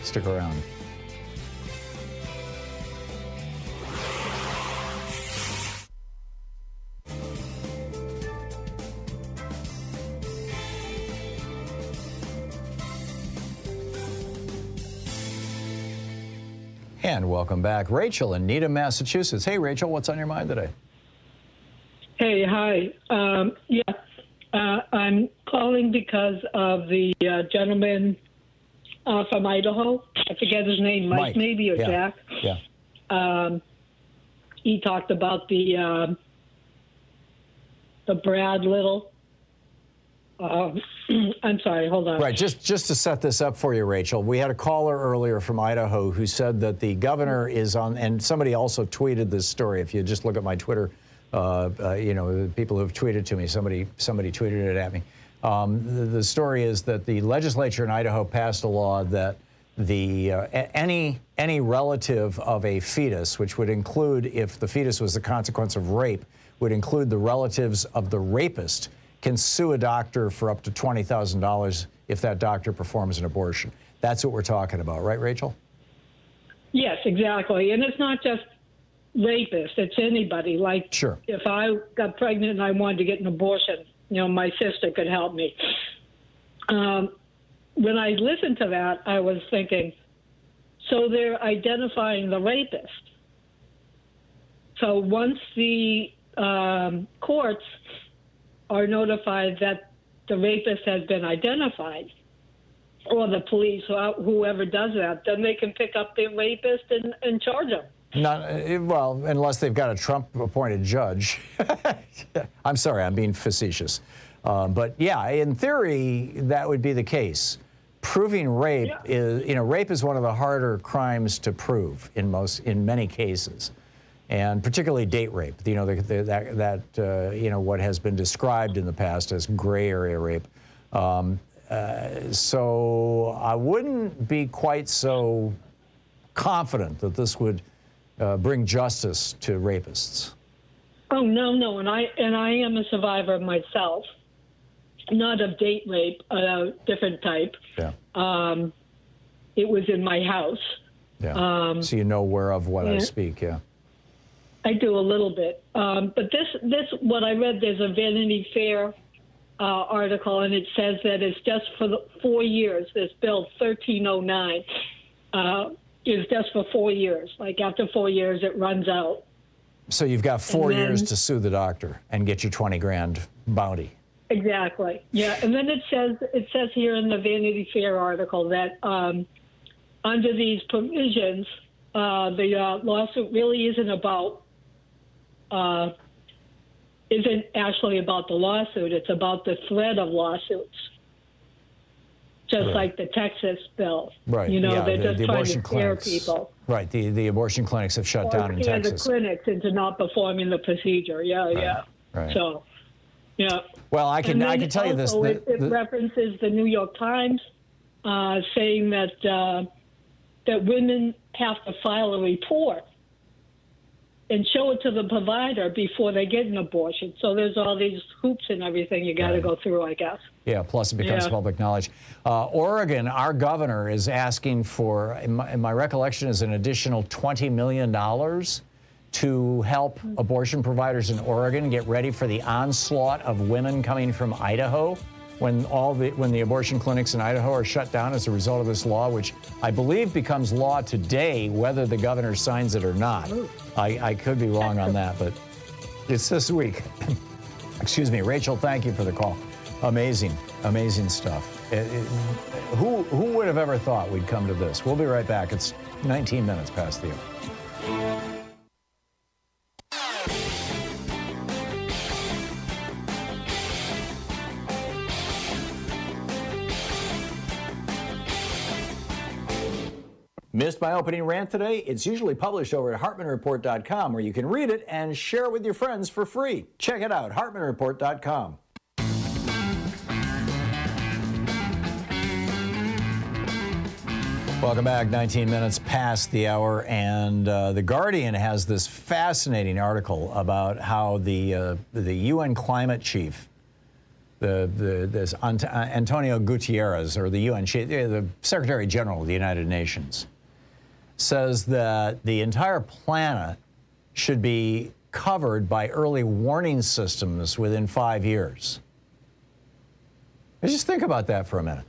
Stick around. And welcome back. Rachel in Needham, Massachusetts. Hey, Rachel, what's on your mind today? Hey, hi. I'm calling because of the gentleman from Idaho. I forget his name, Mike maybe, or Jack. Yeah. He talked about the Brad Little. I'm sorry, hold on. Right, just to set this up for you, Rachel, we had a caller earlier from Idaho who said that the governor is on, and somebody also tweeted this story. If you just look at my Twitter, the people who have tweeted to me, somebody tweeted it at me. The story is that the legislature in Idaho passed a law that any relative of a fetus, which would include, if the fetus was the consequence of rape, would include the relatives of the rapist, can sue a doctor for up to $20,000 if that doctor performs an abortion. That's what we're talking about, right, Rachel? Yes, exactly. And it's not just rapists, it's anybody. Like, sure. If I got pregnant and I wanted to get an abortion, my sister could help me. When I listened to that, I was thinking, so they're identifying the rapist. So once the courts are notified that the rapist has been identified, or the police, or whoever does that, then they can pick up the rapist and charge him. Well, unless they've got a Trump-appointed judge. I'm sorry, I'm being facetious. But yeah, in theory, that would be the case. Proving rape rape is one of the harder crimes to prove in many cases. And particularly date rape, what has been described in the past as gray area rape. So I wouldn't be quite so confident that this would bring justice to rapists. Oh no, and I am a survivor myself, not of date rape, a different type. Yeah. It was in my house. Yeah. So you know whereof what I speak. Yeah. I do a little bit, but this what I read. There's a Vanity Fair article, and it says that it's just for 4 years. This bill 1309 is just for 4 years. Like after 4 years, it runs out. So you've got 4 years to sue the doctor and get your $20,000 bounty. Exactly. Yeah, and then it says here in the Vanity Fair article that under these provisions, the lawsuit really isn't actually about the lawsuit. It's about the threat of lawsuits, just like the Texas bill. Right. They're just trying to scare people. Right. The abortion clinics have shut down in Texas. The clinics into not performing the procedure. Yeah. Right. So, yeah. Well, I can tell you this. It references the New York Times saying that women have to file a report and show it to the provider before they get an abortion. So there's all these hoops and everything you got to go through, I guess. Yeah, plus it becomes public knowledge. Oregon, our governor is asking for, in my recollection, is an additional $20 million to help abortion providers in Oregon get ready for the onslaught of women coming from Idaho when the abortion clinics in Idaho are shut down as a result of this law, which I believe becomes law today, whether the governor signs it or not. I could be wrong on that, but it's this week. Excuse me. Rachel, thank you for the call. Amazing stuff. Who would have ever thought we'd come to this? We'll be right back. It's 19 minutes past the hour. Missed my opening rant today? It's usually published over at HartmannReport.com, where you can read it and share it with your friends for free. Check it out, HartmannReport.com. Welcome back. 19 minutes past the hour, and The Guardian has this fascinating article about how the UN climate chief, this Antonio Guterres, or the UN chief, the Secretary General of the United Nations, says that the entire planet should be covered by early warning systems within 5 years. Just think about that for a minute.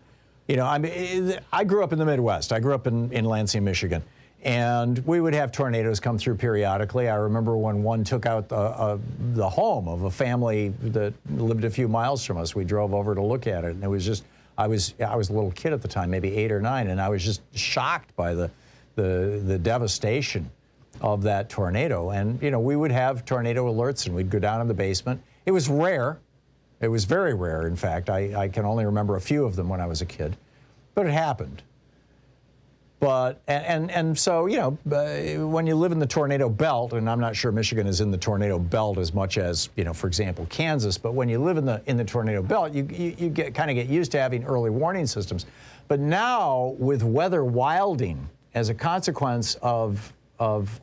You know, I grew up in the Midwest. I grew up in Lansing, Michigan, and we would have tornadoes come through periodically. I remember when one took out the home of a family that lived a few miles from us. We drove over to look at it, and it was just, I was a little kid at the time, maybe 8 or 9, and I was just shocked by the devastation of that tornado. And you know, we would have tornado alerts, and we'd go down in the basement. It was rare. It was very rare, in fact. I can only remember a few of them when I was a kid, but it happened. But, and so, you know, when you live in the tornado belt, and I'm not sure Michigan is in the tornado belt as much as, you know, for example, Kansas, but when you live in the tornado belt, you kind of get used to having early warning systems. But now, with weather wilding as a consequence of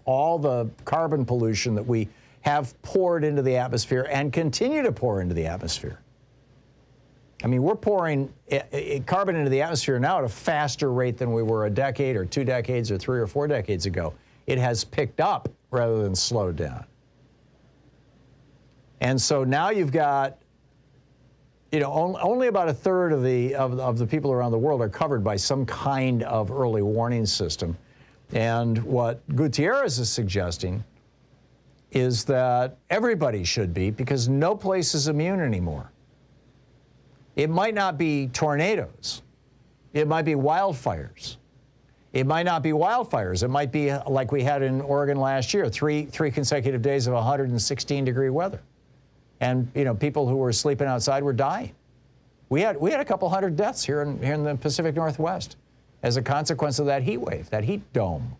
all the carbon pollution that we have poured into the atmosphere and continue to pour into the atmosphere. I mean, we're pouring carbon into the atmosphere now at a faster rate than we were a decade or 2 decades or 3 or 4 decades ago. It has picked up rather than slowed down. And so now you've got, you know, only about a third of the people around the world are covered by some kind of early warning system. And what Gutierrez is suggesting is that everybody should be, because no place is immune anymore. It might not be tornadoes. It might be wildfires. It might not be wildfires. It might be like we had in Oregon last year, three consecutive days of 116-degree weather. And, you know, people who were sleeping outside were dying. We had a couple hundred deaths here in the Pacific Northwest as a consequence of that heat wave, that heat dome,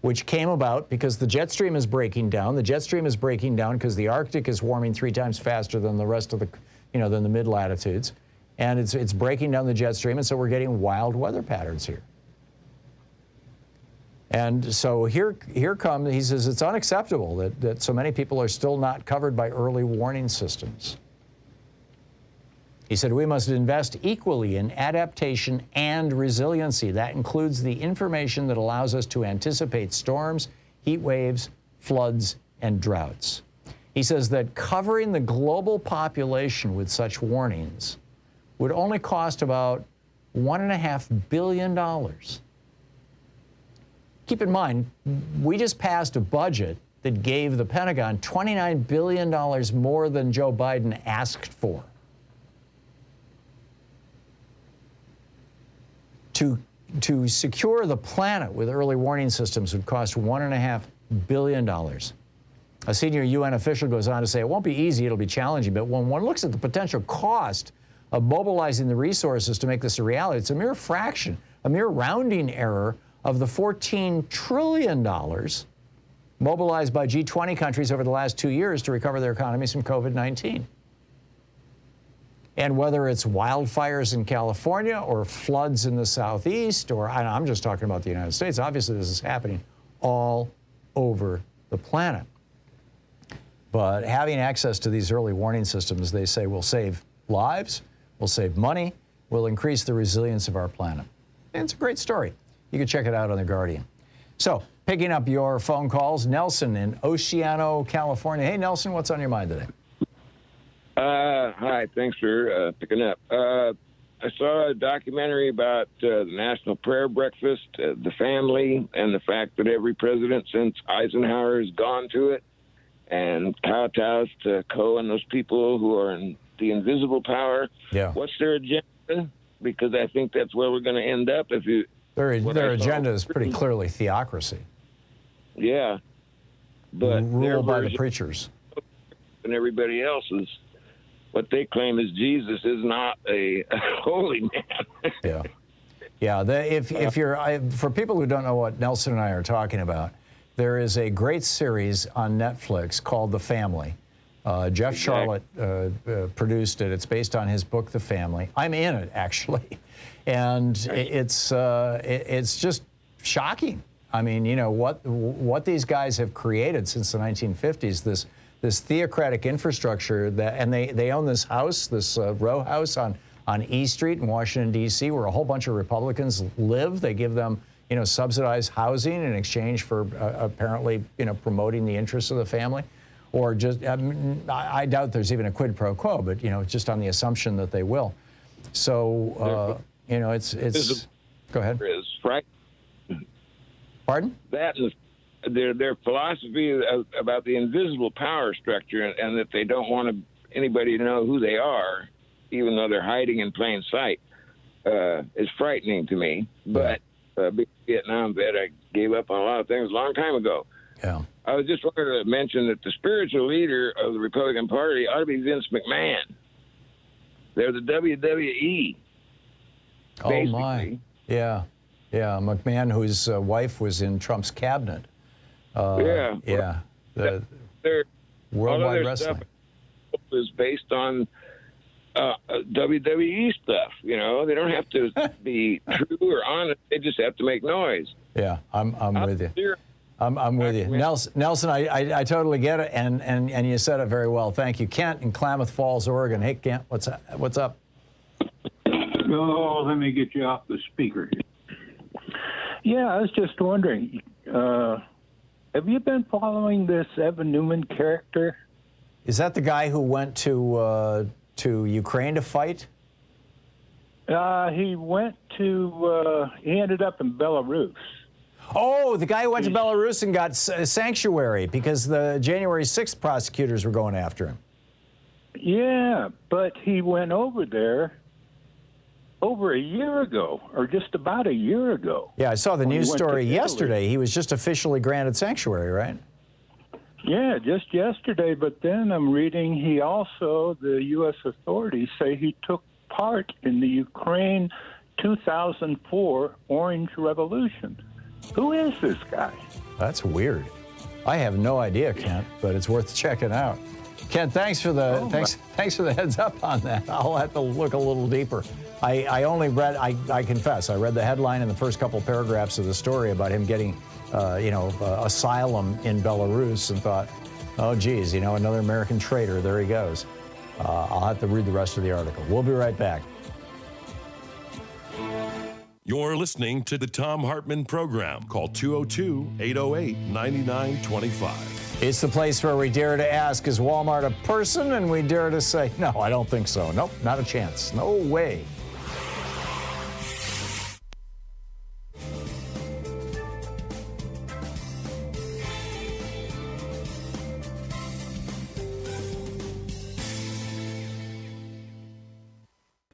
which came about because the jet stream is breaking down. The jet stream is breaking down because the Arctic is warming 3 times faster than the rest of the, you know, than the mid-latitudes. And it's breaking down the jet stream, and so we're getting wild weather patterns here. And so here comes, he says, it's unacceptable that so many people are still not covered by early warning systems. He said, we must invest equally in adaptation and resiliency. That includes the information that allows us to anticipate storms, heat waves, floods, and droughts. He says that covering the global population with such warnings would only cost about $1.5 billion. Keep in mind, we just passed a budget that gave the Pentagon $29 billion more than Joe Biden asked for. To secure the planet with early warning systems would cost $1.5 billion. A senior UN official goes on to say, it won't be easy, it'll be challenging, but when one looks at the potential cost of mobilizing the resources to make this a reality, it's a mere fraction, a mere rounding error of the $14 trillion mobilized by G20 countries over the last 2 years to recover their economies from COVID-19. And whether it's wildfires in California or floods in the Southeast, or I'm just talking about the United States, obviously this is happening all over the planet. But having access to these early warning systems, they say, will save lives, will save money, will increase the resilience of our planet. And it's a great story. You can check it out on The Guardian. So, picking up your phone calls, Nelson in Oceano, California. Hey, Nelson, what's on your mind today? Hi, thanks for picking up. I saw a documentary about the National Prayer Breakfast, the family, and the fact that every president since Eisenhower has gone to it, and kowtows to Coe and those people who are in the invisible power. Yeah. What's their agenda? Because I think that's where we're going to end up. If you Their agenda is pretty clearly theocracy. Yeah. But ruled by the preachers. And everybody else's. What they claim is Jesus is not a holy man. Yeah. Yeah. If you're, for people who don't know what Nelson and I are talking about, there is a great series on Netflix called The Family. Jeff Charlotte produced it. It's based on his book, The Family. I'm in it, actually. And it's just shocking. I mean, you know, what these guys have created since the 1950s, this theocratic infrastructure that, and they own this house, this row house on E Street in Washington, D.C., where a whole bunch of Republicans live. They give them, you know, subsidized housing in exchange for apparently, you know, promoting the interests of the family. Or just, I doubt there's even a quid pro quo, but, you know, just on the assumption that they will. So, you know, it's go ahead. Pardon? That is their philosophy about the invisible power structure, and that they don't want anybody to know who they are, even though they're hiding in plain sight, is frightening to me. But being a Vietnam vet, I gave up on a lot of things a long time ago. Yeah. I was just wanted to mention that the spiritual leader of the Republican Party ought to be Vince McMahon. They're the WWE. Oh, my. Yeah. Yeah. McMahon, whose wife was in Trump's cabinet. Yeah. The worldwide wrestling stuff is based on WWE stuff. You know, they don't have to be true or honest. They just have to make noise. Yeah, I'm with you. I'm with you. Nelson, I totally get it, and you said it very well. Thank you. Kent in Klamath Falls, Oregon. Hey, Kent, what's up? Oh, let me get you off the speaker here. Yeah, I was just wondering, have you been following this Evan Newman character? Is that the guy who went to Ukraine to fight? He went to, he ended up in Belarus. Oh, the guy who went to Belarus and got sanctuary because the January 6th prosecutors were going after him. Yeah, but he went over there over a year ago, or just about a year ago. Yeah, I saw the news story yesterday. He was just officially granted sanctuary, right? Yeah, just yesterday, but then I'm reading the U.S. authorities say he took part in the Ukraine 2004 Orange Revolution. Who is this guy? That's weird. I have no idea, Kent, but it's worth checking out. Kent, thanks for the thanks for the heads up on that. I'll have to look a little deeper. I only read, I confess, I read the headline in the first couple paragraphs of the story about him getting, asylum in Belarus and thought, oh, geez, you know, another American traitor. There he goes. I'll have to read the rest of the article. We'll be right back. You're listening to the Thom Hartmann Program. Call 202-808-9925. It's the place where we dare to ask, is Walmart a person? And we dare to say, no, I don't think so. Nope, not a chance. No way.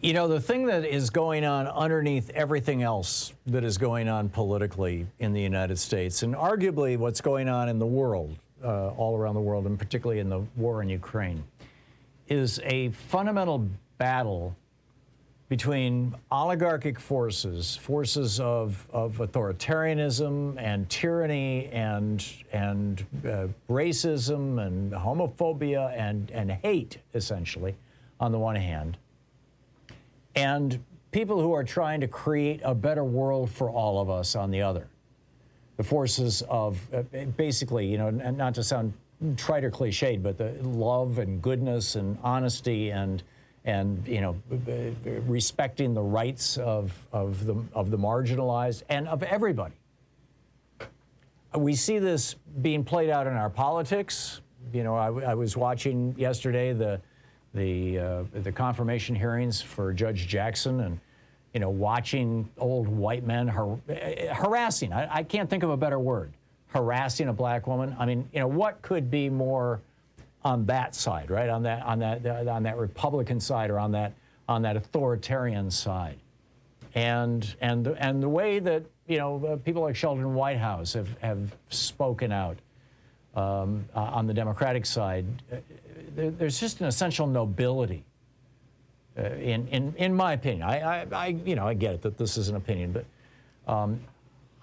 You know, the thing that is going on underneath everything else that is going on politically in the United States, and arguably what's going on in the world, all around the world, and particularly in the war in Ukraine, is a fundamental battle between oligarchic forces of authoritarianism and tyranny and racism and homophobia and hate, essentially, on the one hand, and people who are trying to create a better world for all of us on the other. The forces of basically, you know, and not to sound trite or cliched, but the love and goodness and honesty and you know, respecting the rights of the marginalized and of everybody. We see this being played out in our politics. You know, I was watching yesterday the confirmation hearings for Judge Jackson, and, you know, watching old white men harassing, I can't think of a better word, harassing a black woman. I mean, you know, what could be more on that side, right? On that Republican side, or on that authoritarian side. And the way that, you know, people like Sheldon Whitehouse have spoken out on the Democratic side, there's just an essential nobility, in my opinion. I get it that this is an opinion, but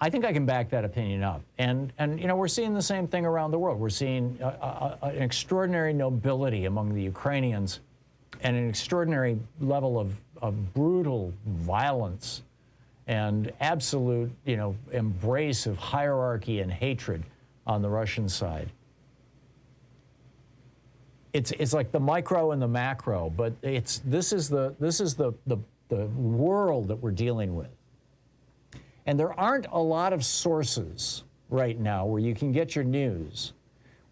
I think I can back that opinion up. And you know, we're seeing the same thing around the world. We're seeing an extraordinary nobility among the Ukrainians and an extraordinary level of brutal violence and absolute, embrace of hierarchy and hatred on the Russian side. It's like the micro and the macro, but this is the world that we're dealing with. And there aren't a lot of sources right now where you can get your news,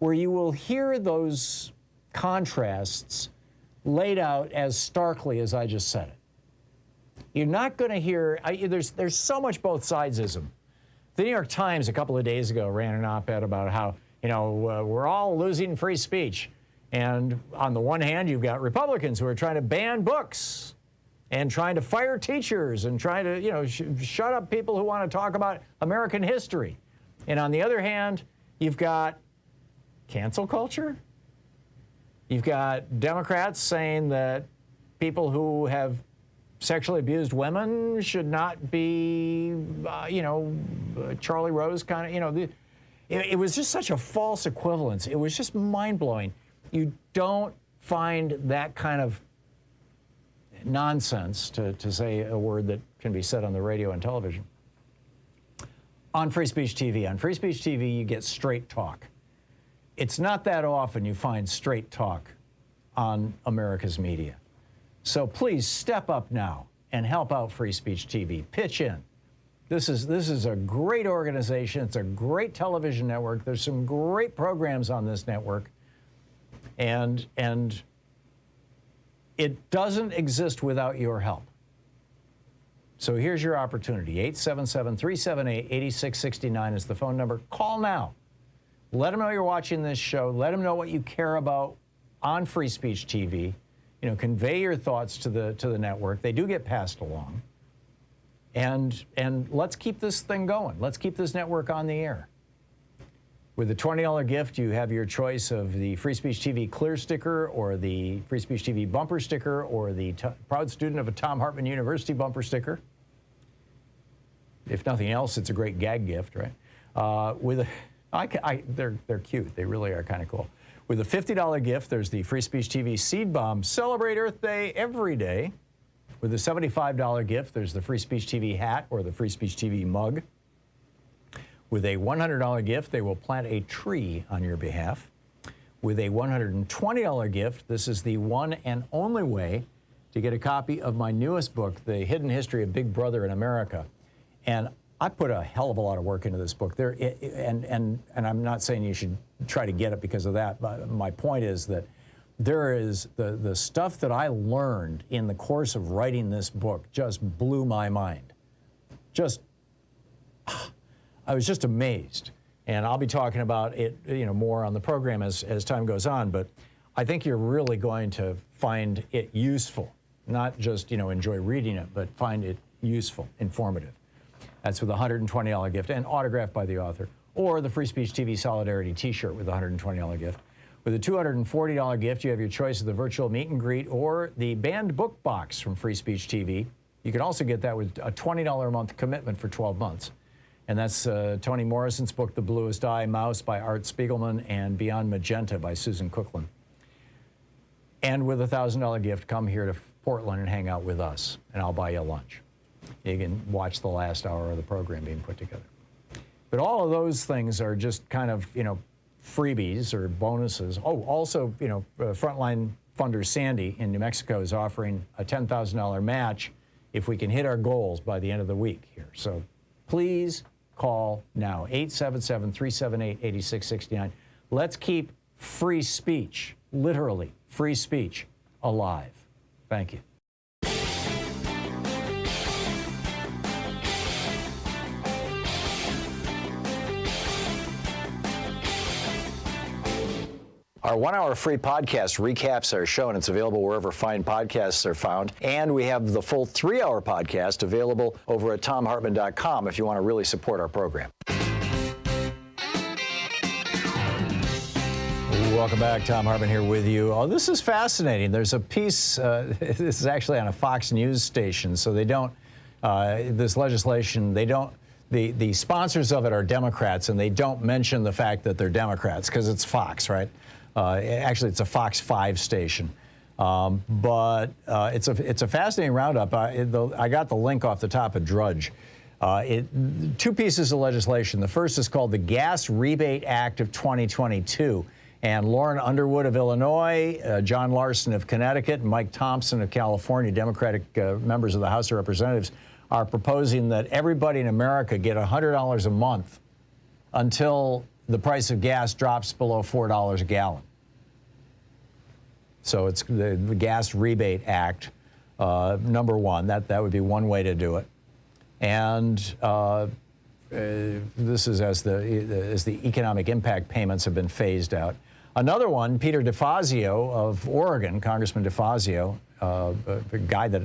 where you will hear those contrasts laid out as starkly as I just said it. You're not going to hear, there's so much both sidesism. The New York Times a couple of days ago ran an op-ed about how, we're all losing free speech. And on the one hand, you've got Republicans who are trying to ban books and trying to fire teachers and trying to, shut up people who want to talk about American history. And on the other hand, you've got cancel culture. You've got Democrats saying that people who have sexually abused women should not be, Charlie Rose kind of, it was just such a false equivalence. It was just mind-blowing. You don't find that kind of nonsense, to say a word that can be said on the radio and television, on Free Speech TV. On Free Speech TV, you get straight talk. It's not that often you find straight talk on America's media. So please step up now and help out Free Speech TV. Pitch in. This is a great organization. It's a great television network. There's some great programs on this network. And it doesn't exist without your help. So here's your opportunity. 877-378-8669 is the phone number. Call now. Let them know you're watching this show. Let them know what you care about on Free Speech TV. Convey your thoughts to the network. They do get passed along. And let's keep this thing going. Let's keep this network on the air. With a $20 gift, you have your choice of the Free Speech TV clear sticker or the Free Speech TV bumper sticker or the proud student of a Thom Hartmann University bumper sticker. If nothing else, it's a great gag gift, right? They're cute. They really are kind of cool. With a $50 gift, there's the Free Speech TV seed bomb. Celebrate Earth Day every day. With a $75 gift, there's the Free Speech TV hat or the Free Speech TV mug. With a $100 gift, they will plant a tree on your behalf. With a $120 gift, this is the one and only way to get a copy of my newest book, The Hidden History of Big Brother in America. And I put a hell of a lot of work into this book. And I'm not saying you should try to get it because of that, but my point is that there is the stuff that I learned in the course of writing this book just blew my mind. I was just amazed. And I'll be talking about it, more on the program as time goes on, but I think you're really going to find it useful. Not just, enjoy reading it, but find it useful, informative. That's with a $120 gift and autographed by the author. Or the Free Speech TV Solidarity t-shirt with a $120 gift. With a $240 gift, you have your choice of the virtual meet and greet or the banned book box from Free Speech TV. You can also get that with a $20 a month commitment for 12 months. And that's Toni Morrison's book, The Bluest Eye, Mouse by Art Spiegelman, and Beyond Magenta by Susan Cookland. And with a $1,000 gift, come here to Portland and hang out with us, and I'll buy you lunch. You can watch the last hour of the program being put together. But all of those things are just kind of, freebies or bonuses. Oh, also, Frontline funder Sandy in New Mexico is offering a $10,000 match if we can hit our goals by the end of the week here. So please call now, 877-378-8669. Let's keep free speech, literally free speech, alive. Thank you. Our 1 hour free podcast recaps our show, and it's available wherever fine podcasts are found. And we have the full 3 hour podcast available over at thomhartmann.com if you want to really support our program. Welcome back. Thom Hartmann here with you. Oh, this is fascinating. There's a piece, this is actually on a Fox News station, so they don't, this legislation, they don't, the sponsors of it are Democrats, and they don't mention the fact that they're Democrats because it's Fox, right? Actually, it's a Fox 5 station. But it's a fascinating roundup. I got the link off the top of Drudge. Two pieces of legislation. The first is called the Gas Rebate Act of 2022. And Lauren Underwood of Illinois, John Larson of Connecticut, and Mike Thompson of California, Democratic members of the House of Representatives, are proposing that everybody in America get $100 a month until the price of gas drops below $4 a gallon. So it's the Gas Rebate Act, number one. That would be one way to do it. And this is as the economic impact payments have been phased out. Another one, Peter DeFazio of Oregon, Congressman DeFazio, a guy that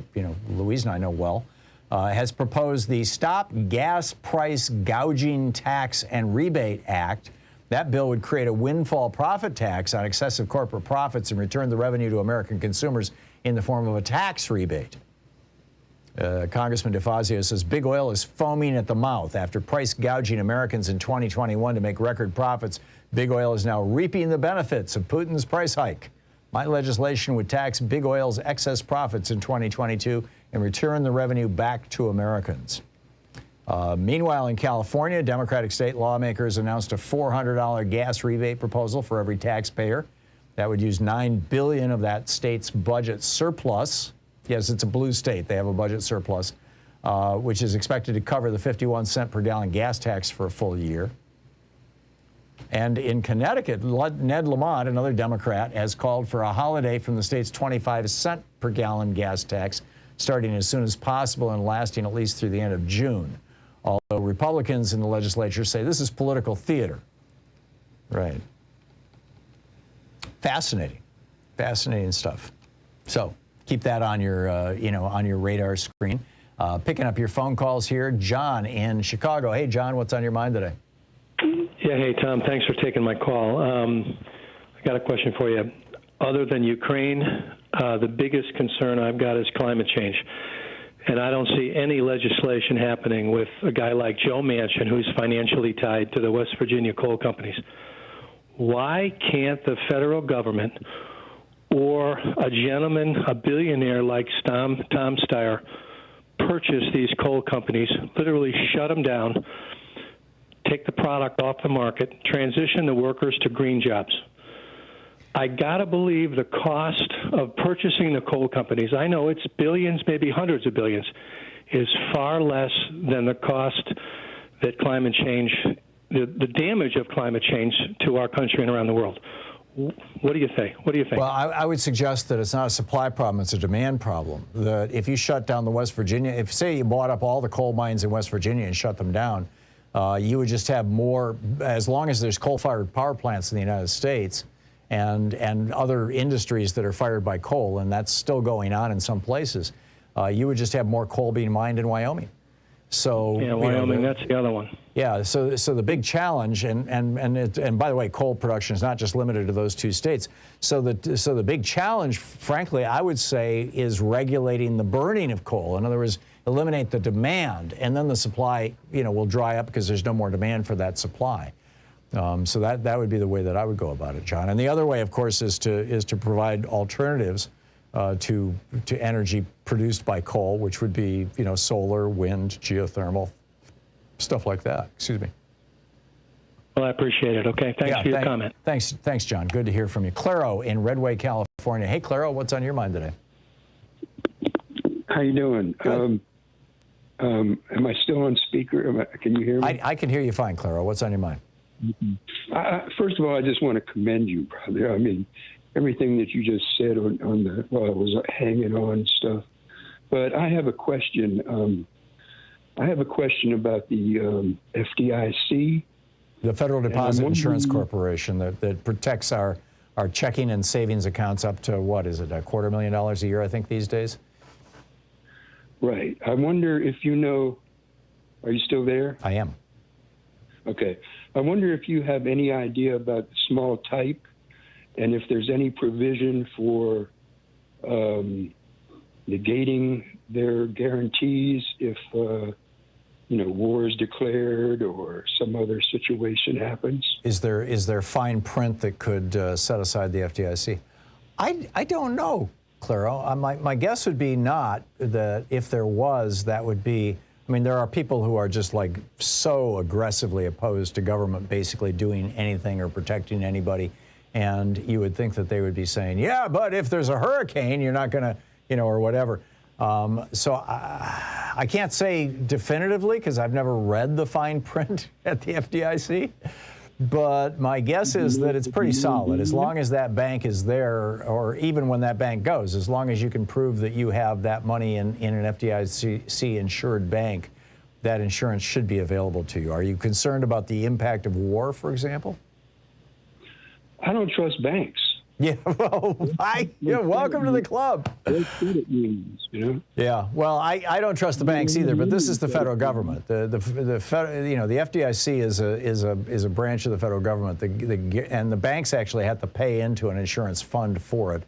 Louise and I know well, has proposed the Stop Gas Price Gouging Tax and Rebate Act. That bill would create a windfall profit tax on excessive corporate profits and return the revenue to American consumers in the form of a tax rebate. Congressman DeFazio says big oil is foaming at the mouth after price gouging Americans in 2021 to make record profits. Big oil is now reaping the benefits of Putin's price hike. My legislation would tax big oil's excess profits in 2022 and return the revenue back to Americans. Meanwhile, in California, Democratic state lawmakers announced a $400 gas rebate proposal for every taxpayer. That would use $9 billion of that state's budget surplus. Yes, it's a blue state. They have a budget surplus, which is expected to cover the 51-cent per gallon gas tax for a full year. And in Connecticut, Ned Lamont, another Democrat, has called for a holiday from the state's 25-cent per gallon gas tax, starting as soon as possible and lasting at least through the end of June. Although Republicans in the legislature say this is political theater. Right. Fascinating. Fascinating stuff. So keep that on your, on your radar screen. Picking up your phone calls here. John in Chicago. Hey, John, what's on your mind today? Yeah, hey, Tom, thanks for taking my call. I got a question for you. Other than Ukraine, the biggest concern I've got is climate change. And I don't see any legislation happening with a guy like Joe Manchin, who's financially tied to the West Virginia coal companies. Why can't the federal government or a gentleman, a billionaire like Tom Steyer, purchase these coal companies, literally shut them down, take the product off the market, transition the workers to green jobs? I got to believe the cost of purchasing the coal companies, I know it's billions, maybe hundreds of billions, is far less than the cost that climate change, the damage of climate change to our country and around the world. What do you think? What do you think? Well, I would suggest that it's not a supply problem, it's a demand problem. That if you shut down the West Virginia, if say you bought up all the coal mines in West Virginia and shut them down, you would just have more, as long as there's coal-fired power plants in the United States and other industries that are fired by coal, and that's still going on in some places, you would just have more coal being mined in Wyoming. So yeah, Wyoming, that's the other one. Yeah, so the big challenge, and by the way, coal production is not just limited to those two states. So the big challenge, frankly, I would say, is regulating the burning of coal. In other words, eliminate the demand, and then the supply, will dry up because there's no more demand for that supply. So that would be the way that I would go about it, John. And the other way, of course, is to provide alternatives to energy produced by coal, which would be solar, wind, geothermal, stuff like that. Excuse me. Well, I appreciate it. Okay, thanks for your comment. Thanks, John. Good to hear from you. Claro in Redway, California. Hey, Claro, what's on your mind today? How you doing? Am I still on speaker? Can you hear me? I can hear you fine, Claro. What's on your mind? First of all, I just want to commend you, brother. I mean, everything that you just said on the, well, it was hanging on stuff. But I have a question. I have a question about the FDIC. The Federal Deposit Insurance Corporation that protects our checking and savings accounts up to, what is it, $250,000 a year, I think, these days? Right. I wonder if you know, are you still there? I am. Okay. I wonder if you have any idea about the small type and if there's any provision for negating their guarantees if, war is declared or some other situation happens. Is there fine print that could set aside the FDIC? I don't know, Claro. My guess would be not that if there was, that would be, I mean, there are people who are just like so aggressively opposed to government basically doing anything or protecting anybody. And you would think that they would be saying, yeah, but if there's a hurricane, you're not going to, you know, or whatever. So I can't say definitively because I've never read the fine print at the FDIC. But my guess is that it's pretty solid. As long as that bank is there, or even when that bank goes, as long as you can prove that you have that money in an FDIC insured bank, that insurance should be available to you. Are you concerned about the impact of war, for example? I don't trust banks. Yeah, well, welcome to the club. That's what it means, you know? Yeah, well, I don't trust the banks either, but this is the federal government. The FDIC is a branch of the federal government, and the banks actually have to pay into an insurance fund for it.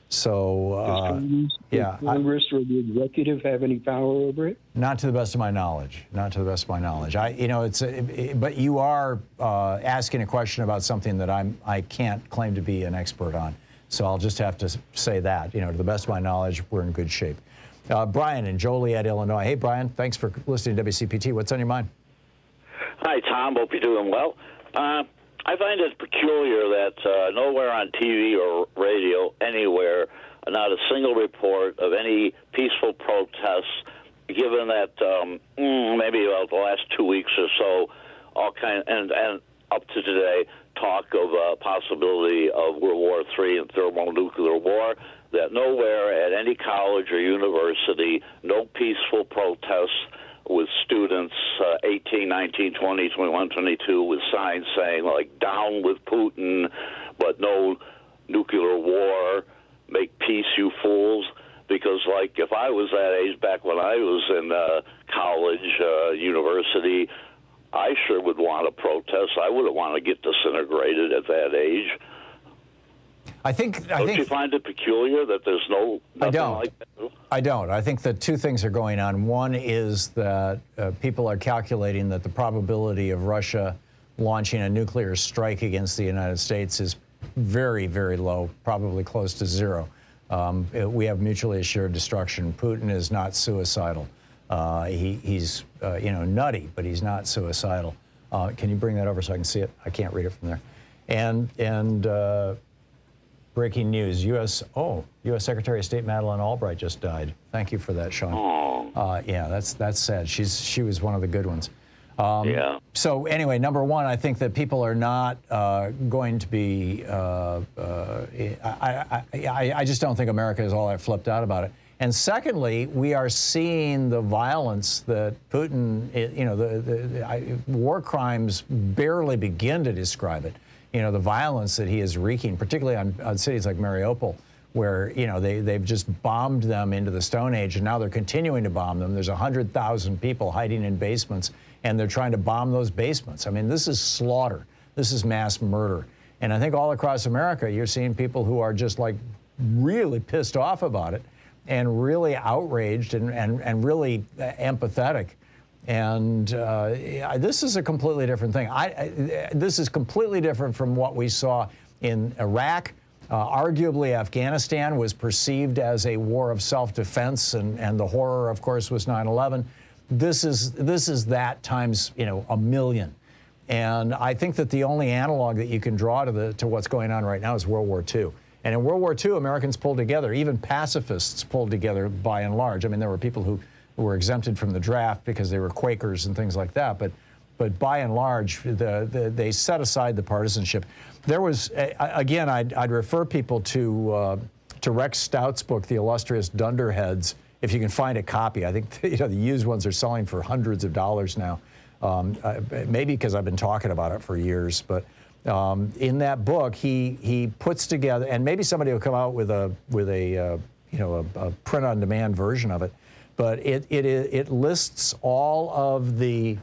So, does Congress or the executive have any power over it? Not to the best of my knowledge. Not to the best of my knowledge. But you are asking a question about something that I can't claim to be an expert on. So I'll just have to say that, to the best of my knowledge, we're in good shape. Brian in Joliet, Illinois. Hey, Brian, thanks for listening to WCPT. What's on your mind? Hi, Tom. Hope you're doing well. I find it peculiar that nowhere on TV or radio, anywhere, not a single report of any peaceful protests, given that maybe about the last 2 weeks or so, and up to today, talk of possibility of World War III and thermonuclear war, that nowhere at any college or university, no peaceful protests with students 18, 19, 20, 21, 22 with signs saying, like, down with Putin, but no nuclear war, make peace, you fools. Because, like, if I was that age back when I was in college, university, I sure would want to protest. I wouldn't want to get disintegrated at that age. Don't you find it peculiar that there's nothing like that? I don't. I think that two things are going on. One is that people are calculating that the probability of Russia launching a nuclear strike against the United States is very, very low, probably close to zero. We have mutually assured destruction. Putin is not suicidal. He's nutty, but he's not suicidal. Can you bring that over so I can see it? I can't read it from there. And breaking news, U.S. Secretary of State Madeleine Albright just died. Thank you for that, Sean. Yeah, that's sad. She was one of the good ones. Yeah. So anyway, number one, I think that people are not going to be. I just don't think America is all that flipped out about it. And secondly, we are seeing the violence that Putin, the war crimes barely begin to describe it. The violence that he is wreaking, particularly on cities like Mariupol, where, they've just bombed them into the Stone Age, and now they're continuing to bomb them. There's 100,000 people hiding in basements, and they're trying to bomb those basements. I mean, this is slaughter. This is mass murder. And I think all across America, you're seeing people who are just, like, really pissed off about it and really outraged and really empathetic. And this is a completely different thing. This is completely different from what we saw in Iraq. Arguably, Afghanistan was perceived as a war of self-defense, and the horror, of course, was 9/11. This is that times a million. And I think that the only analog that you can draw to what's going on right now is World War II. And in World War II, Americans pulled together. Even pacifists pulled together by and large. I mean, there were people who were exempted from the draft because they were Quakers and things like that. But by and large, they set aside the partisanship. There was, again, I'd refer people to Rex Stout's book, The Illustrious Dunderheads, if you can find a copy. I think the used ones are selling for hundreds of dollars now. Maybe because I've been talking about it for years. But in that book, he puts together, and maybe somebody will come out with a print-on-demand version of it. But it lists all of the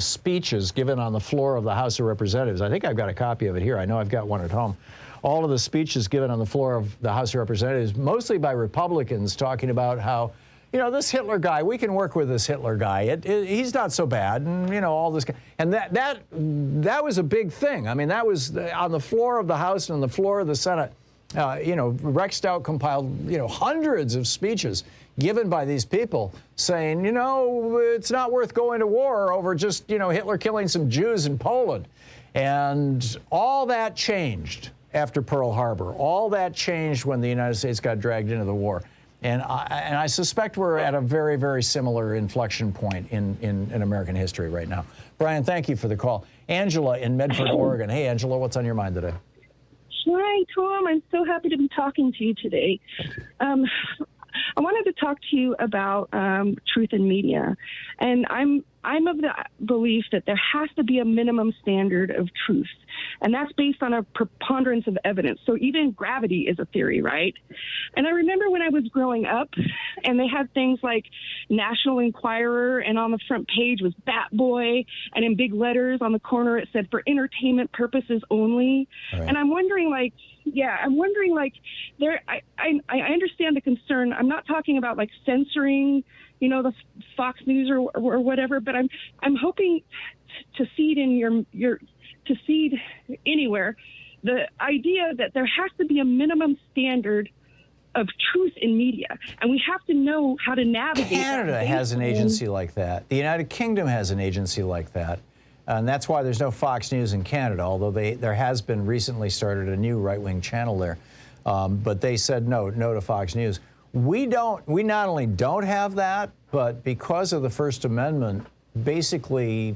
speeches given on the floor of the House of Representatives. I think I've got a copy of it here. I know I've got one at home. All of the speeches given on the floor of the House of Representatives, mostly by Republicans, talking about how, this Hitler guy, we can work with this Hitler guy. He's not so bad, and all this. And that was a big thing. I mean, that was on the floor of the House and on the floor of the Senate. Rex Stout compiled, hundreds of speeches given by these people saying, it's not worth going to war over just, Hitler killing some Jews in Poland. And all that changed after Pearl Harbor. All that changed when the United States got dragged into the war. And I suspect we're at a very, very similar inflection point in American history right now. Brian, thank you for the call. Angela in Medford, Oregon. Hey, Angela, what's on your mind today? Hi, Tom. I'm so happy to be talking to you today. I wanted to talk to you about truth in media. And I'm of the belief that there has to be a minimum standard of truth. And that's based on a preponderance of evidence. So even gravity is a theory, right? And I remember when I was growing up and they had things like National Enquirer, and on the front page was Bat Boy, and in big letters on the corner it said for entertainment purposes only. Right. And I'm wondering, I understand the concern. I'm not talking about censoring, the Fox News or whatever, but I'm hoping to seed in to seed anywhere the idea that there has to be a minimum standard of truth in media, and we have to know how to navigate. Canada has an agency like that. The United Kingdom has an agency like that. And that's why there's no Fox News in Canada, although there has been recently started a new right-wing channel there. But they said no to Fox News. We not only don't have that, but because of the First Amendment, basically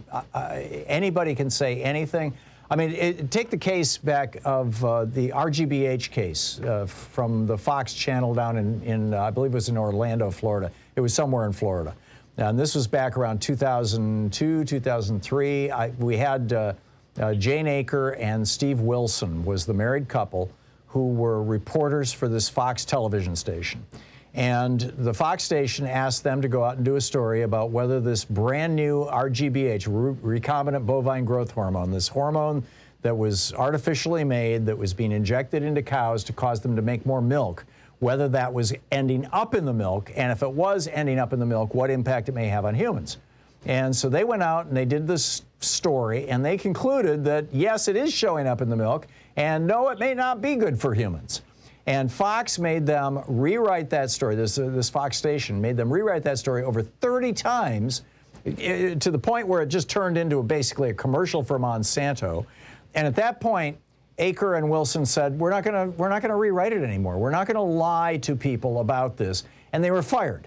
anybody can say anything. I mean, take the case back of the RGBH case from the Fox channel down in I believe it was in Orlando, Florida. It was somewhere in Florida. And this was back around 2002, 2003. We had Jane Aker and Steve Wilson was the married couple who were reporters for this Fox television station. And the Fox station asked them to go out and do a story about whether this brand new RGBH, recombinant bovine growth hormone, this hormone that was artificially made, that was being injected into cows to cause them to make more milk, whether that was ending up in the milk, and if it was ending up in the milk, what impact it may have on humans. And so they went out and they did this story, and they concluded that, yes, it is showing up in the milk, and no, it may not be good for humans. And Fox made them rewrite that story. This Fox station made them rewrite that story over 30 times to the point where it just turned into basically a commercial for Monsanto. And at that point, Aker and Wilson said, we're not going to rewrite it anymore. We're not going to lie to people about this. And they were fired.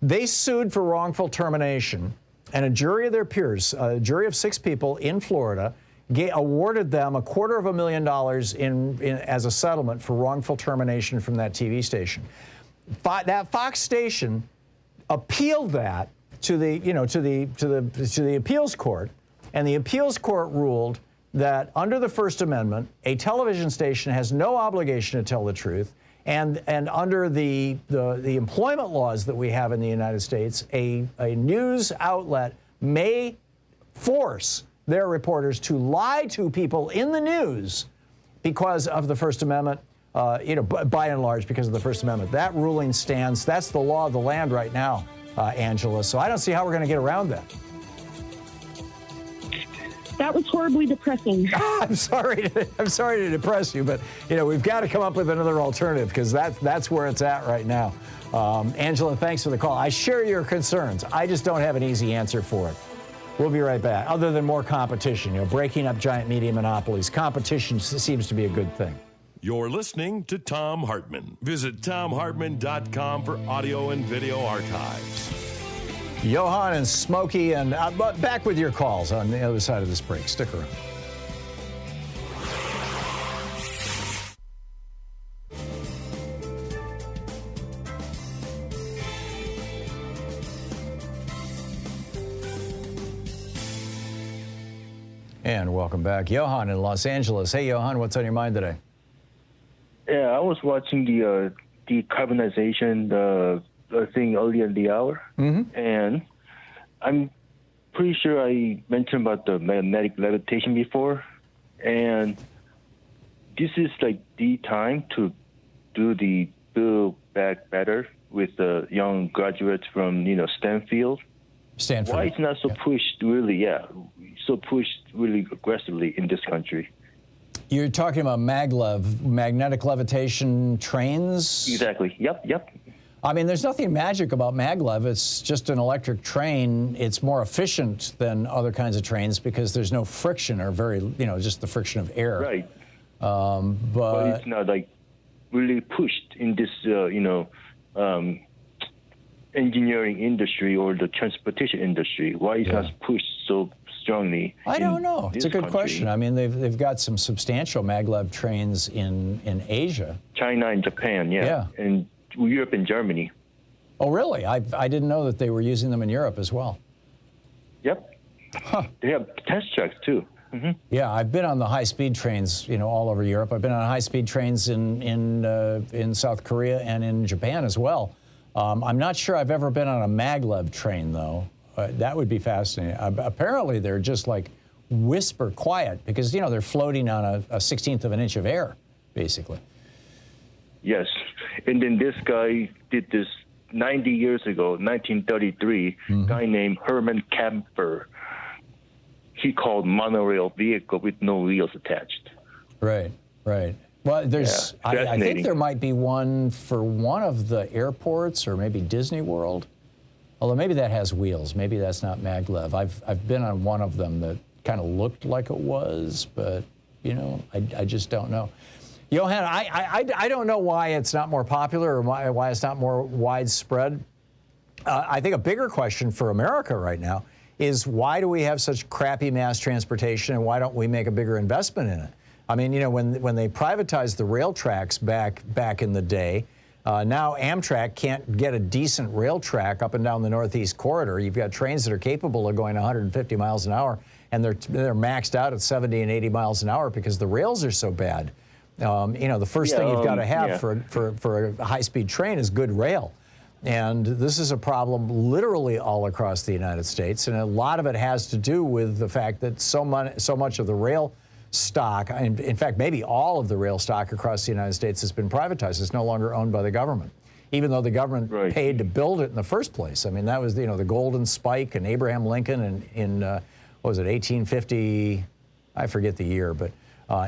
They sued for wrongful termination, and a jury of their peers, a jury of 6 people in Florida, awarded them $250,000 as a settlement for wrongful termination from that TV station. That Fox station appealed that to the appeals court, and the appeals court ruled that under the First Amendment, a television station has no obligation to tell the truth, and under the employment laws that we have in the United States, a news outlet may force their reporters to lie to people in the news because of the First Amendment, by and large because of the First Amendment. That ruling stands. That's the law of the land right now, Angela. So I don't see how we're going to get around that. That was horribly depressing. I'm sorry to depress you, but we've got to come up with another alternative because that's where it's at right now. Angela, thanks for the call. I share your concerns. I just don't have an easy answer for it. We'll be right back. Other than more competition, breaking up giant media monopolies, competition seems to be a good thing. You're listening to Thom Hartmann. Visit ThomHartmann.com for audio and video archives. Johan and Smokey, and back with your calls on the other side of this break. Stick around. And welcome back. Johan in Los Angeles. Hey, Johan, what's on your mind today? Yeah, I was watching the decarbonization thing earlier in the hour, and I'm pretty sure I mentioned about the magnetic levitation before, and this is like the time to do the Build Back Better with the young graduates from Stanford. Why it's not so pushed really, so pushed really aggressively in this country? You're talking about maglev, magnetic levitation trains? Exactly. Yep. I mean, there's nothing magic about maglev. It's just an electric train. It's more efficient than other kinds of trains because there's no friction or just the friction of air. Right. But it's not like really pushed in this, engineering industry or the transportation industry. Why is not pushed so strongly? I don't know. It's a good question. I mean, they've got some substantial maglev trains in Asia. China and Japan, yeah. And Europe and Germany. Oh, really? I didn't know that they were using them in Europe as well. Yep. Huh. They have test tracks too. Mm-hmm. Yeah, I've been on the high-speed trains, all over Europe. I've been on high-speed trains in South Korea and in Japan as well. I'm not sure I've ever been on a maglev train, though. That would be fascinating. Apparently, they're just like whisper quiet because, they're floating on a 1/16 of an inch of air, basically. Yes. And then this guy did this 90 years ago, 1933, guy named Herman Kemper. He called monorail vehicle with no wheels attached. Right. Well, there's, I think there might be one for one of the airports or maybe Disney World. Although maybe that has wheels. Maybe that's not maglev. I've been on one of them that kind of looked like it was, but, I just don't know. Johan, I don't know why it's not more popular or why it's not more widespread. I think a bigger question for America right now is why do we have such crappy mass transportation and why don't we make a bigger investment in it? I mean, when they privatized the rail tracks back in the day, now Amtrak can't get a decent rail track up and down the Northeast Corridor. You've got trains that are capable of going 150 miles an hour, and they're maxed out at 70 and 80 miles an hour because the rails are so bad. The first thing you've got to have for a high-speed train is good rail. And this is a problem literally all across the United States. And a lot of it has to do with the fact that so much of the rail stock, in fact, maybe all of the rail stock across the United States has been privatized. It's no longer owned by the government, even though the government paid to build it in the first place. I mean, that was, the Golden Spike and Abraham Lincoln in what was it, 1850, I forget the year, but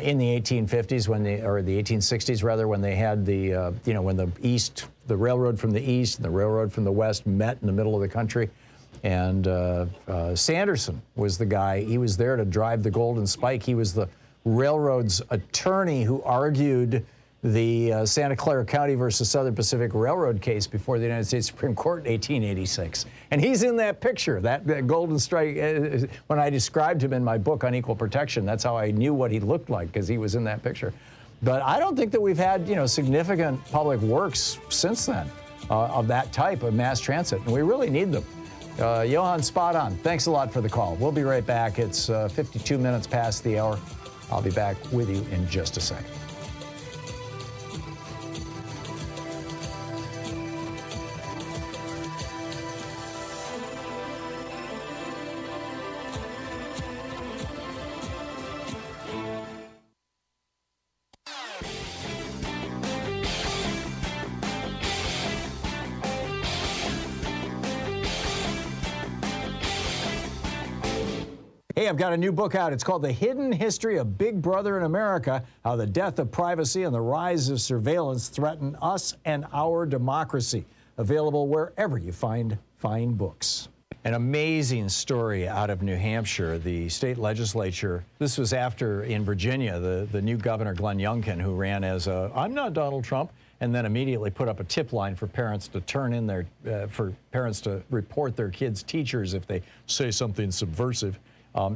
in the 1850s or the 1860s rather, when they had when the railroad from the east and the railroad from the west met in the middle of the country, and Sanderson was the guy. He was there to drive the Golden Spike. He was the railroad's attorney who argued the Santa Clara County versus Southern Pacific Railroad case before the United States Supreme Court in 1886. And he's in that picture, that Golden Strike. When I described him in my book, Unequal Protection, that's how I knew what he looked like, because he was in that picture. But I don't think that we've had, significant public works since then of that type of mass transit, and we really need them. Johan, spot on. Thanks a lot for the call. We'll be right back. It's 52 minutes past the hour. I'll be back with you in just a second. Hey, I've got a new book out. It's called The Hidden History of Big Brother in America, How the Death of Privacy and the Rise of Surveillance Threaten Us and Our Democracy. Available wherever you find fine books. An amazing story out of New Hampshire, the state legislature. This was after, in Virginia, the new governor, Glenn Youngkin, who ran as a, I'm not Donald Trump, and then immediately put up a tip line for parents to turn in their, for parents to report their kids' teachers if they say something subversive.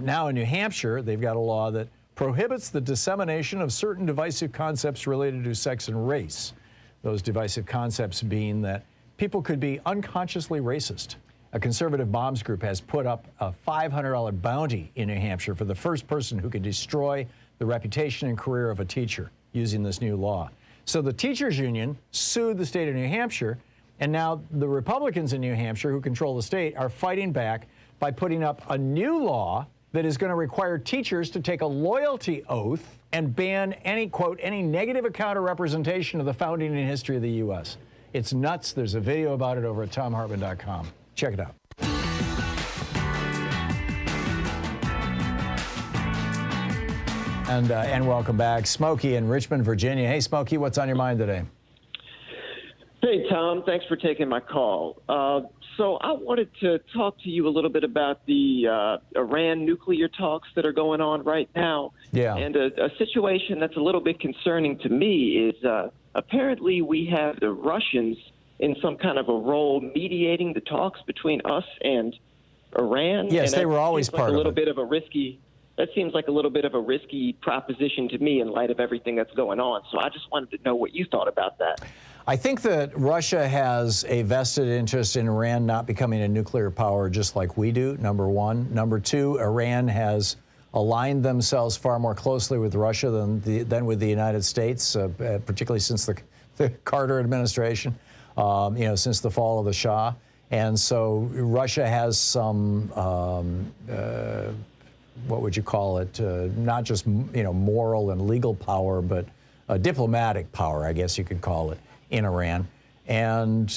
Now in New Hampshire, they've got a law that prohibits the dissemination of certain divisive concepts related to sex and race. Those divisive concepts being that people could be unconsciously racist. A conservative moms group has put up a $500 bounty in New Hampshire for the first person who could destroy the reputation and career of a teacher using this new law. So the teachers union sued the state of New Hampshire, and now the Republicans in New Hampshire, who control the state, are fighting back by putting up a new law that is going to require teachers to take a loyalty oath and ban any, quote, any negative account or representation of the founding and history of the U.S. It's nuts. There's a video about it over at ThomHartmann.com. Check it out. And welcome back. Smokey in Richmond, Virginia. Hey, Smokey, what's on your mind today? Hey, Tom. Thanks for taking my call. So I wanted to talk to you a little bit about the Iran nuclear talks that are going on right now. Yeah. And a situation that's a little bit concerning to me is apparently we have the Russians in some kind of a role mediating the talks between us and Iran. Yes, and they were always part of it. That seems like a little bit of a risky proposition to me in light of everything that's going on. So I just wanted to know what you thought about that. I think that Russia has a vested interest in Iran not becoming a nuclear power just like we do, number one. Number two, Iran has aligned themselves far more closely with Russia than with the United States, particularly since the Carter administration, since the fall of the Shah. And so Russia has some, what would you call it, not just, moral and legal power, but diplomatic power, I guess you could call it, in Iran. And,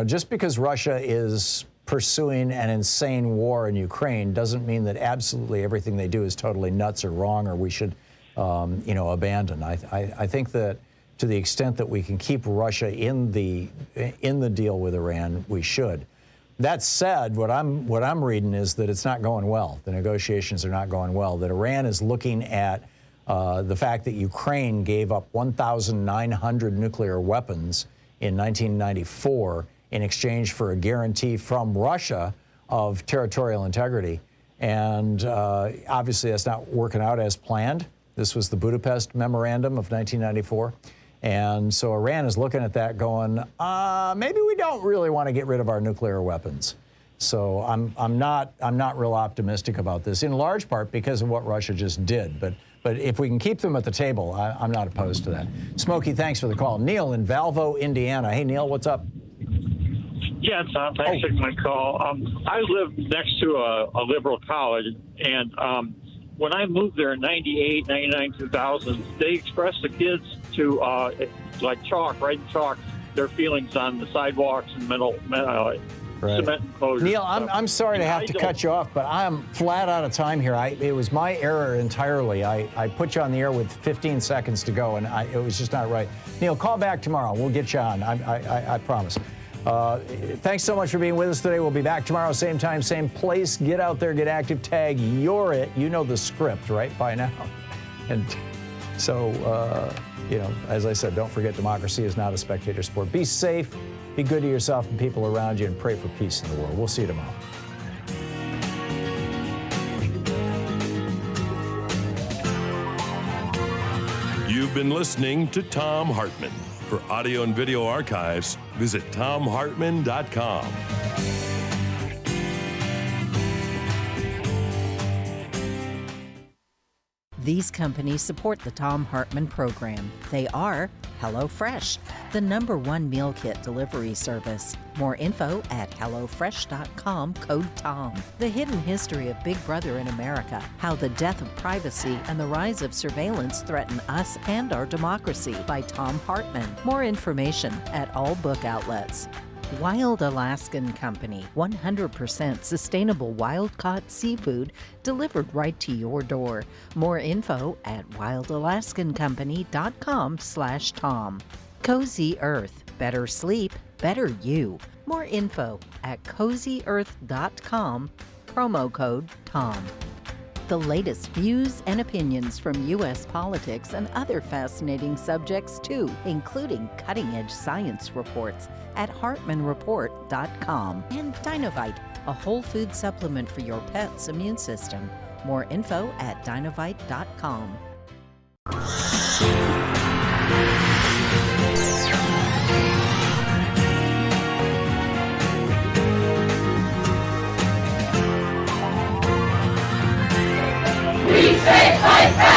just because Russia is pursuing an insane war in Ukraine doesn't mean that absolutely everything they do is totally nuts or wrong or we should, abandon. I think that to the extent that we can keep Russia in the deal with Iran, we should. That said, what I'm reading is that it's not going well. The negotiations are not going well. That Iran is looking at the fact that Ukraine gave up 1,900 nuclear weapons in 1994 in exchange for a guarantee from Russia of territorial integrity. And obviously that's not working out as planned. This was the Budapest Memorandum of 1994. And so Iran is looking at that going, maybe we don't really want to get rid of our nuclear weapons. So I'm not real optimistic about this, in large part because of what Russia just did. But if we can keep them at the table, I'm not opposed to that. Smokey, thanks for the call. Neil in Valvo, Indiana. Hey, Neil, what's up? Yeah, Tom, thanks for taking my call. I live next to a liberal college, and when I moved there in 98, 99, 2000, they expressed the kids to, like chalk, writing chalk, their feelings on the sidewalks and cement enclosures. Neil, I'm sorry to have to cut you off, but I am flat out of time here. It was my error entirely. I put you on the air with 15 seconds to go, and it was just not right. Neil, call back tomorrow. We'll get you on. I promise. Thanks so much for being with us today. We'll be back tomorrow, same time, same place. Get out there, get active, tag You're It. You know the script, right, by now. And so, as I said, don't forget democracy is not a spectator sport. Be safe, be good to yourself and people around you, and pray for peace in the world. We'll see you tomorrow. You've been listening to Thom Hartmann. For audio and video archives, visit thomhartmann.com. These companies support the Thom Hartmann program. They are HelloFresh, the #1 meal kit delivery service. More info at HelloFresh.com, code TOM. The Hidden History of Big Brother in America, how the death of privacy and the rise of surveillance threaten us and our democracy, by Thom Hartmann. More information at all book outlets. Wild Alaskan Company, 100% sustainable wild-caught seafood delivered right to your door. More info at wildalaskancompany.com/Tom. Cozy Earth, better sleep, better you. More info at cozyearth.com, promo code TOM. The latest views and opinions from U.S. politics and other fascinating subjects too, including cutting-edge science reports at HartmannReport.com. And Dinovite, a whole food supplement for your pet's immune system. More info at Dinovite.com. We say fight back!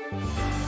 Thank you.